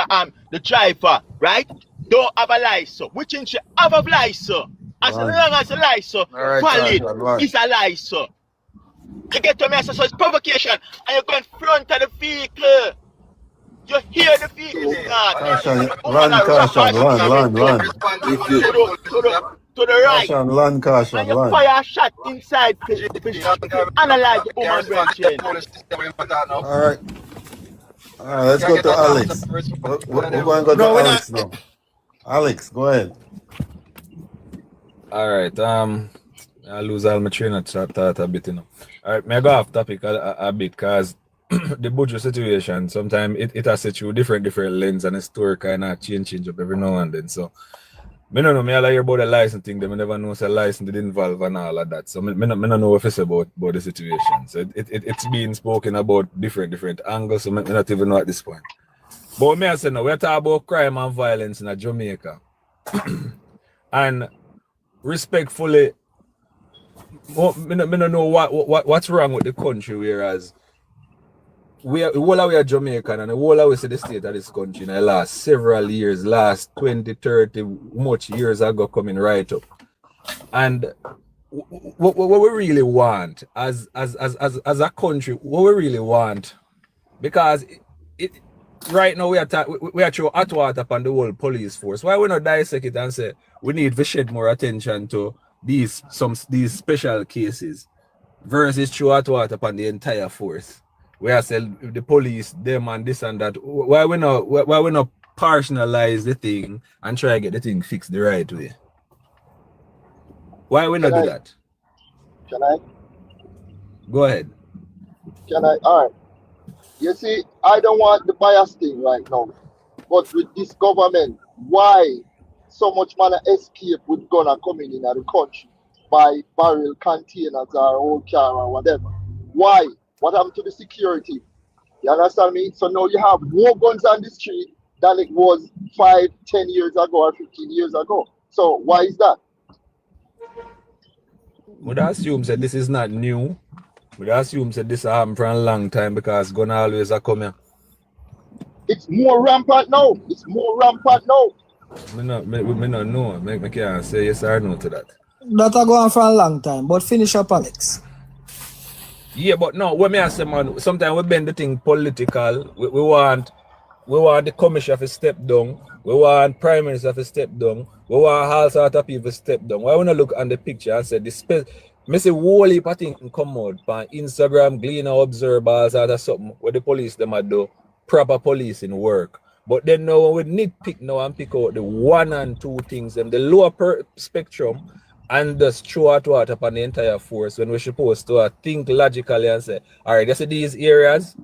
the driver, right, don't have a license, which means you have a license. As long as the license valid, is a license. You get to me, so it's provocation, and you go in front of the vehicle. You hear the vehicle start. Caution, run. To the right. Caution, land, caution, and you land. fire a shot inside to analyze the woman branching. Alright, let's go to Alex. We're going to go to Alex now. Alex, go ahead. Alright, I lose all my train of thought a bit, you know. Alright, may I go off topic a bit, because the budget situation, sometimes it has to through different lens, and the story kind of change up every now and then. So, I don't know, I hear about the license thing, I never know the license did involve and all of that. So, I don't know what it's about the situation. So, it's being spoken about different angles, so I don't even know at this point. But me I say now, we're talking about crime and violence in Jamaica. And respectfully, I don't know what's wrong with the country, whereas we are Jamaican and the whole of the state of this country in the last several years, last 20, 30 much years ago coming right up. And what we really want as a country, what we really want, because right now we are throwing hot water upon the whole police force. Why we not dissect it and say we need to shed more attention to these special cases versus throw hot water upon the entire force? Where I say the police, them and this and that. Why we not partialize the thing and try to get the thing fixed the right way? Why we not do that? Can I? Go ahead. Can I? All right. You see, I don't want the bias thing right now. But with this government, why so much man escape with gun and coming in the country by barrel containers or old car or whatever? Why? What happened to the security? You understand me? So now you have more guns on the street than it was 5, 10 years ago or 15 years ago. So why is that? Would I assume that this is not new? Would I assume that this happened for a long time because gun always are coming? It's more rampant now. It's more rampant now. Me not know. Me can't say yes or no to that. That a go on for a long time, but finish up, Alex. Yeah, but no, what me I say, man, sometimes we bend the thing political. We want the commissioner to step down. We want prime minister to step down. We want all sort of people to step down. Why wanna look on the picture and say this me say whole heap of things come out on Instagram, Gleaner, Observer, sort of something where the police them a do proper policing work. But then now we nitpick now and pick out the one and two things, them the lower spectrum, and just throw out water upon the entire force when we're supposed to think logically and say, all right, that's these areas,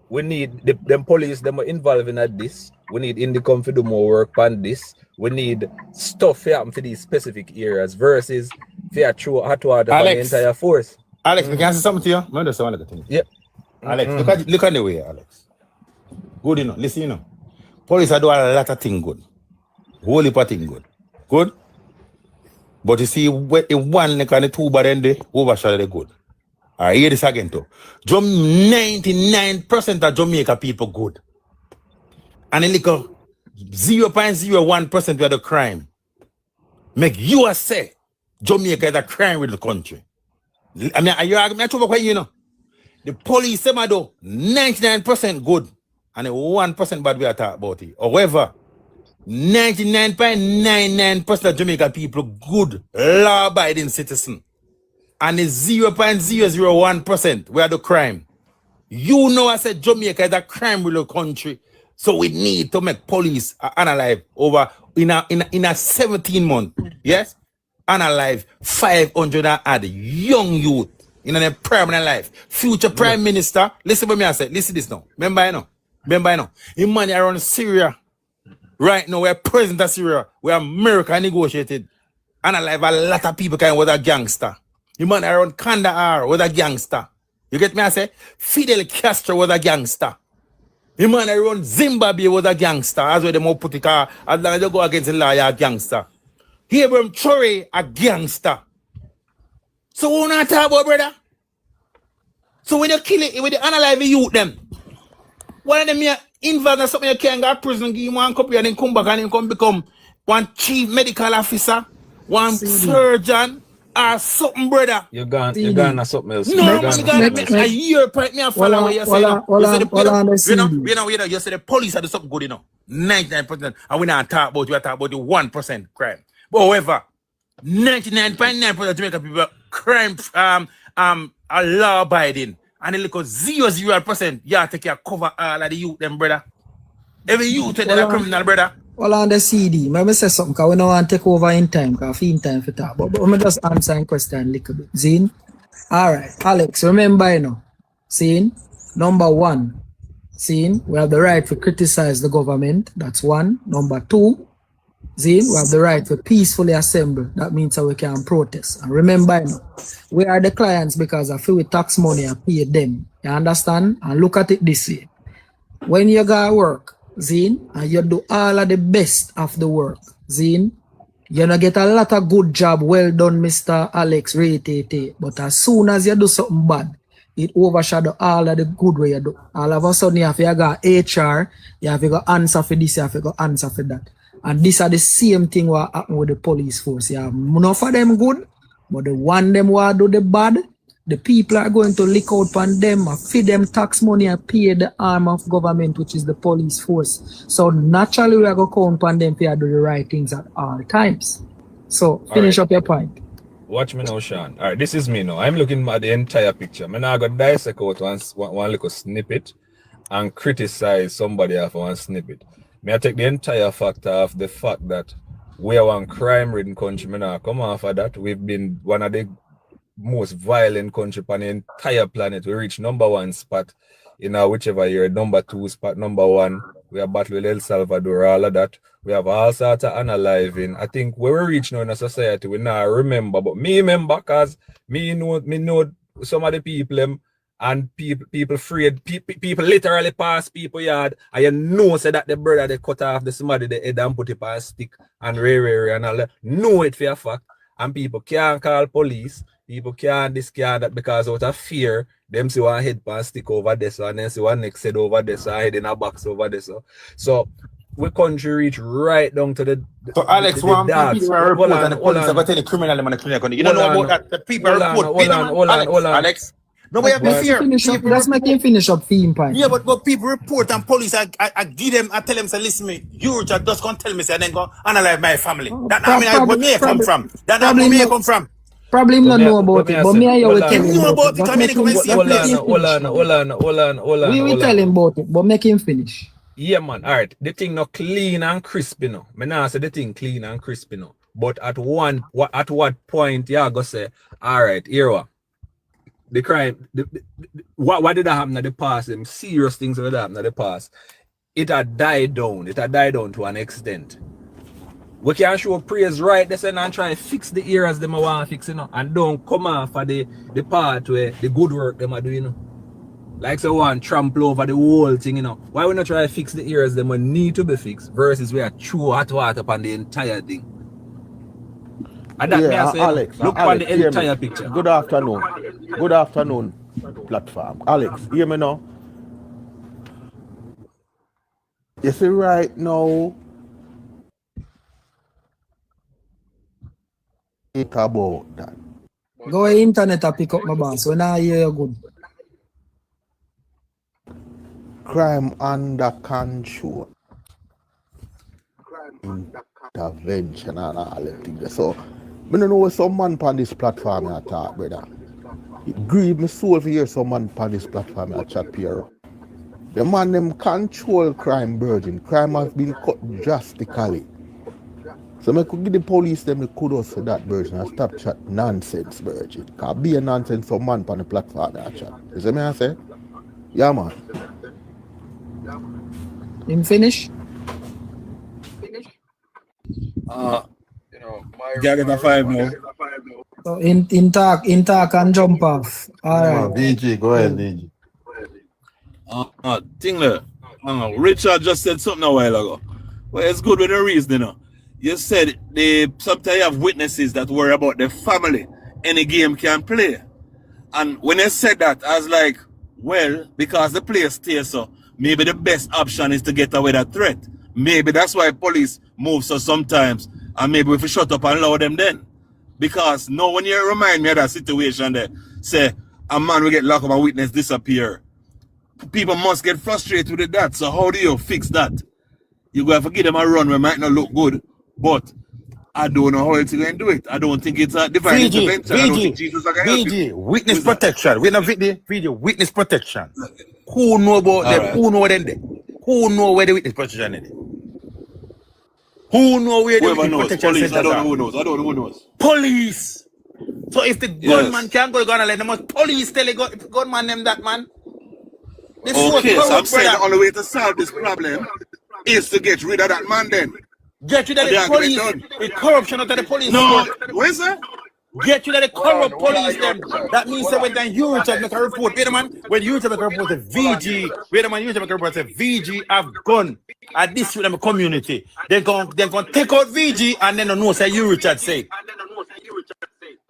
we need them police, them are involved in this. We need Indicom to do more work on this. We need stuff to happen for these specific areas versus for throw hot water upon the entire force. Alex, can I say something to you? I understand what thing. Yep. Alex, look at the way, Alex. Good, you know. Listen, you know. Police are doing a lot of things good. Whole heap of things good. Good? But you see, when one like and the two but then they overshadow the good. I hear this again too. 99% of Jamaica people good. And a little 0.01% where the crime. Make you say Jamaica is a crime with the country. I mean, I talk about you know. The police them do 99% good and the 1% bad we are talking about it. However, 99.99% of Jamaica people good, law-abiding citizen. And the 0.001% where the crime. You know I said Jamaica is a crime with the country. So we need to make police analyze over in a 17 month. Yes? Analyze 500 odd young youth in a permanent life. Future prime minister. Listen to me I said. Listen this now. Remember I know. In money around Syria. Right now, we're president of Syria, where America negotiated, and a lot of people was a gangster. The man around Kandahar was a gangster. You get me? I say, Fidel Castro was a gangster. The man around Zimbabwe was a gangster. As well, they more put it as long as they go against the law, you're a gangster. Abraham Traore, a gangster. So what not talk about, brother? So when you kill it, when you analyze the youth, them, one of them here involved in something you can't go to prison, give him one copy and then come back and then come become one chief medical officer, one surgeon, or something, brother. You're gone to something else. No, you got a year point me and follow what you say. You say the police are do something good, you know. 99%. And we not talk about you, talk about the 1% crime. But however, 99.9% of Jamaica people crime are law abiding. And a little 0.0%, yeah, take care cover all of the youth, them brother. Every youth is a criminal, brother. Well, on the CD, let me say something, because we don't want to take over in time, because in time for talk. But let me just answer a question a little bit. Zine? All right, Alex, remember, you know, Zine, number one, Zine, we have the right to criticize the government. That's one. Number two, Zine, we have the right to peacefully assemble. That means that we can protest. And remember, you know, we are the clients because I feel we tax money and pay them. You understand? And look at it this way. When you go work, Zine, and you do all of the best of the work, Zine, you're gonna get a lot of good job. Well done, Mr. Alex Ray. But as soon as you do something bad, it overshadow all of the good way you do. All of a sudden, you have to go HR, you have to go answer for this, you have to go answer for that. And these are the same thing what happen with the police force. Yeah, enough of them good, but the one them who do the bad, the people are going to lick out on them, feed them tax money and pay the arm of government, which is the police force. So naturally we are going to count on them to do the right things at all times. So finish up your point. Watch me now, Sean. All right, this is me now. I'm looking at the entire picture. I'm now going to dissect out one little snippet and criticize somebody after one snippet. May I take the entire factor of the fact that we are one crime-ridden country. May I come off of that. We've been one of the most violent country on the entire planet. We reach number one spot in whichever year, number two spot, number one. We are battling with El Salvador, all of that. We have all sorts of analyzing. I think where we reach now in a society, we now remember. But me remember because me know some of the people and people afraid, people literally pass people yard, and you know say that the brother they cut off the somebody the head and put it on a stick and ray and all that. Know it for a fact. And people can't call police, people can't this, can't that, because out of fear, them see one head pan stick over there, so and then see one next head over there, so head in a box over there. So we country reach right down to the So Alex, one people are report and the police are going to tell the criminal them and the criminal. You don't know about that. The people report. Alex. No, we have to fear. Let's make him finish up theme point. Yeah, but people report and police, I give them, I tell them, say, listen me, you just gonna tell me, say, and then go analyze my family. That I mean, where me come from. That not where me come from. Probably him not know about it, but me and you will tell him about it. Hold on. We will tell him about it, but make him finish. Yeah, man. All right. The thing not clean and crispy, no. Me nah say the thing clean and crispy, no. But at what point you go say, all right, here what? The crime, what did that happen in the past? Them serious things that happened in the past. It had died down. It had died down to an extent. We can show praise right there and try to fix the areas them want to fix, you know, and don't come off for the part where the good work them are doing, you know. Like so one trample over the whole thing, you know. Why we not try to fix the areas them need to be fixed versus we are throw hot water upon the entire thing? And that Yeah, say, Alex, look Alex, on the entire picture. Good afternoon. Good afternoon, platform. Alex, hear me now? You see right now, it's about that. Go on internet and pick up my boss. When I hear you good. Crime under control. Intervention and all that things. So, I don't know what some man on this platform I talk, brother. It grieves my soul to hear some man on this platform I chat here. The man them control crime, virgin. Crime has been cut drastically. So I could give the police them the kudos for that version and stop chat nonsense, virgin. Cause be a nonsense some man on the platform I chat. You see me I say? Yeah, man. Him finish? Get a 5 now. So in talk and jump off. All right. VG, go ahead, VG. Richard just said something a while ago. Well, it's good with the reason, you know. You said sometimes you have witnesses that worry about their family. Any game can play. And when they said that, I was like, well, because the player stays so, maybe the best option is to get away that threat. Maybe that's why police move so sometimes. And maybe if we shut up and allow them then. Because no, when you remind me of that situation there, say a man will get locked up and witness disappear. People must get frustrated with that. So how do you fix that? You go have to give them a run where it might not look good, but I don't know how it's going to do it. I don't think it's a divine intervention. I don't think Jesus is going to help you. Witness protection. We're not video, witness protection. Who know about them? Right. Who know them there? Who know where the witness protection is? Who know where the witness protection police, centers I don't are? know who knows. I don't know who knows. Police. So if the gunman can't go and let them out, police tell the gunman them that, man. Okay, so I'm saying the only way to solve this problem is to get rid of that man then. Get rid of the police. The corruption of the police. No, where's that? Get rid of the corrupt police then. That means that when then you make a report, wait a man, when you make a report the VG, wait a man, you make a report the VG have gone at this with them community. They're going to take out VG and then know say you Richard say.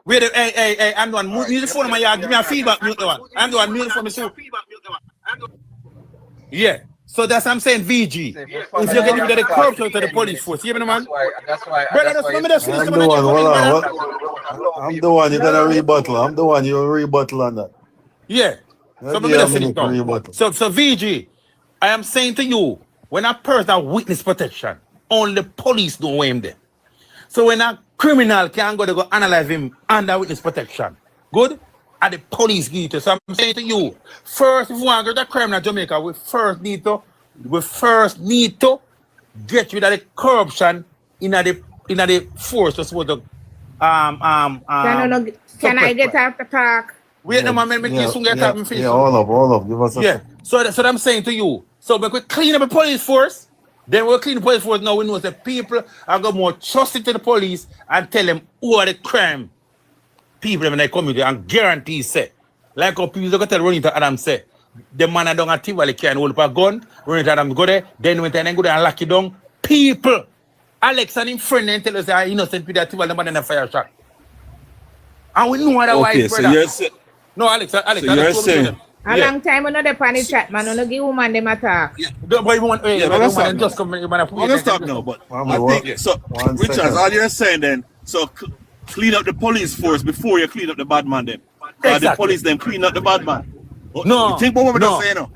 Wait, hey, I'm the one, mute the phone in my yard, give me a feedback, mute the one. I'm the one, mute the phone, so. Yeah. So that's what I'm saying, VG. If you get rid of the corruption to the police force, you know, man. That's why. I'm the one you're gonna rebuttal. I'm the one you rebuttal on that. Yeah. So VG, I am saying to you, when a person witness protection, only police know him there. So when a criminal can go analyze him under witness protection, good? And the police give it. So I'm saying to you, first, if we want to go to crime in Jamaica, we first need to get rid of the corruption in the force. That's what the Can I get out the park? Wait a moment, make you soon get up and finish. Yeah, all of. Give us a yeah. So that's what I'm saying to you. So we could clean up the police force. Then we'll clean the police force. Now we know that people are going more trusted to the police and tell them who are the crime people in the community and guarantee say. Like how people go tell Ronita Adam say, the man don't actively can hold up a gun, Ronita Adam go there, then when they go there and lock it down. People, Alex and his friend and tell us that innocent people actively the man in a fire shot. And we know otherwise, okay, brother. so you're saying, no, Alex, so you're saying A long time another panic chat, man. No give woman them attack. But you want, Yeah, but but the let's woman stop and now. just come, you want to Let's stop now. now. But Mommy, I what? think so. One Richards, second. all you're saying then, so clean up the police force before you clean up the bad man them. Because the Exactly. police them clean up the bad man. You No, think about what we're just no, saying now?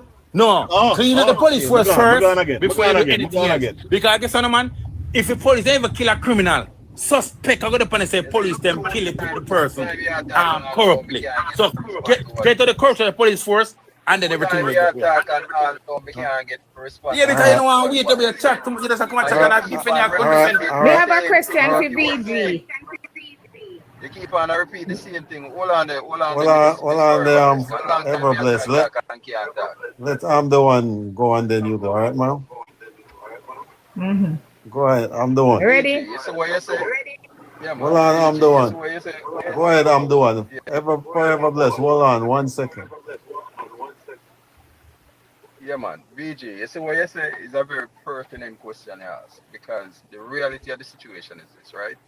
no. Clean up the police Okay, we're force gone. We're first gone again. We're before you gone do again. We're anything gone else. again. Because guess what, man? If the police ever kill a criminal, suspect I go up and say police them kill the person corruptly. So get to the corruption of the police force and then everything will go. Yeah. Attack and all, so we can't get response. Yeah, because you know what, wait to be a chat to me, just come and chat and I defend you, come defend. Me have a question for VG. You keep on repeat the same thing. Hold on there, hold on. Hold on there, ever blessed. Let I'm the one go and then you go, alright, man? Mm-hmm. Go ahead, I'm the one. Ready? You see what you say? Yeah, man. Hold on, I'm the You see one. what you say? Go ahead, I'm the one. Forever blessed. Hold on, 1 second. Yeah, man. VG, you see what you say is a very pertinent question you ask, because the reality of the situation is this, right?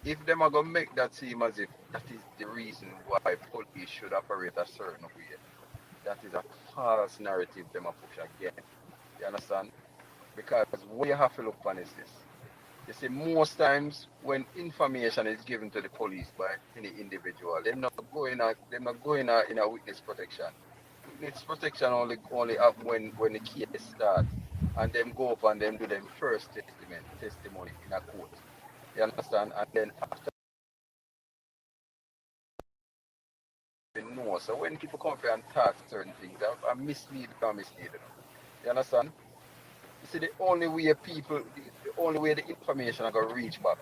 If them are gonna make that seem as if that is the reason why police should operate a certain way, that is a false narrative them are push again. You understand? Because what you have to look on is this. You see, most times when information is given to the police by any individual, they're not going in a witness protection. Witness protection only happen when the case starts, and them go up and them do them first testimony in a court. You understand? And then after they know. So when people come here and talk certain things, I mislead or misleading. You understand? You see, the only way the information are gonna reach back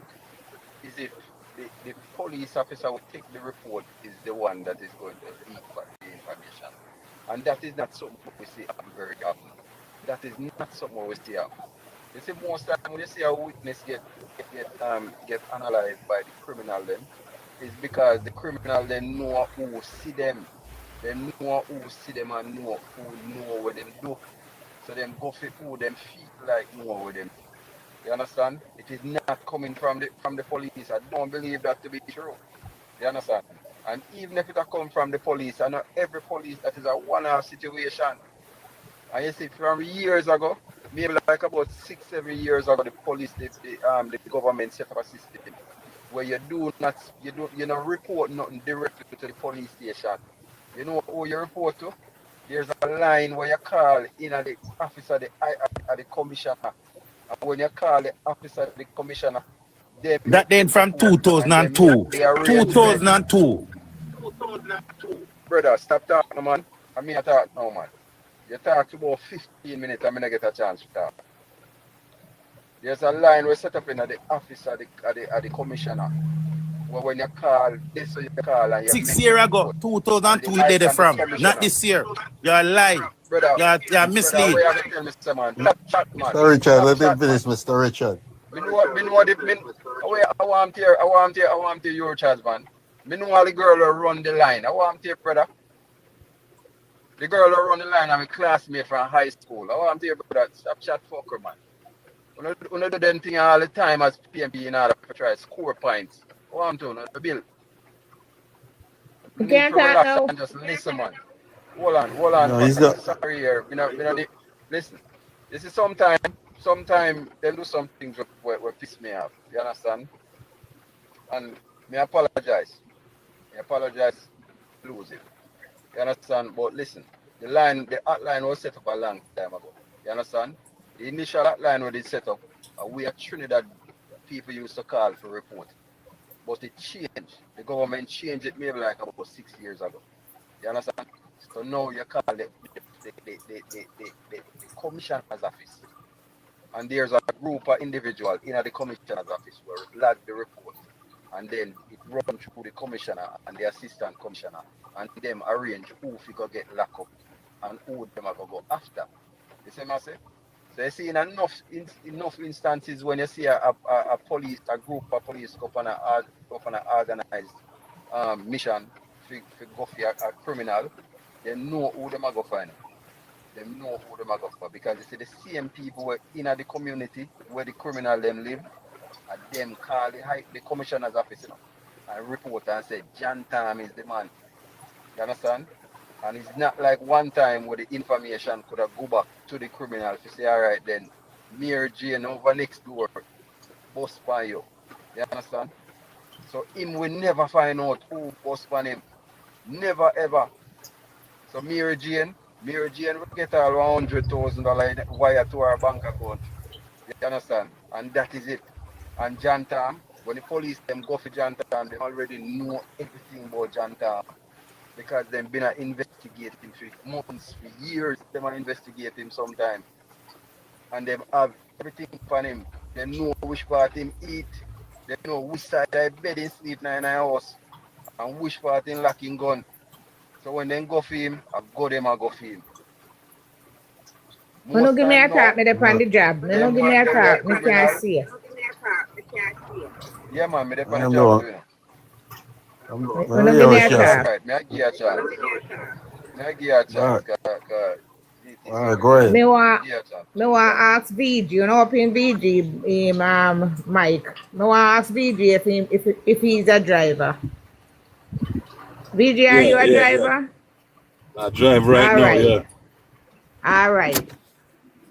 is if the police officer will take the report is the one that is going to leak back the information. And that is not something we see happen very often. That is not something we see happen. You see, most time when you see a witness get analyzed by the criminal then, is because the criminal then know who see them. They know who see them and know what them do. So them go for who them feel like know what them do. You understand? It is not coming from the police. I don't believe that to be true. You understand? And even if it come from the police, I know every police that is a one-off situation. And you see, from years ago, maybe like about 6-7 years ago, the police, the government set up a system where you don't report nothing directly to the police station. You know who you report to? There's a line where you call in at the office of the commissioner. And when you call the officer of the commissioner, they That then from report and them 2002. they arrange 2002. Brother, stop talking, man. I mean, I talk now, man. You talk to about 15 minutes, I'm going to get a chance to talk. There's a line we set up in the office of the commissioner. Where when you call, this you call and you 6 years ago, 2002 you did it from. Not this year. You're lying. Brother, You're misleading. we have to tell Mr. Man. Stop chat, man. Mr. Richard, Stop let him chat, man. finish, Mr. Richard. Me know I want to your charge, man. Me know all the girl who run the line. I want to, brother. The girl who run the line, I'm a classmate from high school. I want to, brother. Stop chat fucker, man. We do them thing all the time as PMP in order to try to score points. I want to, the bill. You can't talk now. And just listen, man. Hold on. No, he's got. Sorry here. Listen. This is sometime they do some things where piss me off. You understand? And me apologize. Lose it. You understand? But listen, the hotline was set up a long time ago. You understand? The initial hotline was set up, we are Trinidad people used to call for report. But it changed. The government changed it maybe like about 6 years ago. You understand? So now you call the commissioner's office. And there's a group of individuals in the commissioner's office where it log the report. And then it runs through the commissioner and the assistant commissioner. And them arrange who figure get locked up and who them are going to go after. You see what I say? So you see in enough instances when you see a group of police go on an organized mission to go for a criminal, they know who them are going to find. They know who them are going for, because you see the same people were in the community where the criminal them live, and them call the commissioner's office, and report and say John Tam is the man. You understand? And it's not like one time where the information could have go back to the criminal to say, all right, then, Mayor Jane over next door, bust by you. You understand? So him will never find out who bust on him. Never ever. So Mayor Jane will get her $100,000 wire to her bank account. You understand? And that is it. And John Tam, when the police them go for John Tam, they already know everything about John Tam. Because they've been investigating for months, for years, they are investigating sometime. And they have everything for him. They know which part him eat. They know which side I bed in sleep in the house. And which part him locking gun. So when they go for him, I go for him. When you give me a talk, me dep on the job. When you give me a talk, me can't see. Yeah, man, me dep on the job too, you know. When you give me a talk. Right, me I give you a chance. Alright, go ahead. Me want ask VG, you know, up in VG, Mike. Me want ask VG if he's a driver. VG, are you a driver? I drive right now, yeah. All right.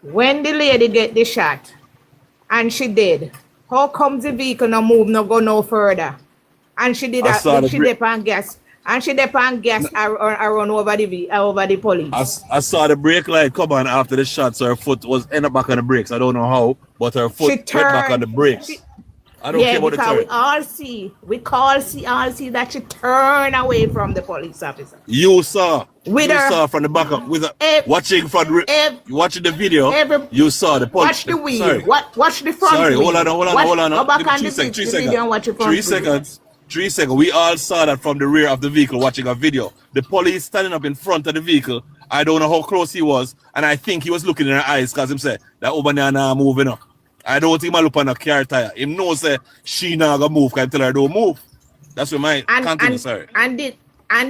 When the lady get the shot and she did, how comes the vehicle no move, no go no further? And she did that, she dip on gas. And she dip on gas I run over the police. I saw the brake light come on after the shot, so her foot was in the back on the brakes. I don't know how, but her foot went back on the brakes. I don't care about the turn. We all see that she turned away from the police officer. You saw from the back up watching the video. You saw the police. Watch the wheel. Watch the front. Sorry, wheel. hold on. Go back on the 3 video and watch the front. 3 seconds. 3 seconds. We all saw that from the rear of the vehicle watching a video. The police standing up in front of the vehicle. I don't know how close he was, and I think he was looking in her eyes because him said that over there now moving up. I don't think I look on a car tire. Him knows that she not gonna move. Can tell her don't move. That's what my continue. Sorry. And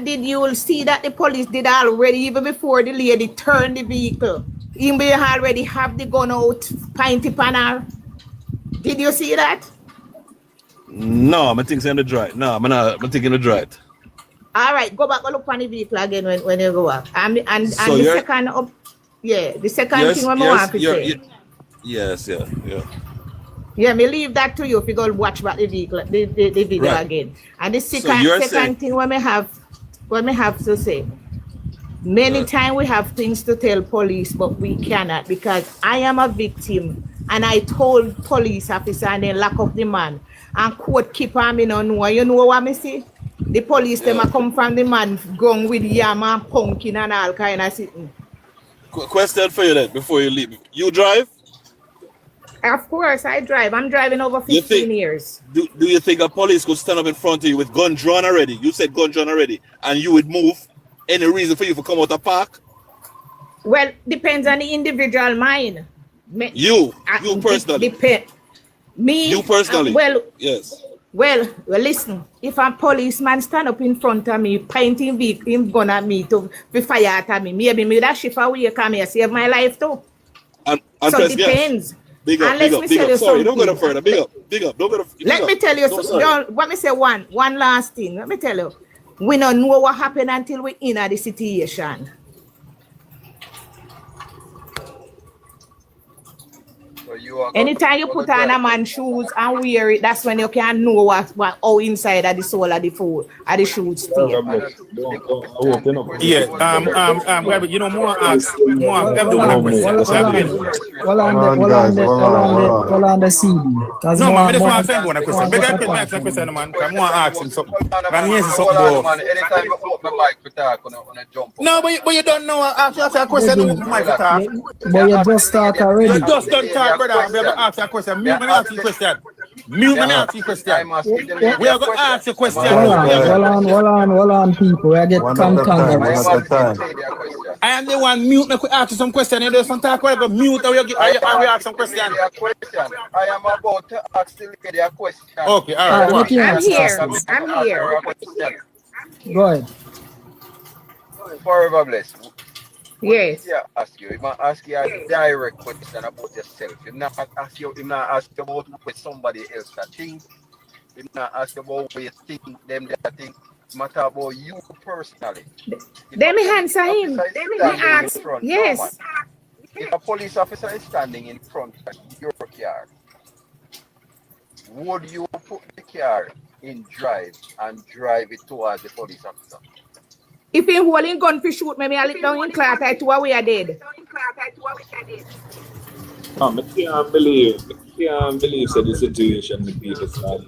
did you will see that the police did already even before the lady turned the vehicle. Even they already have the gun out, pointing on her. Did you see that? No, I'm thinking the drive. No, I'm thinking the drive. All right, go back and look on the vehicle again when you go up. And so the second up, the second thing I want to say. Yes, yeah. Yeah, me leave that to you if you go watch back the vehicle, the video right. Again. And the second thing when me have to say, many times we have things to tell police, but we cannot because I am a victim and I told police officer and they lock up the man and court keep on me no know. You know what me say? The police them a come from the man gun with yam and pumpkin and all kind of sitting. Question for you then before you leave. You drive? Of course, I drive. I'm driving over 15 years. Do you think a police could stand up in front of you with gun drawn already? You said gun drawn already, and you would move? Any reason for you to come out of park? Well, depends on the individual mind. You personally. Me. You personally. Yes. Well, listen. If a policeman stand up in front of me, pointing him gun at me to fire at me, maybe me that shift away come here save my life too. And so it depends. Big up. Sorry, don't go no further. Big up. Don't go no further. Let me tell you something. Let me say one last thing. Let me tell you. We don't know what happened until we in the situation. Anytime you put on a man's shoes and wear it, that's when you can know what how inside of the soul of the food, of the shoes stay. Yeah. Well, you know, more ask more everyone. Well on the CD. No, man, this one thing one question. Big up my question, man. Come on, ask him something. Man, yes, something. Anytime you open my mic to talk, on a jump. No, but you don't know. Ask a question. Mic to talk. But you just start already. You just don't talk, brother. Ask a question. Mute me ask you question. We are going to ask you a question. Hold on, people. I get content. I am the one mute me could ask you some question. You do some talk where you go mute or you ask some question. I am about to ask the lady a question. Okay, all right. I'm here. Go ahead. Forever blessed. Yes. Yeah, ask you. If I ask you a direct question about yourself, if not ask you about what somebody else that think, if not ask about what you think them that think, matter about you personally. Let me answer him. Let me ask. Yes. If a police officer is standing in front of your car, would you put the car in drive and drive it towards the police officer? If he holding gun for shoot me, I look down in class, I to we are dead. I can't believe that the situation the people start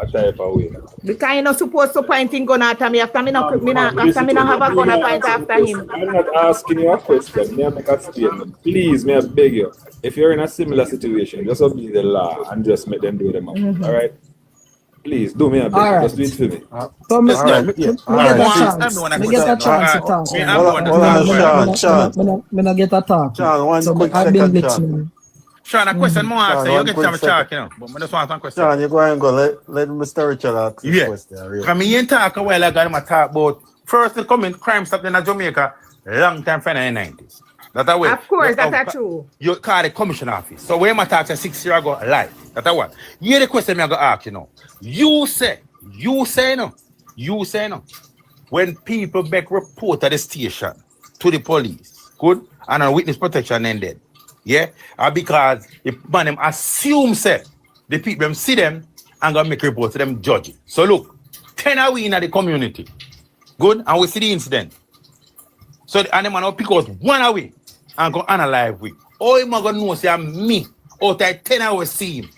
a type of way. Because you're not supposed to point in gun after me. After me not have a gun to point after him. I'm not asking you a question. May I make a statement? Please, may I beg you. If you're in a similar situation, just obey the law and just make them do them up. All right? Please, do me a beg. Just do it for me. So me get a chance to talk. Me not get a talk. So I've been glitching. Sean, a question more answer. You get time to talk, you know. But I just want one question. Sean, you go and go. Let Mr. Richard ask this question. Because me ain't talk a while ago, I talk about first the coming crime stop in Jamaica, long time from the 90s. That's way. Of course, that's true. You call the commission office. So when I talk 6 years ago, lie. That's one. Here the question me I go ask you now. You say no. When people make report at the station to the police, good, and a witness protection ended. Yeah, because if man them assume say the people them see them and gonna make report to them judge it. So look, 10 are we in the community, good, and we see the incident. So the animal now pick out 1 away and go analyze with. All you gonna know say me out of 10 hours see him.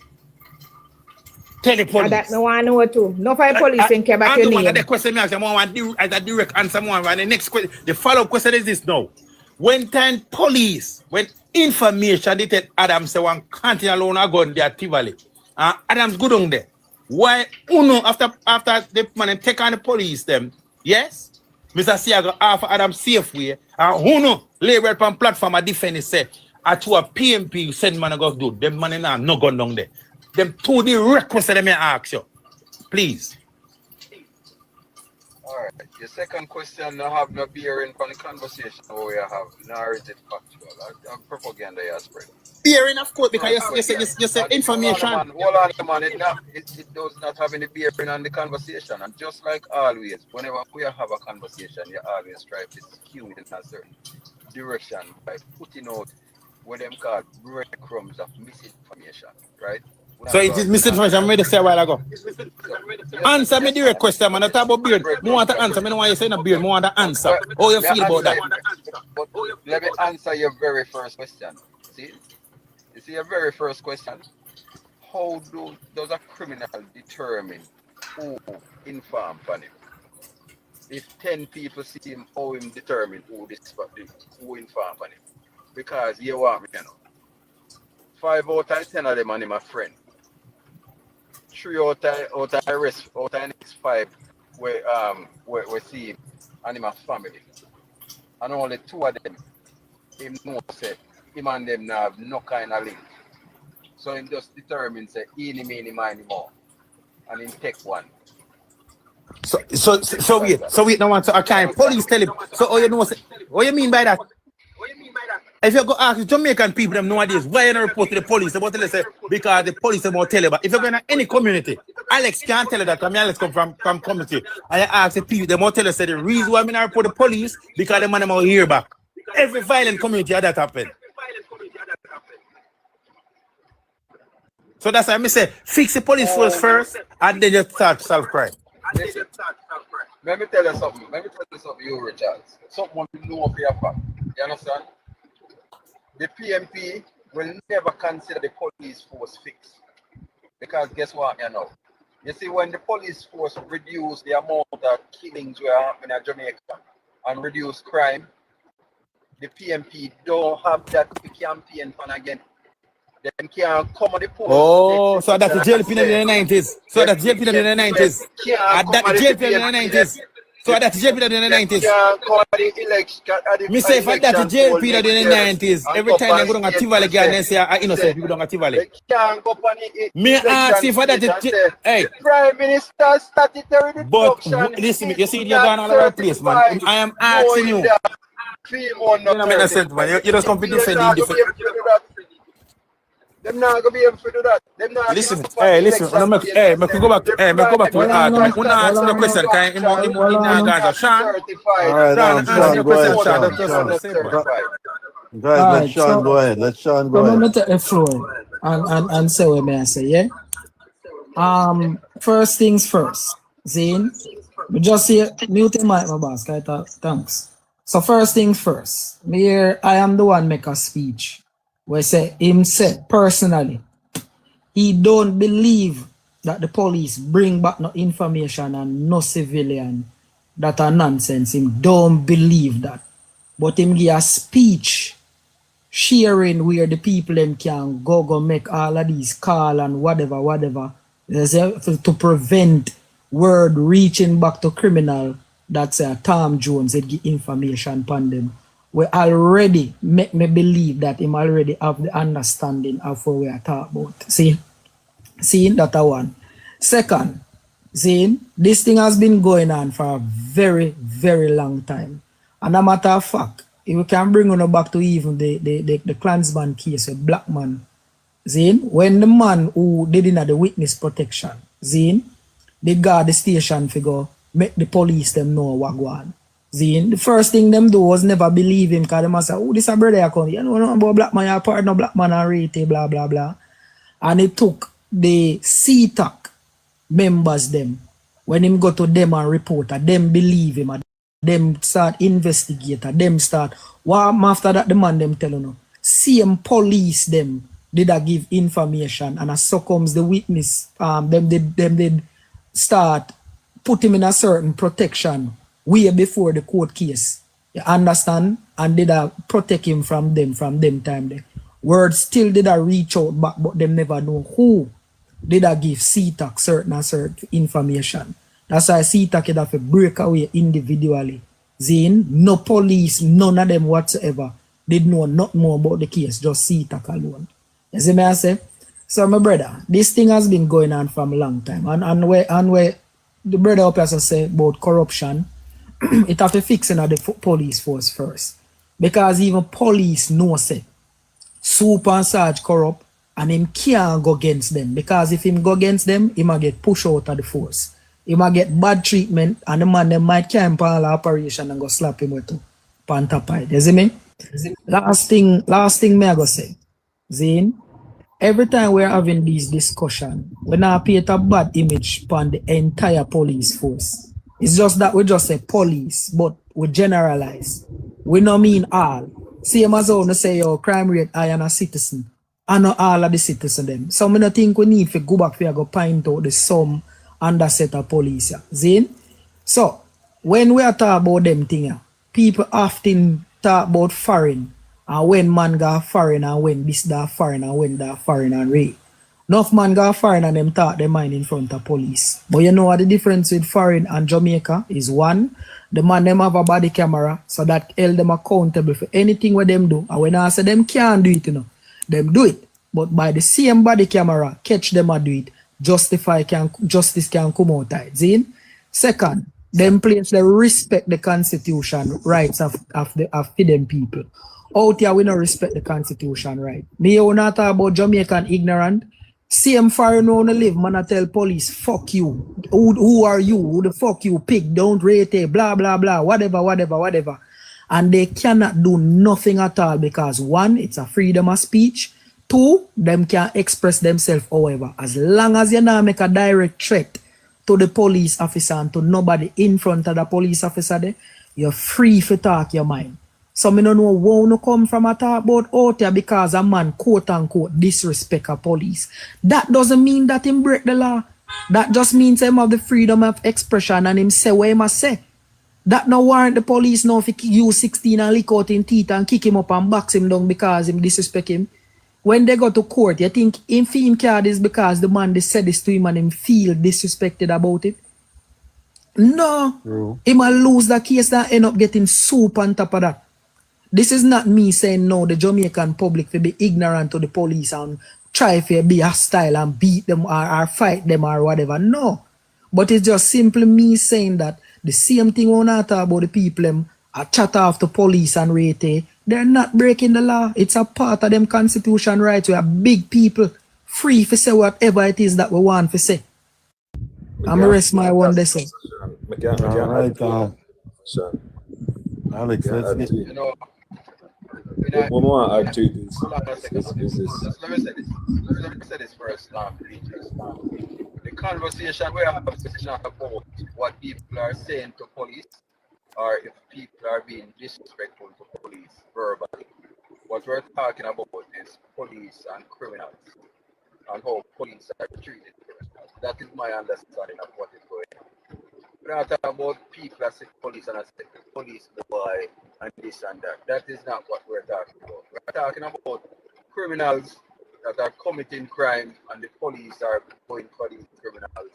Tell the police. That no one know too. No fire police in care about your name. The question me ask, I want a direct answer more. And the next question, the follow-up question is this now. When information they tell Adams say one can't alone a gun there Tivoli. Adams good on there. Why uno after the man take on the police them? Yes? Mr. Siago offer Adams safe way. And uno labor on platform a defend say to a PMP send man go do. Them man now no gun down there. Them two the request them may ask you. Please. Alright. Your second question have no bearing on the conversation we have, nor is it factual. Propaganda you spread. Bearing, of course, because you say information. Hold on, man. It does not have any bearing on the conversation. And just like always, whenever we have a conversation, you always try to skew it in a certain direction by putting out what them call breadcrumbs of misinformation, right? So it is misinformation. I made it say a while ago. Answer me the question, man. I talk about beard. I want to answer. I don't want you saying a beard. I want to answer. How you feel about that? But let me answer your very first question. See? You see your very first question? How does a criminal determine who inform on him? If 10 people see him, how him determine who inform on him? Because you want me to know. 5 out of 10 of them are my friend. 3 out of the rest, out of the next 5 we see him and my family. And only 2 of them, him know say him and them now have no kind of link. So him just determines say eeny, meeny, miny, more. And him take one. So wait, no one. So okay, police tell him. So all you know, what you mean by that? If you go ask Jamaican people them nowadays, why you not report to the police? They won't tell you say because the police won't tell you. But if you're going to any community, Alex can't tell you that. Because Alex come from community. And you ask the people, they won't tell you say the reason why I not report the police because the man will hear back. Every violent community that happen. So that's why I say fix the police force first, and then you start to solve crime. Let me tell you something. You Richard. Something you know for your fact. You understand? The PMP will never consider the police force fixed. Because guess what, you know? You see, when the police force reduce the amount of killings we are happening in Jamaica and reduce crime, the PMP don't have that campaign fund again. Them can't come on the post. Oh, so that's the JLPNP in the 90s. So that's JLPNP in the 90s. That's JLPNP in the 90s. So that's JLPNP in the 90s. Me say for that JLPNP in the 90s. Every time they go on a Tivoli again, they say innocent people on a Tivoli. Me ask you for that. Hey, Prime Minister statutory deduction. But listen, you see, you're going all over the place, man. I am asking you. You don't make no sense, man. You just come to defend. Them not gonna be able to do that. Them not Listen, give up on hey, the listen. election. Hey, me go back. Hey, me go back to Well, the I art. know. Me wanna Well, answer the I know. question. Can Well, I know. Gaza? Sean, All Certified. right, Sean, answer Sean, your go question, ahead, Sean. Sean. Just on the Sean. same point. Guys, All let right. Sean go ahead. Let Sean So go let ahead. me take the floor and say what may I say, yeah? First things first. Zane, we just say mute your mic, my boss. Thanks. So first things first. Me here, I am the one make a speech where say him said personally, he don't believe that the police bring back no information and no civilian that are nonsense. Him don't believe that. But him give a speech sharing where the people them can go make all of these call and whatever. To prevent word reaching back to criminal that's Tom Jones, it give information upon them. We already make me believe that him already have the understanding of what we are talking about. See, that one. Second, see, this thing has been going on for a very, very long time. And a matter of fact, if we can bring on back to even the Klansman case, a black man, Zine, when the man who did in the witness protection, Zine, they guard the station figure, make the police them know what go on. Zine, the first thing them do was never believe him because they must say, oh, this a brother account. You know nothing about black man, you're part no black man and rate, blah, blah, blah. And it took the CTAC members them, when him go to them and report, them believe him, and them start investigate, them start, what after that the man them tell you, same police them did a give information and as so comes the witness, them did start put him in a certain protection way before the court case. You understand? And did a protect him from them time there. Word still did a reach out back, but them never know who did I give CTAC certain information. That's why CTAC had to break away individually. Zine, no police, none of them whatsoever did know not more about the case, just CTAC alone. You see me I say? So my brother, this thing has been going on from a long time. And where the brother up here say about corruption, it have to fix in the police force first. Because even police know say Super and Sarge corrupt and him can't go against them because if him go against them, he might get pushed out of the force. He might get bad treatment and the man them might camp all the operation and go slap him with pantapide. You see me? Last thing me I go say. Zane, every time we're having these discussions, we not paint a bad image upon the entire police force. It's just that we just say police, but we generalize. We no mean all. Same as how we say your crime rate high and a citizen. And not all of the citizens them. So I don't think we need to go back here go point out the some under set of police. Zane? So when we are talking about them things, people often talk about foreign. And when man go foreign and when this da foreign and when da foreign and rape. Enough man go foreign and them talk their mind in front of police. But you know what the difference with foreign and Jamaica is? One, the man them have a body camera so that held them accountable for anything what them do. And when I say them can't do it, you know, them do it. But by the same body camera, catch them and do it. Justice can come out of it. See? Second, them place they respect the constitution rights of them people. Out here, we don't respect the constitution, right? Me, you not talk about Jamaican ignorant. Same foreign wanna live, man, I tell police, fuck you. Who are you? Who the fuck you? Pig, don't rate it, blah, blah, blah, whatever. And they cannot do nothing at all because one, it's a freedom of speech. Two, them can express themselves however. As long as you not make a direct threat to the police officer and to nobody in front of the police officer there, you're free to talk your mind. So I don't know where you come from a talk about out here because a man quote unquote disrespect a police. That doesn't mean that him break the law. That just means him have the freedom of expression and him say what he must say. That no warrant the police now if he use 16 and lick out in teeth and kick him up and box him down because him disrespect him. When they go to court, you think him card is because the man they said this to him and him feel disrespected about it? No. True. He might lose the case and end up getting soup on top of that. This is not me saying no, the Jamaican public will be ignorant to the police and try to be hostile and beat them or fight them or whatever. No. But it's just simply me saying that the same thing when I talk about the people I chat off the police and rate They're not breaking the law. It's a part of them constitution rights. We are big people, free to say whatever it is that we want to say. I'm rest my one day, sir. Right, Alex, let's get You know, let me say this. Let me say this first, the conversation we have is not about what people are saying to police or if people are being disrespectful to police verbally. What we're talking about is police and criminals and how police are treated criminals. That is my understanding of what is going on. We're not talking about people that say police and I say police boy and this and that. That is not what we're talking about. We're talking about criminals that are committing crime and the police are going for these criminals.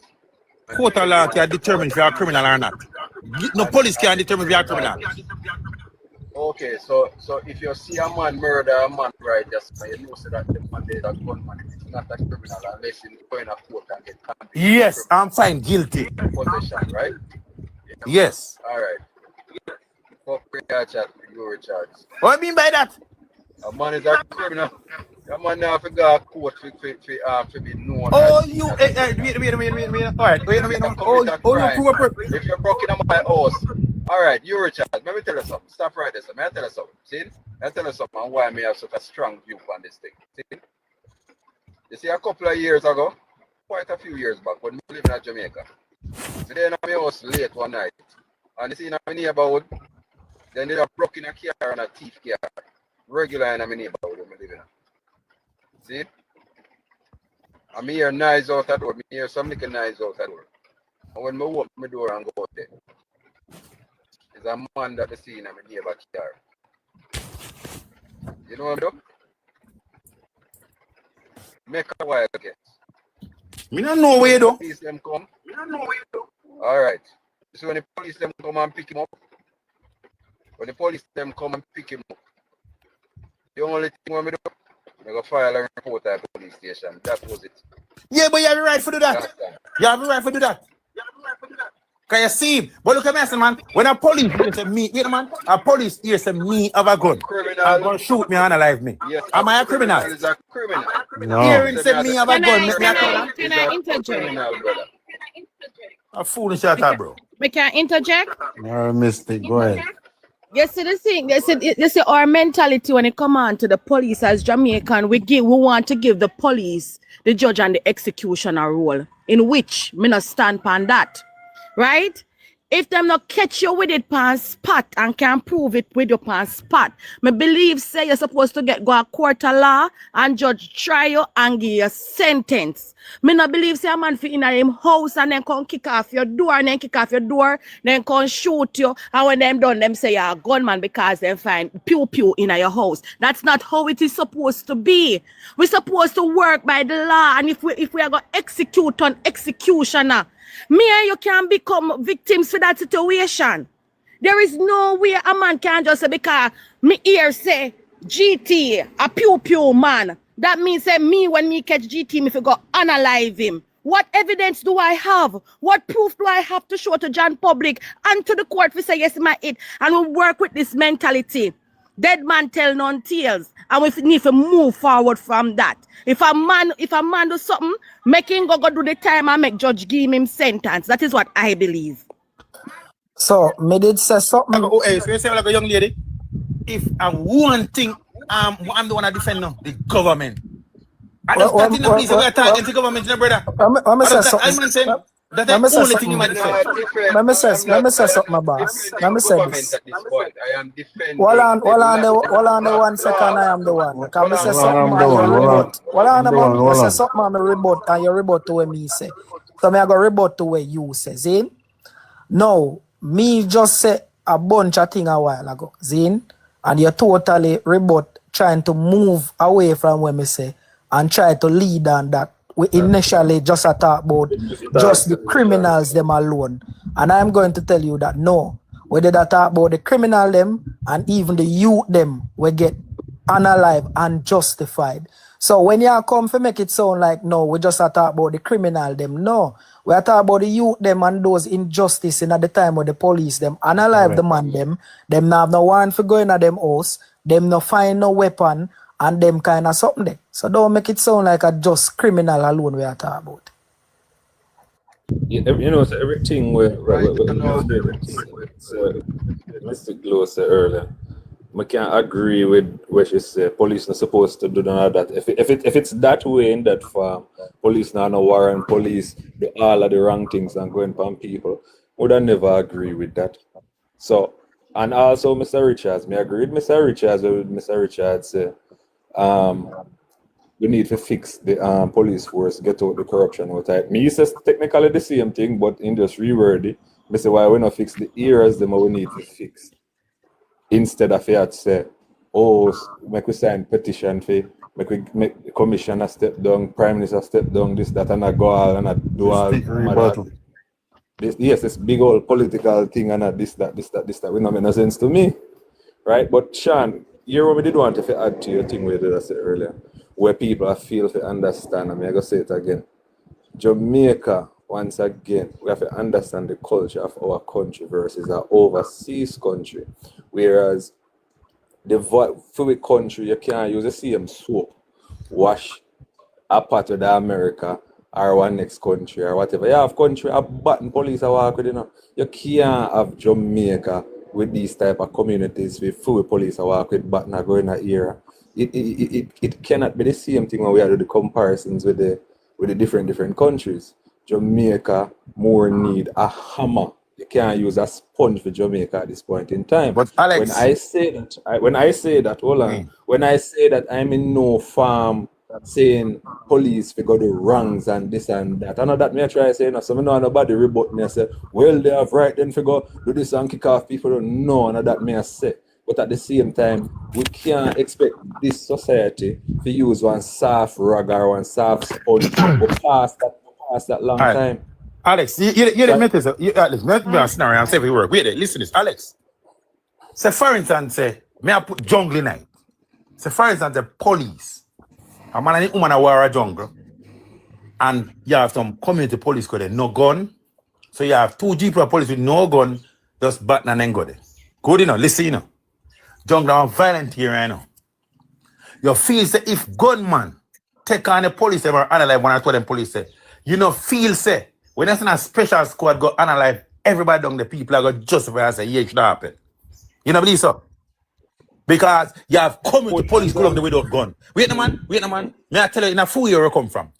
Court of law can determine if you're a criminal or not. No police can determine if you're a criminal. Okay, so if you see a man murder a man right just you know so that the man is a gunman, it's not a criminal unless you go in a court and get convicted. Yes, I'm found guilty. Possession, right? Yes. Alright. Fuck chat, you charge. What do you mean by that? A man is a criminal. A man now for go to court for be known. Oh, you wait. Alright, wait. Oh, you if you're broken in my house. Alright, you Richard, let me tell you something. Stop right there, sir. May I tell you something? See? I tell you something and why I may have such a strong view on this thing. See? You see, a couple of years ago, quite a few years back, when we lived in Jamaica, today in my house late one night, and you see in my neighborhood, then they have broken a car and a thief car. Regular in my neighborhood when we live in. See? I'm hear noise out that door. I hear some little noise out that door. And when I open my door and go out there, there's a man that I see in my neighbor car. You know what I'm doing? Make a while again. Me don't know where you do. Police them come. Alright. So when the police them come and pick him up, when the police them come and pick him up, the only thing I do, I go file a report at the police station. That was it. Yeah, but you have the right to do that. You have the right to do that. Can you see him? But look at me, man. When a police here say me, wait, man. A police here say me have a gun. I'm gonna shoot me and alive me. Yes, am I a criminal? Is a criminal. No. Here he said me have a gun. Can I interject? A foolish shot up, bro. We can interject? No, mistake. Go ahead. You see the thing, you see our mentality when it come on to the police as Jamaican, we want to give the police, the judge and the executioner role, in which me not stand on that. Right? If them not catch you with it pan spot and can prove it with your pan spot, me believe say you're supposed to go a court of law and judge try you and give you a sentence. Me not believe say a man fit in a him house and then come kick off your door then come shoot you, and when them done them say you're a gunman because they find pew pew in your house. That's not how it is supposed to be. We're supposed to work by the law, and if we are going to execute on executioner, me and you can become victims for that situation. There is no way a man can just say because me here say GT, a pew pew man. That means say me when me catch GT, me go analyze him. What evidence do I have? What proof do I have to show to John public and to the court to say yes, my it? And we work with this mentality. Dead man tell none tales, and we need to move forward from that. If a man do something, make him go do the time and make judge give him sentence. That is what I believe. So me did say something. Oh, hey, so you say like a young lady. If I'm one thing, I'm the one that defend now, the government. I just not in the police we're talking to government, brother. Let me say something. That's the only thing you might defend. Let me say something, my boss. Let me say this. I am defending. Hold on the 1 second. I am the one. Can me say something and you rebut? Hold on, man. Say something and me rebut, and you rebut to what me say. So me I go rebut to what you say. Zin? No, me just say a bunch of things a while ago. Zin? And you totally rebut, trying to move away from what me say and try to lead on that. We initially just talk about just the criminals them alone. And I'm going to tell you that no, we did talk about the criminal them and even the youth them we get unalive and justified. So when you come to make it sound like, no, we just are talk about the criminal them. No, we are talking about the youth them and those injustice in at the time of the police them analyze the man them now have no one for going at them house, them no find no weapon, and them kind of something there. So don't make it sound like a just criminal alone we are talking about. You know, so everything Mr. Glow said earlier, I can't agree with what she said. Police not supposed to do none of that. If it's that way in that farm, police not no warrant, police do all of the wrong things and going upon people, would I never agree with that. So, and also Mr. Richards, me agree with Mr. Richards. With Mr. Richards say, we need to fix the police force, get out the corruption out of it. Me says technically the same thing, but in just reword it. Me say why we not fix the areas them we need to fix. Instead of it say, oh, make we sign petition for, make the commissioner step down, prime minister step down, this, that, and I go all and I do all. Yes, it's big old political thing and this, that. We not make no sense to me. Right? But Sean, you know what we did want to add to your thing we did I said earlier, where people feel to understand, and I'm gonna say it again. Jamaica, once again, we have to understand the culture of our country versus our overseas country. Whereas for the country, you can't use the same soap, wash a part of the America or one next country or whatever. You have country, a button police I walk with, you know. You can't have Jamaica with these type of communities with full police I walk with button I go in that era. It cannot be the same thing when we are doing the comparisons with the different countries. Jamaica more need a hammer. You can't use a sponge for Jamaica at this point in time. But Alex, when I say that, hold on. When I say that I'm in no farm saying police figure the wrongs and this and that. I know that me I try saying so I know nobody rebut me. I say, well, they have right then figure do this and kick off people. Don't know, and that me I say. But at the same time, we can't expect this society to use one soft rag or one soft sponge to pass that long time. Alex, you didn't make this. Alex, let me scenario and say we work. Wait there, listen to this. Alex, say for instance, say, may I put jungle night? Say for instance, the police, a man and a woman are wear a jungle, and you have some community police go there, no gun. So you have two Jeep police with no gun, just button and then go there. Good, you know, listen, you know. Jungle are violent here right now. You feel say if gunman take on the police ever analyze one or two of them police say, you know, feel say when that's in a special squad go analyze everybody down the people are going to justify and say, yeah, it should happen. You know, believe so? Because you have community police go up the without gun. Wait a man. May I tell you in a full year where I come from.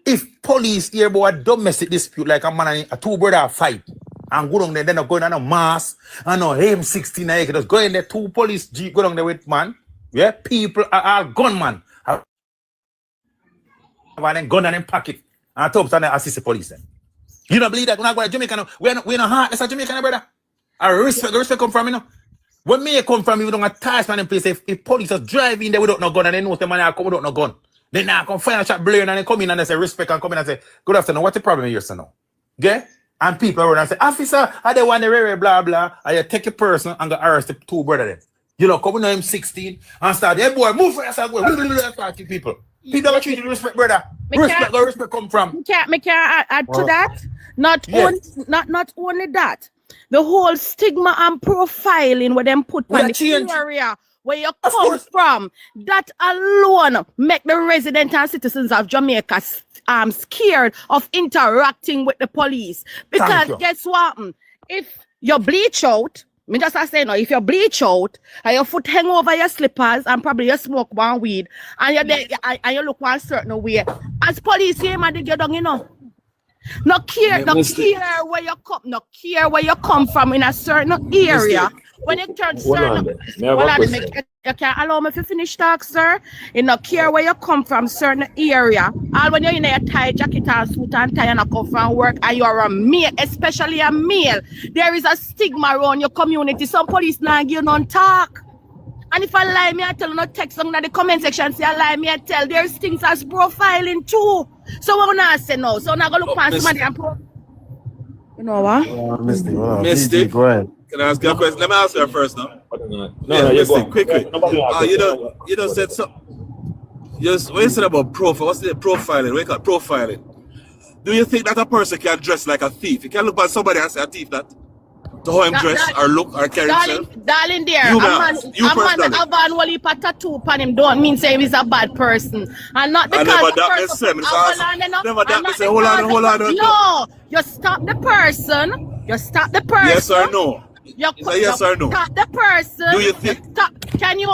If police here about a domestic dispute like a man and a two brother fight and go down there, they're not going on a mass and no M16 and just go in there, two police jeep go down there with man. Yeah, people are all gunman. And then gun in them pocket and top and assist the police then. You don't believe that when I go to Jamaica, we're not hard. That's a Jamaican brother. I respect come from, you know. When me come from, you don't attach man in place. If police are driving there without no gun and they know the man come without no gun, then now come find a shot blurring and they come in and they say respect and come in and say, good afternoon, what's the problem here, sir? Now? Yeah? And people run and say, officer, I don't want the blah blah. And you take a person and go arrest the two brother then. You know, come in on M16 and start, hey boy, move for yourself, start to people. People don't treat you with respect, brother. Respect come from. Me can add to that. Not only that. The whole stigma and profiling where them put on the area where you come from, that alone make the residents and citizens of Jamaica scared of interacting with the police. Because guess what? If you bleach out, me just say no, if you bleach out and your foot hang over your slippers and probably you smoke one weed and you there and you look one certain way, as police here, man, they get down, you know. No care where you come from in a certain area. When you turn certain, you can't allow me to finish talk, sir. You no care where you come from, certain area. All when you're in a tie jacket and suit and tie and you come from work and you're a male, especially a male, there is a stigma around your community. Some police not give no talk. And if I lie, me I tell you no text in the comment section, say I lie, me I tell there's things as profiling too. So what I say no? So now go look past somebody and you know what? Misty, go ahead. Can I ask you a question? Let me ask you first now. No, Misty, quick. You don't said something. Just when you said about profile, what's the profiling? Wake up, profiling. Do you think that a person can dress like a thief? You can look at somebody and say a thief that? To how him dress or look or carry himself? Darling dear, You, a man personally. have an whole heap of tattoo upon him don't mean say he's a bad person. And not because never the that person never that me say hold on. No, you stop the person. You stop the person. Yes or no? You yes or no? Stop the person. Do you think? Can you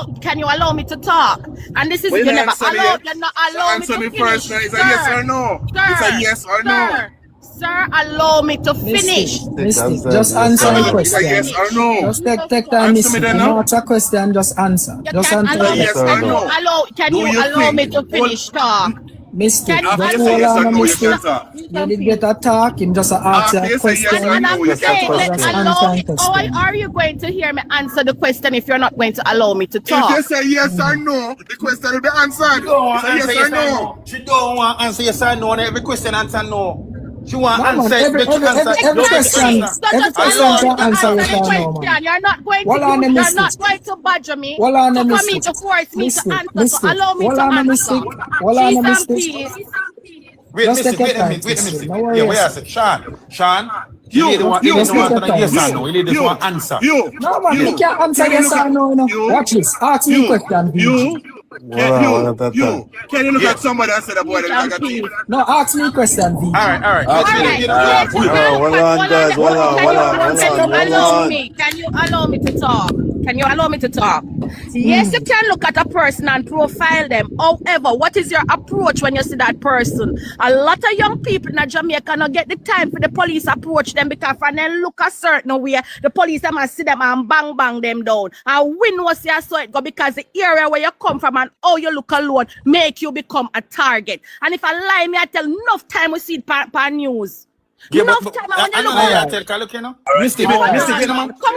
allow me to talk? And this is Well, you never allow. Yes. You're not allow me to Answer me finish. first. Is a yes or no? It's a yes or no? Sir, allow me to finish. Mystic, just answer the question. Yes or no? Just take time, Mystic. You know, it's a question, just answer. Just answer the yes or question. no? Can you allow me to finish talk? Mystic, Can just you hold yes on, or no, Mystic. you can talk. You did get a talk, him just ask you a question. And I'm saying, Just answer the question. how are you going to hear me answer the question if you're not going to allow me to talk? If you say yes or no, the question will be answered. Say yes or no. She don't want to answer yes or no, and every question answer no. She want answer every question to answer yes or no, man. You're not going to badger me. Well, on to the come in to force me to answer. So allow me to answer. Wait a minute. Yeah, wait a second. Sean, you lady want yes or no. You lady just want answer. No, man, you can't answer yes or no. Watch this. Ask me a question. Can you look at somebody and say that boy like a thief? No, ask me a question, V. All right. Hold on, guys. Hold on. Can you allow me to talk? Yes, you can look at a person and profile them. However, what is your approach when you see that person? A lot of young people in Jamaica not get the time for the police approach them because when they look a certain way, the police them and see them and bang them down. And we know see so it go because the area where you come from and how you look alone make you become a target. And if I lie, me I tell enough time we see it per news. Yeah, enough but time I know I tell you know. Mystic, man. Come on,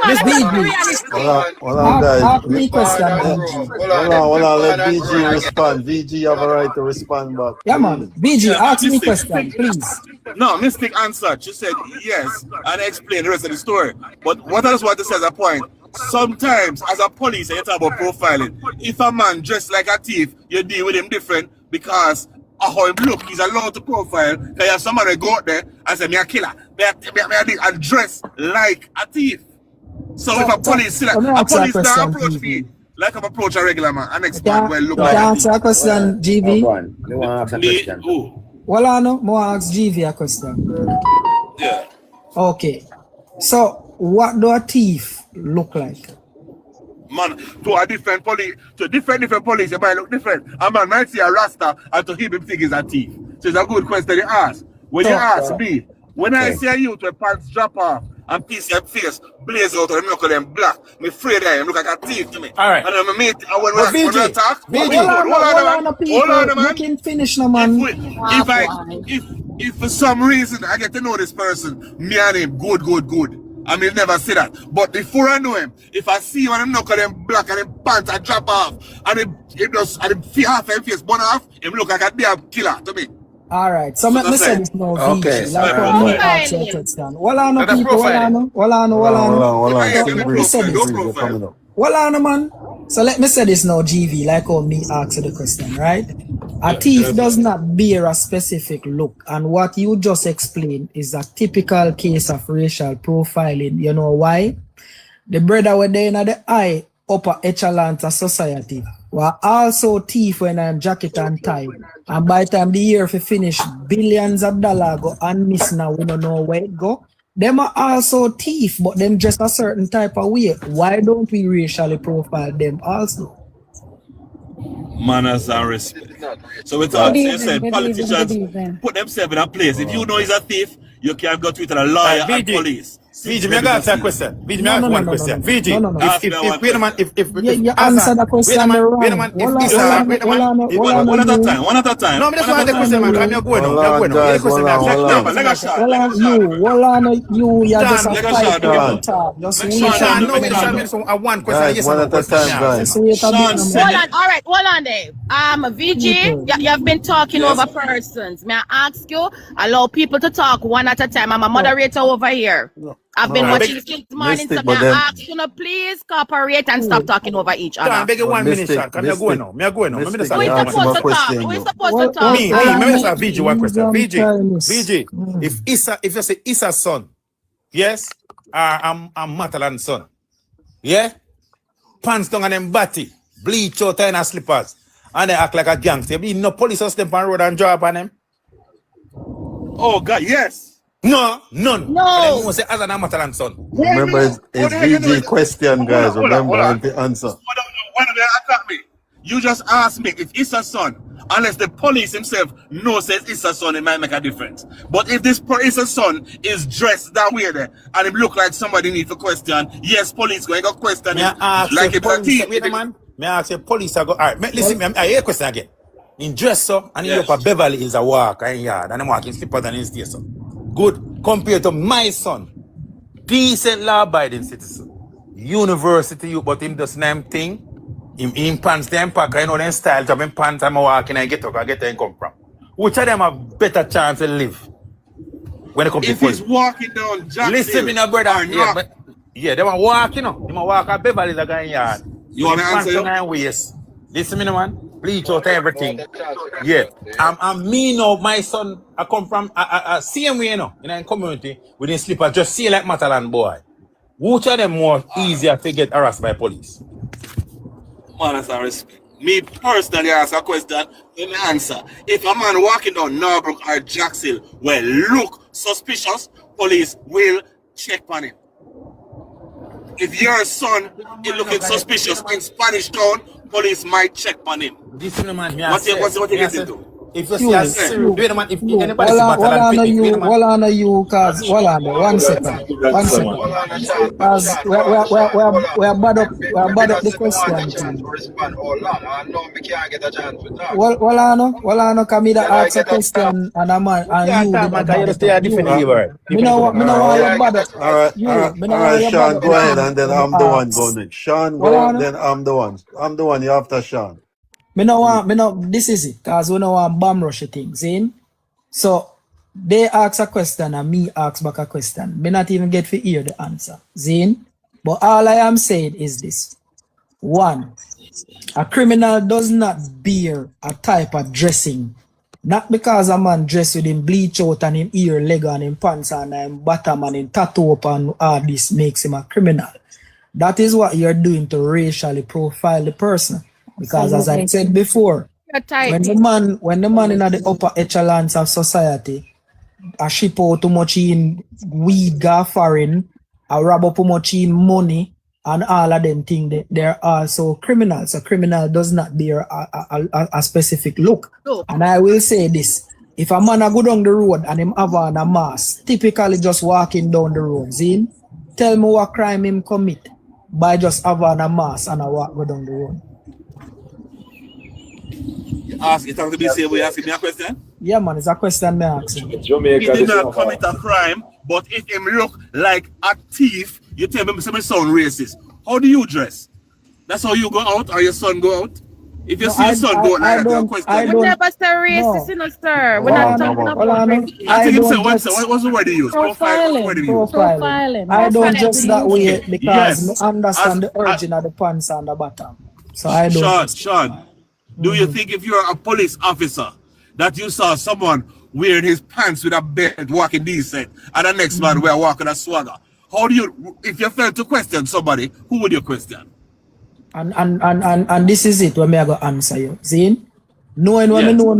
let's be realistic. Hold on, guys. Ask me a question, Hold on. Let VG respond. VG have a right to respond back. Yeah, man. VG, ask me a question, please. No, Mystic answered. She said yes and explained the rest of the story. But what I just want to say as a point, sometimes as a police, you talk about profiling. If a man dressed like a thief, you deal with him different because of how him look. He's allowed to profile. Because you have somebody go out there and say, me a killer. Me a dress like a thief. So if a police see that, a police now approach me like I'm approach a regular man and expand well look like answer a question, GB. You want to ask a question? Well, I know. More ask GV a question. Yeah. Okay. So, what do a thief look like? Man, to a different police, to different police, it might look different. A man might see a rasta and to him think he's a thief. So it's a good question you ask. When you ask me, when I see a youth with pants drop off and piece your face blaze out and look at them black, me afraid I am look like a thief to me. All right. And I'm mate, and when we talk, hold on, man. You can finish now, man. If for some reason I get to know this person, me and him, good. I mean, never say that. But before I know him, if I see him and I knock at them black and them pants and drop off, and him half him face burn off, him look like a damn killer to me. All right, so let me say this now, Okay. like how me ask your question. Well, I know people, well, I know. Let me say this. Well, I know, man. So let me say this now, GV, like how me ask you the question, right? A thief does not bear a specific look, and what you just explained is a typical case of racial profiling. You know why? The brother were there in the high upper echelon of society were also thief when I'm jacket and tie. And by the time the year fi finish, billions of dollars go and miss now, we don't know where it go. Them are also thief, but them just a certain type of way. Why don't we racially profile them also? Manners and respect. So we thought, you said politicians put themselves in a place. If you know he's a thief, you can go to a lawyer and police. VG, me ask a question. VG, me ask one question. VG, wait a man, if you answer the question wrong. Wait a man, one at a time. No, me just want the question, man. I'm going on. You just a fight. One question. One at a time, guys. Hold on there. VG, you have been talking over persons. May I ask you, allow people to talk one at a time? I'm a moderator over here. I've been watching since morning, so may I ask you to please cooperate and stop talking over each other. I beg you 1 minute, Sean. Can you go now? Me go now. Who is supposed to talk? Who is supposed to talk? Me. Let me ask VG one question. VG. If you say Issa's son, yes, I'm Matalan's son. Yeah? Pants down and them batty, bleach out and a slippers, and they act like a gangster. Be no police or step on road and draw up on them. Oh God, yes. No, none. No. And say as an Matalan's son. Remember, it's VG question, guys. Remember the answer. Why do they attack me? You just asked me if it's a son. Unless the police himself knows it's a son, it might make a difference. But if this Issa's son is dressed that way there, and it look like somebody needs to question, yes, police going to question him. Like if a team. Wait a man. May I ask you, police are go. All right, listen, I hear a question again. In dress so, and you look at Beverly Hills a walk and yard, and I'm walking slippers and in stay so. Good compared to my son. Decent law-abiding citizen. University youth, but him does name thing. In pants them pack, I know them style to him pants I'm walking and get up, I get there and come from. Which of them have better chance to live? When it comes if to he's walking down Jackson. listen me now, brother. They want walk, you know. They want walk at Beverly Hills a yard. You want to answer you? Waist. Listen me now, man. Bleach out everything. Yeah. I'm me now, my son, I come from same way, you know, in a community with his slipper, just see like Matalan boy. Which of them more easier to get harassed by police? Man, that's a respect. Me personally ask a question, let me answer. If a man walking down Norbrook or Jackson will look suspicious, police will check on him. If your son is looking suspicious in Spanish Town, police might check on him. This is the man. What you get into? If you see a serious, wait a minute, if anybody see Matalan, well on you, cause well on 1 second. 1 second. Cause we're bad up the question. Well on Kamida ask a question and a man and you me know why you bad up. Alright, Sean, go ahead and then I'm the one going next. Sean, go, then I'm the one. I'm the one, you after Sean. This is it, cause we know want bomb rush things, in. So they ask a question and me ask back a question. Me not even get to hear the answer, Zane. But all I am saying is this: 1, a criminal does not bear a type of dressing, not because a man dress with him bleach out and him ear, leg and him pants and him bottom and him tattoo up and all this makes him a criminal. That is what you're doing to racially profile the person. Because as I said before, when the man in the upper echelons of society, a ship out too much in weed, go foreign, a rob up too much in money, and all of them things, they're also criminals. A criminal does not bear a specific look. And I will say this: if a man a go down the road and him have on a mask, typically just walking down the road, Zin, tell me what crime him commit by just having a mask and a walk go down the road. You talking to me, say, we asking me a question? Yeah, man, it's a question me asking. He did not commit a crime, but if him look like a thief, you tell me my son racist. How do you dress? That's how you go out, or your son go out? If you see your son go out, I have a question. You never say racist, you know, sir. We're not talking about racist. I think him say, what's the word you use? Profiling. I don't just that way because I understand the origin of the pants and the bottom. So I don't. Sean. Do you think if you're a police officer that you saw someone wearing his pants with a belt walking decent and the next man wear walking a swagger, how do you, if you felt to question somebody, who would you question? And this is it when me I go answer you. See? Knowing what me know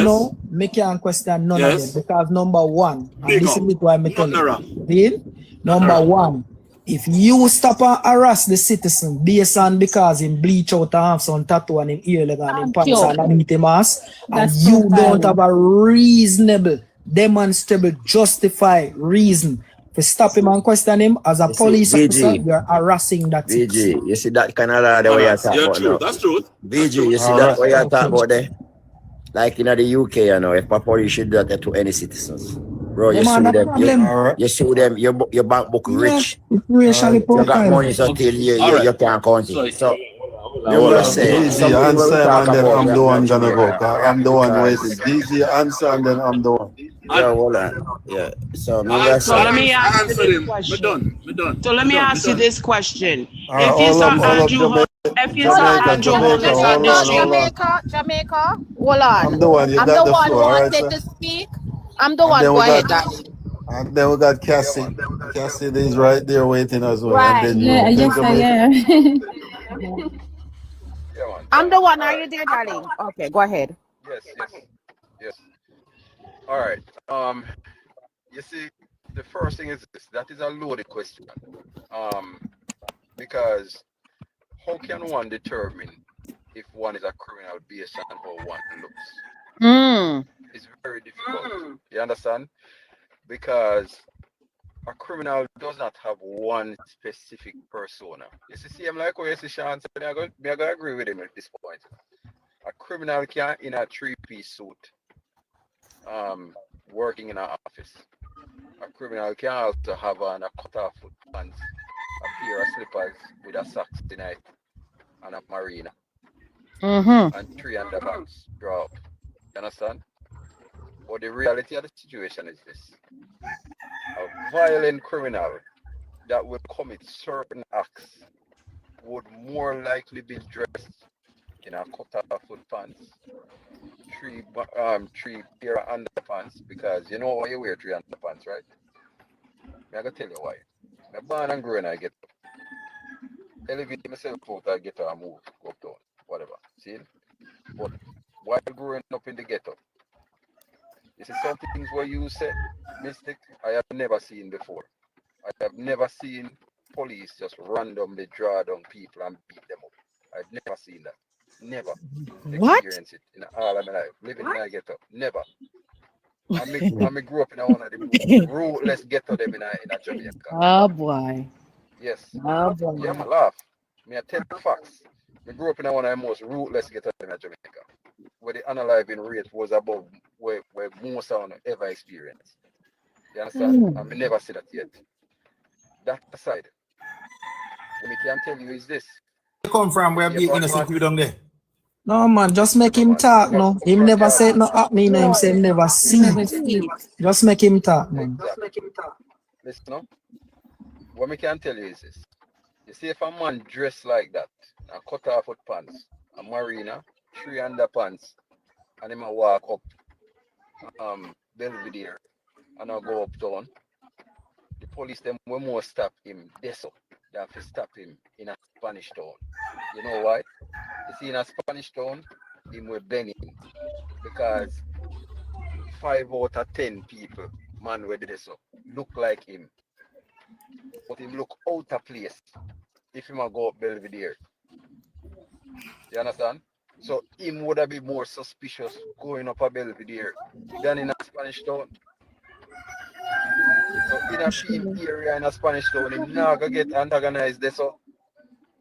now, me can't question none of them because number 1, and this is it why me tell you. See? Number 1. If you stop and harass the citizen based on because him bleach out and have some tattoo and him ear leg and him pants and underneath him mask, and you don't have a reasonable, demonstrable, justified reason to stop him and question him as a police officer, you're harassing that citizen. VG, you see that kind of law the way you talk about now? That's true. VG, you see that way you talk about there? Like in the UK, you know, if a police should do that to any citizens. Bro, you sue them, your bank book rich. Racially you got money until you can't count it. So DZ answer him and then I'm the one gonna go. 'Cause I'm the one waiting. DZ answer and then I'm the one. Yeah, hold on. Yeah. So So let me ask you this question. So let me ask you this question. If you saw Andrew, if you saw Andrew homeless on the street, Jamaica, hold on. I'm the one. You I'm got the the one floor, all right, wanted sir? to speak. I'm the And one. then Go we ahead, got darling. and then we got Cassie. Cassie is right there waiting as well. And Right. then you Yeah, in yes, I Jamaica. am. I'm the one. Are you there, darling? Okay, go ahead. Yes. All right. You see, the first thing is this. That is a loaded question. Because how can one determine if one is a criminal based on how one looks? It's very difficult. You understand? Because a criminal does not have one specific persona. You see him like what you see Sean said, I gotta agree with him at this point. A criminal can in a three-piece suit, working in an office. A criminal can also have on a cut-off foot pants, a pair of slippers with a socks in it, and a marina. And 3 underpants draw up. You understand? But the reality of the situation is this. A violent criminal that would commit certain acts would more likely be dressed in a cut-off foot pants, three pair of underpants, because you know why you wear 3 underpants, right? I'm gonna tell you why. I'm born and grown, I get up. Elevate myself out, I get up, move, go up down, whatever. See? But while growing up in the ghetto, you see some things where you say, Mystic, I have never seen before. I have never seen police just randomly draw down people and beat them up. I've never seen that. Never experienced it in all of my life. Living in a ghetto. Never. I grew up in one of the ruthless ghetto them in a Jamaica. Oh boy. Yes. Oh boy. Yeah, I laugh. I tell you facts. I grew up in one of the most ruthless ghetto in Jamaica, where the unaliving rate was above where most sound ever experienced. You understand? I never see that yet. That aside, what I can tell you is this. You come from where be innocent people down there? No man, just make him talk no. Him never said no at me, no, him say him never see. Just make him talk, man. Exactly. Listen, no? What I can tell you is this. You see, if a man dressed like that, a cut off foot pants, a marina, 3 underpants, and him a walk up Belvedere and I go uptown, the police them will more stop him this up than to stop him in a Spanish town. You know why? You see, in a Spanish town, him will bending because 5 out of 10 people, man with this up, look like him. But him look out of place if him a go up Belvedere. You understand? So him would have been more suspicious going up a Belvedere than in a Spanish town. So in a field area in a Spanish town, him not gonna get antagonized there. So,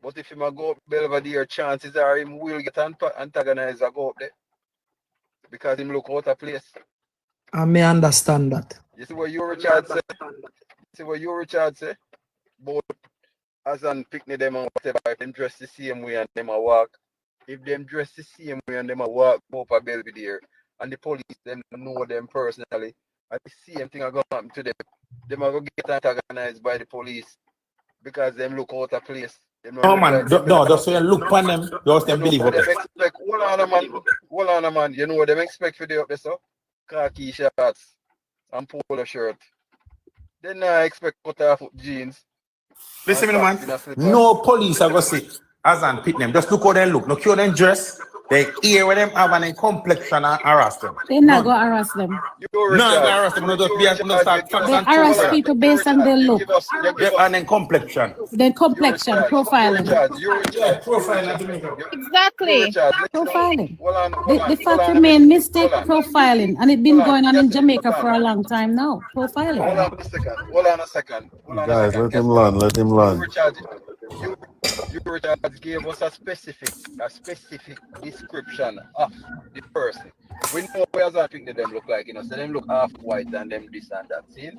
but if him a go up Belvedere, chances are him will get antagonized and go up there because him look out of place. I may understand that. You see what you Richard say? See what you Richard say? Both as an picnic them and whatever, if them dress the same way and them a walk. If them dress the same way and them a walk up a Belvedere and the police them know them personally, and the same thing are going to happen to them. Them are going to get antagonized by the police because them look out of place. No man, no, just when you look upon them, just them believe up them there. expect, hold on a man, you know what them expect for the up there, so? Khaki shorts and polo shirt. They not expect cut off jeans. Listen to me, man. No police are going to say, as and pick them. Just look how they look. Look how they dress. They ear with them have and complexion and harass them. They're not going to harass them. No, they're harass them. No, just be no start facts They and harass truth. people based on their look. And then complexion. Their complexion, profiling. Yeah, profiling. Exactly. Profiling. The fact remain mistake profiling, and it's been going on in Jamaica for a long time now. Profiling. Hold on a second. Guys, let him learn. Let him learn. You Richard gave us a specific description of the person. We know where I think that them look like, you know, so them look half white and them this and that, see?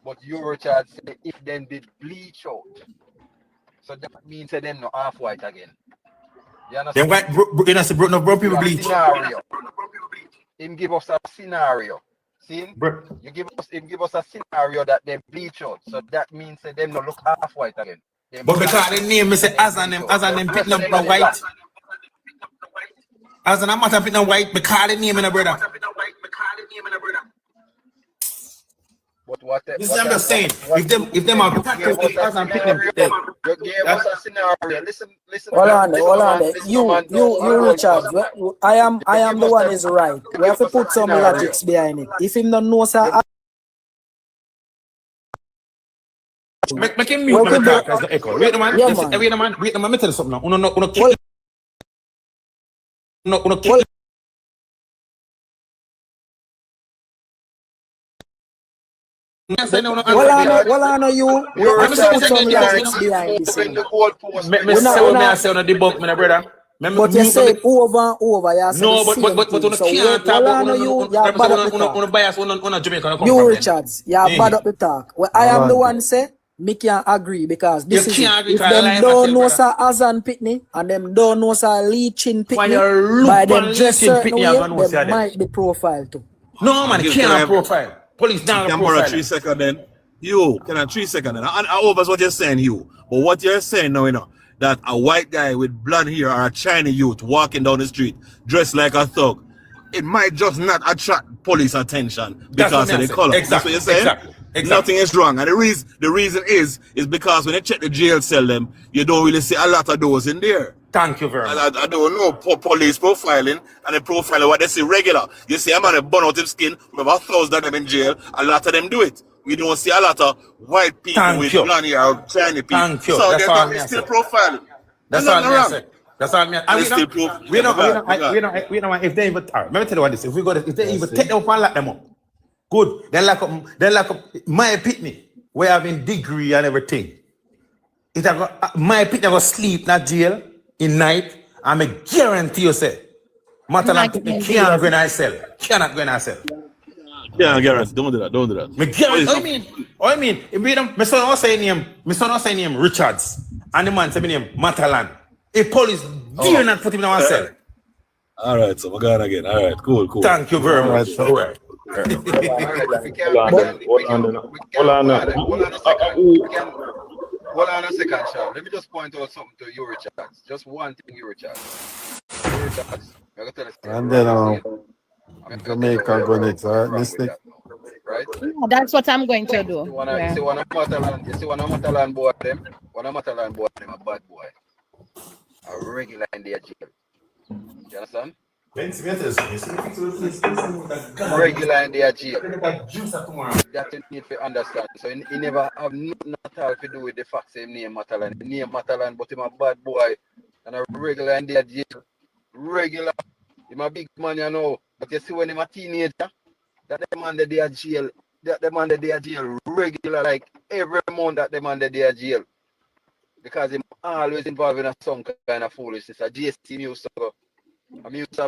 But you Richard say if them did bleach out, so that means that them not half white again. You Them understand? white, you know, say brown people A bleach. scenario. Him give us a scenario. See? Bro. Him give us a scenario that they bleach out. So that means that them not look half white again. Them But black because the name is as and them picking up the white. As and I'm not picking up white, because the name in a brother. But what This is I'm just saying. If them are tackle it as and pick them, you gave us a scenario. Listen. Hold on. You, Richard. I am the one is right. We have to put some logics behind it. If him don't know, sir. Make him mute when talk as the echo. Wait a man. Yeah, Wait a man. Let me tell you something now. Uno Hold on, you. We have to put some logics behind this. Me say on the debunk, my brother. But you say over. You say no, the same but thing. you So can't talk about you are bad up the talk. bias on Jamaica. You, Richards, you are bad up the talk. Well, I am the one say, me can't agree because this is it. If them don't know Sir Azan Pitney and them don't know Sir Lee Chin Pitney, by them dress certain way, they might be profile too. No, man, can't profile. Police down the profile. 3 seconds then. You, can I 3 seconds then? I over what you're saying, you. But what you're saying now, you know, that a white guy with blonde hair or a Chinese youth walking down the street dressed like a thug, it might just not attract police attention because of the color. Exactly. That's what you're saying? Exactly. Nothing is wrong. And the reason is because when you check the jail cell them, you don't really see a lot of those in there. Thank you very much. I don't know police profiling and the profiling what they see regular. You see a man a burn out his skin, we have 1,000 of them in jail, a lot of them do it. We don't see a lot of white people with blonde hair or Chinese people. Thank you. So That's all they're still profiling. That's all I'm saying. That's all I'm we know if they even let me tell you what this. If they even take them up and lock them up. Good. Then lock up my pitney. We having degree and everything. My pitney go sleep in jail in night. I'm a guarantee you say. Matalan can't go in a cell. Cannot go in a cell. Yeah, Gareth, don't do that. I mean, my son was saying name Richards, and the man said name Matalan. A police dare not put him in a cell. All right, so we're going again. All right, cool. Thank you very much. All right. Hold on a second, Sean. Let me just point out something to you, Richards. Just one thing, you, Richards. And then Jamaica go next, alright, Mystic? Right? Yeah, that's what I'm going to do. You see one of Matalan boy them? One of Matalan boy them, a bad boy. A regular in their jail. You understand? Regular in their jail. That you need to understand. So he never have nothing at all to do with the fact same name Matalan. The name Matalan, but him a bad boy and a regular in their jail. Regular. Him a big man, you know. But you see when him a teenager, that them under their jail. That them under their jail regular, like every month that them under their jail. Because him always involved in some kind of foolishness. A JC used to go. I used to have a